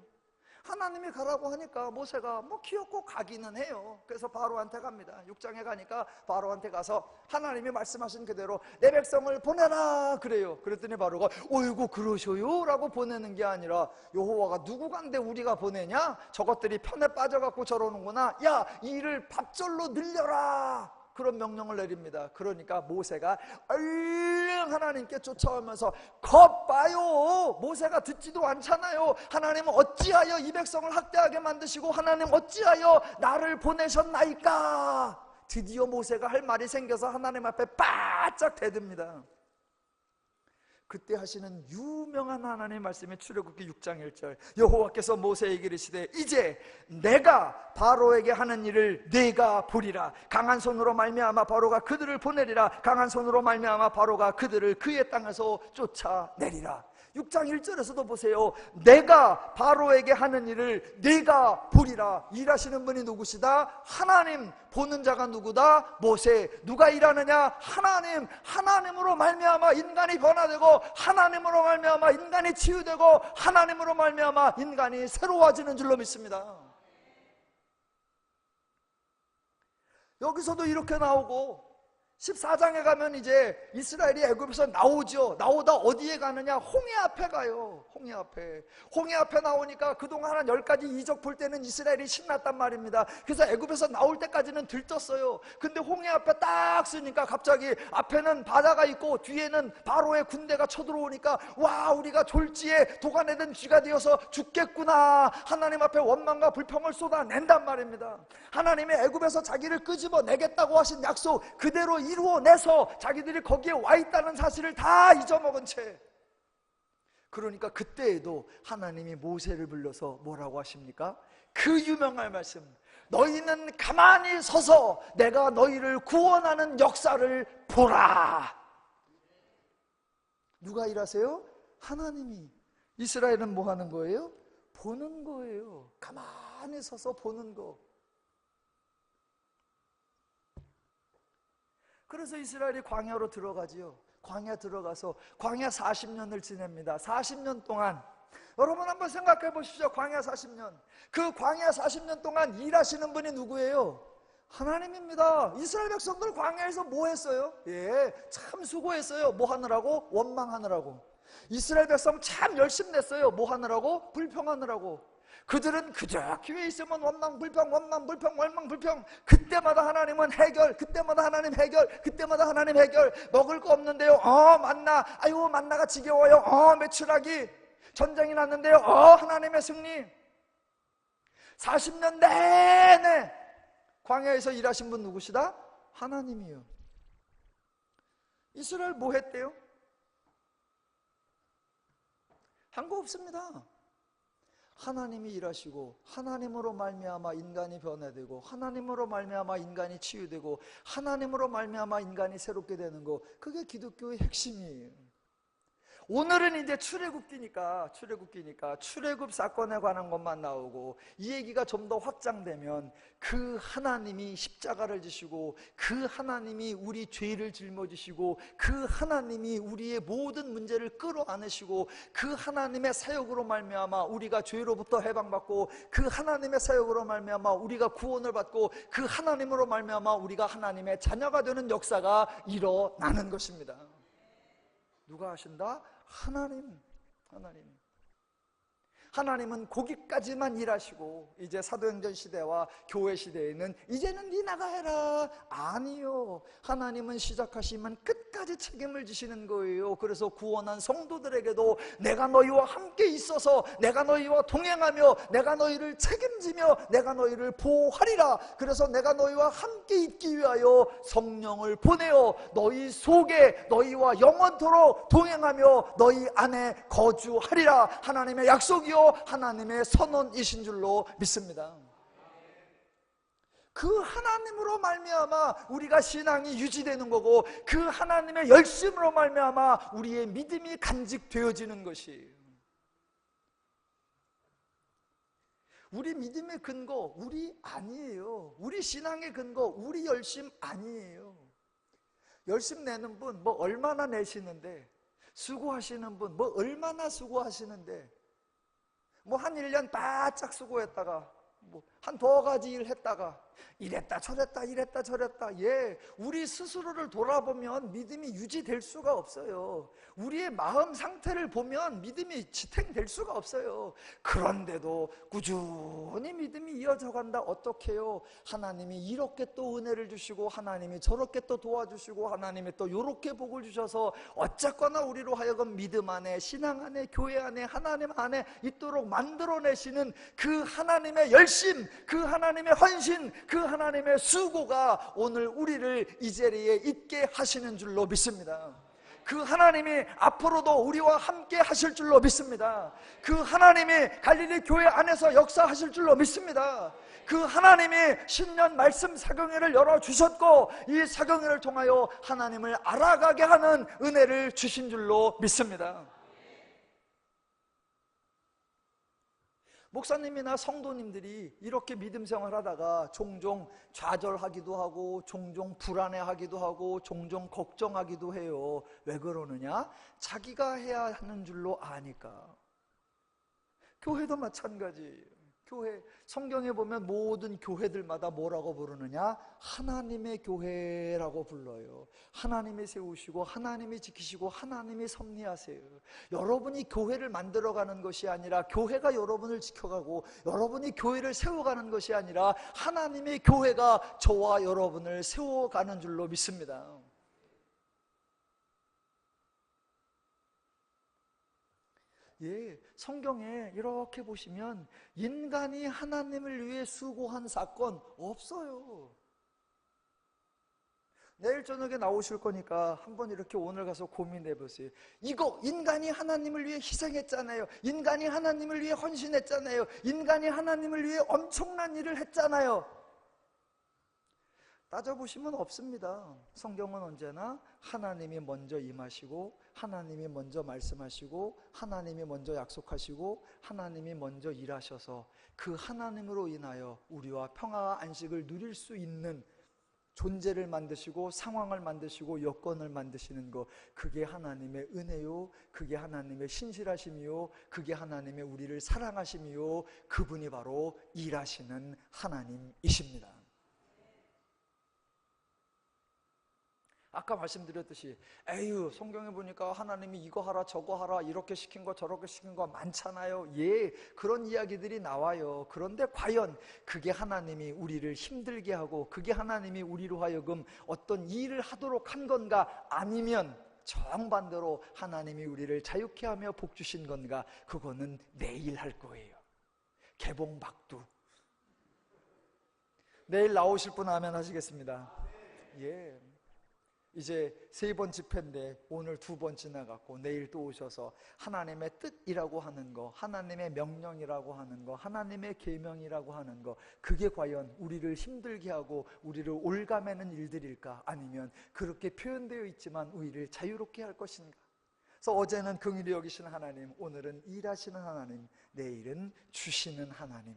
하나님이 가라고 하니까 모세가 뭐 귀엽고 가기는 해요. 그래서 바로한테 갑니다. 6장에 가니까 바로한테 가서 하나님이 말씀하신 그대로 내 백성을 보내라 그래요. 그랬더니 바로가 어이구 그러셔요? 라고 보내는 게 아니라, 여호와가 누구간데 우리가 보내냐? 저것들이 편에 빠져갖고 저러는구나. 야, 이 일을 밥절로 늘려라. 그런 명령을 내립니다. 그러니까 모세가 얼른 하나님께 쫓아오면서 겁봐요. 모세가 듣지도 않잖아요. 하나님은 어찌하여 이 백성을 학대하게 만드시고 하나님 어찌하여 나를 보내셨나이까. 드디어 모세가 할 말이 생겨서 하나님 앞에 바짝 대듭니다. 그때 하시는 유명한 하나님의 말씀이 출애굽기 6장 1절, 여호와께서 모세에게 이르시되 이제 내가 바로에게 하는 일을 네가 보리라. 강한 손으로 말미암아 바로가 그들을 보내리라. 강한 손으로 말미암아 바로가 그들을 그의 땅에서 쫓아내리라. 6장 1절에서도 보세요. 내가 바로에게 하는 일을 네가 보리라. 일하시는 분이 누구시다? 하나님. 보는 자가 누구다? 모세. 누가 일하느냐? 하나님. 하나님으로 말미암아 인간이 변화되고, 하나님으로 말미암아 인간이 치유되고, 하나님으로 말미암아 인간이 새로워지는 줄로 믿습니다. 여기서도 이렇게 나오고, 14장에 가면 이제 이스라엘이 애굽에서 나오죠. 나오다 어디에 가느냐? 홍해 앞에 가요. 홍해 앞에. 홍해 앞에 나오니까 그동안 한 10가지 이적 볼 때는 이스라엘이 신났단 말입니다. 그래서 애굽에서 나올 때까지는 들떴어요. 근데 홍해 앞에 딱 쓰니까 갑자기 앞에는 바다가 있고 뒤에는 바로의 군대가 쳐들어오니까 와, 우리가 졸지에 도가내든 쥐가 되어서 죽겠구나. 하나님 앞에 원망과 불평을 쏟아낸단 말입니다. 하나님이 애굽에서 자기를 끄집어내겠다고 하신 약속 그대로 이루어내서 자기들이 거기에 와 있다는 사실을 다 잊어먹은 채, 그러니까 그때에도 하나님이 모세를 불러서 뭐라고 하십니까? 그 유명한 말씀, 너희는 가만히 서서 내가 너희를 구원하는 역사를 보라. 누가 일하세요? 하나님이. 이스라엘은 뭐 하는 거예요? 보는 거예요. 가만히 서서 보는 거. 그래서 이스라엘이 광야로 들어가지요. 광야 들어가서 광야 40년을 지냅니다. 40년 동안, 여러분 한번 생각해 보십시오. 광야 40년. 그 광야 40년 동안 일하시는 분이 누구예요? 하나님입니다. 이스라엘 백성들 광야에서 뭐 했어요? 참 수고했어요. 뭐 하느라고? 원망하느라고. 이스라엘 백성 참 열심 냈어요. 뭐 하느라고? 불평하느라고. 그들은 그저 기회에 있으면 원망 불평, 원망 불평, 원망 불평. 그때마다 하나님은 해결, 그때마다 하나님 해결, 그때마다 하나님 해결. 먹을 거 없는데요, 만나. 아유, 만나가 지겨워요. 매출하기. 전쟁이 났는데요, 하나님의 승리. 40년 내내 광야에서 일하신 분 누구시다? 하나님이요. 이스라엘 뭐 했대요? 한 거 없습니다. 하나님이 일하시고, 하나님으로 말미암아 인간이 변화되고, 하나님으로 말미암아 인간이 치유되고, 하나님으로 말미암아 인간이 새롭게 되는 거, 그게 기독교의 핵심이에요. 오늘은 이제 출애굽기니까 출애굽 사건에 관한 것만 나오고, 이 얘기가 좀 더 확장되면 그 하나님이 십자가를 지시고, 그 하나님이 우리 죄를 짊어지시고, 그 하나님이 우리의 모든 문제를 끌어안으시고, 그 하나님의 사역으로 말미암아 우리가 죄로부터 해방받고, 그 하나님의 사역으로 말미암아 우리가 구원을 받고, 그 하나님으로 말미암아 우리가 하나님의 자녀가 되는 역사가 일어나는 것입니다. 누가 하신다? 하나님은 거기까지만 일하시고, 이제 사도행전 시대와 교회 시대에는 이제는 네 나가 해라. 아니요. 하나님은 시작하시면 끝까지 끝까지 책임을 지시는 거예요. 그래서 구원한 성도들에게도 내가 너희와 함께 있어서 내가 너희와 동행하며 내가 너희를 책임지며 내가 너희를 보호하리라. 그래서 내가 너희와 함께 있기 위하여 성령을 보내어 너희 속에 너희와 영원토록 동행하며 너희 안에 거주하리라. 하나님의 약속이요 하나님의 선언이신 줄로 믿습니다. 그 하나님으로 말미암아 우리가 신앙이 유지되는 거고, 그 하나님의 열심으로 말미암아 우리의 믿음이 간직되어지는 것이에요. 우리 믿음의 근거 우리 아니에요. 우리 신앙의 근거 우리 열심 아니에요. 열심 내는 분 뭐 얼마나 내시는데, 수고하시는 분 뭐 얼마나 수고하시는데, 뭐 한 1년 바짝 수고했다가 뭐 한 두 가지 일 했다가 이랬다 저랬다. 예, 우리 스스로를 돌아보면 믿음이 유지될 수가 없어요. 우리의 마음 상태를 보면 믿음이 지탱될 수가 없어요. 그런데도 꾸준히 믿음이 이어져 간다. 어떻게 해요? 하나님이 이렇게 또 은혜를 주시고, 하나님이 저렇게 또 도와주시고, 하나님이 또 요렇게 복을 주셔서 어쨌거나 우리로 하여금 믿음 안에, 신앙 안에, 교회 안에, 하나님 안에 있도록 만들어내시는 그 하나님의 열심, 그 하나님의 헌신, 그 하나님의 수고가 오늘 우리를 이 자리에 있게 하시는 줄로 믿습니다. 그 하나님이 앞으로도 우리와 함께 하실 줄로 믿습니다. 그 하나님이 갈릴리 교회 안에서 역사하실 줄로 믿습니다. 그 하나님이 신년 말씀 사경회를 열어주셨고, 이 사경회를 통하여 하나님을 알아가게 하는 은혜를 주신 줄로 믿습니다. 목사님이나 성도님들이 이렇게 믿음 생활하다가 종종 좌절하기도 하고, 종종 불안해하기도 하고, 종종 걱정하기도 해요. 왜 그러느냐? 자기가 해야 하는 줄로 아니까. 교회도 마찬가지예요. 교회, 성경에 보면 모든 교회들마다 뭐라고 부르느냐? 하나님의 교회라고 불러요. 하나님이 세우시고, 하나님이 지키시고, 하나님이 섭리하세요. 여러분이 교회를 만들어가는 것이 아니라, 교회가 여러분을 지켜가고, 여러분이 교회를 세워가는 것이 아니라, 하나님의 교회가 저와 여러분을 세워가는 줄로 믿습니다. 예, 성경에 이렇게 보시면 인간이 하나님을 위해 수고한 사건 없어요. 내일 저녁에 나오실 거니까 한번 이렇게 오늘 가서 고민해 보세요. 이거 인간이 하나님을 위해 희생했잖아요. 인간이 하나님을 위해 헌신했잖아요. 인간이 하나님을 위해 엄청난 일을 했잖아요. 따져보시면 없습니다. 성경은 언제나 하나님이 먼저 임하시고, 하나님이 먼저 말씀하시고, 하나님이 먼저 약속하시고, 하나님이 먼저 일하셔서 그 하나님으로 인하여 우리와 평화와 안식을 누릴 수 있는 존재를 만드시고, 상황을 만드시고, 여건을 만드시는 것, 그게 하나님의 은혜요, 그게 하나님의 신실하심이요, 그게 하나님의 우리를 사랑하심이요, 그분이 바로 일하시는 하나님이십니다. 아까 말씀드렸듯이 에휴, 성경에 보니까 하나님이 이거 하라 저거 하라, 이렇게 시킨 거 저렇게 시킨 거 많잖아요. 예, 그런 이야기들이 나와요. 그런데 과연 그게 하나님이 우리를 힘들게 하고, 그게 하나님이 우리로 하여금 어떤 일을 하도록 한 건가, 아니면 정반대로 하나님이 우리를 자유케 하며 복 주신 건가? 그거는 내일 할 거예요. 개봉박두. 내일 나오실 분 아멘 하시겠습니다. 예. 이제 3번 집회인데 오늘 2번 지나갔고, 내일 또 오셔서 하나님의 뜻이라고 하는 거, 하나님의 명령이라고 하는 거, 하나님의 계명이라고 하는 거, 그게 과연 우리를 힘들게 하고 우리를 올가매는 일들일까? 아니면 그렇게 표현되어 있지만 우리를 자유롭게 할 것인가? 그래서 어제는 긍휼히 여기시는 하나님, 오늘은 일하시는 하나님, 내일은 주시는 하나님.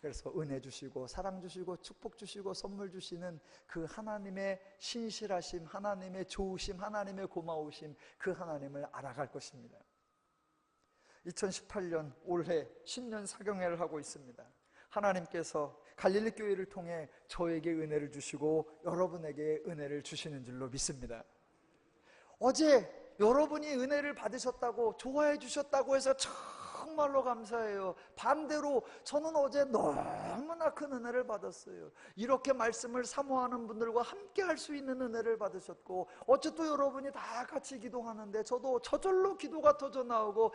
그래서 은혜 주시고 사랑 주시고 축복 주시고 선물 주시는 그 하나님의 신실하심, 하나님의 좋으심, 하나님의 고마우심, 그 하나님을 알아갈 것입니다. 2018년 올해 신년 사경회를 하고 있습니다. 하나님께서 갈릴리 교회를 통해 저에게 은혜를 주시고 여러분에게 은혜를 주시는 줄로 믿습니다. 어제 여러분이 은혜를 받으셨다고, 좋아해 주셨다고 해서 정말로 감사해요. 반대로 저는 어제 너무나 큰 은혜를 받았어요. 이렇게 말씀을 사모하는 분들과 함께 할 수 있는 은혜를 받으셨고, 어째 또 여러분이 다 같이 기도하는데 저도 저절로 기도가 터져 나오고,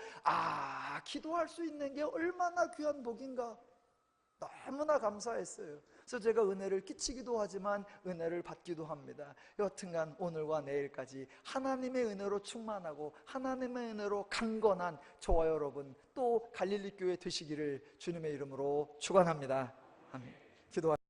기도할 수 있는 게 얼마나 귀한 복인가, 너무나 감사했어요. 그래서 제가 은혜를 끼치기도 하지만 은혜를 받기도 합니다. 여튼간 오늘과 내일까지 하나님의 은혜로 충만하고 하나님의 은혜로 강건한 저와 여러분, 또 갈릴리 교회 되시기를 주님의 이름으로 축원합니다. 아멘. 기도하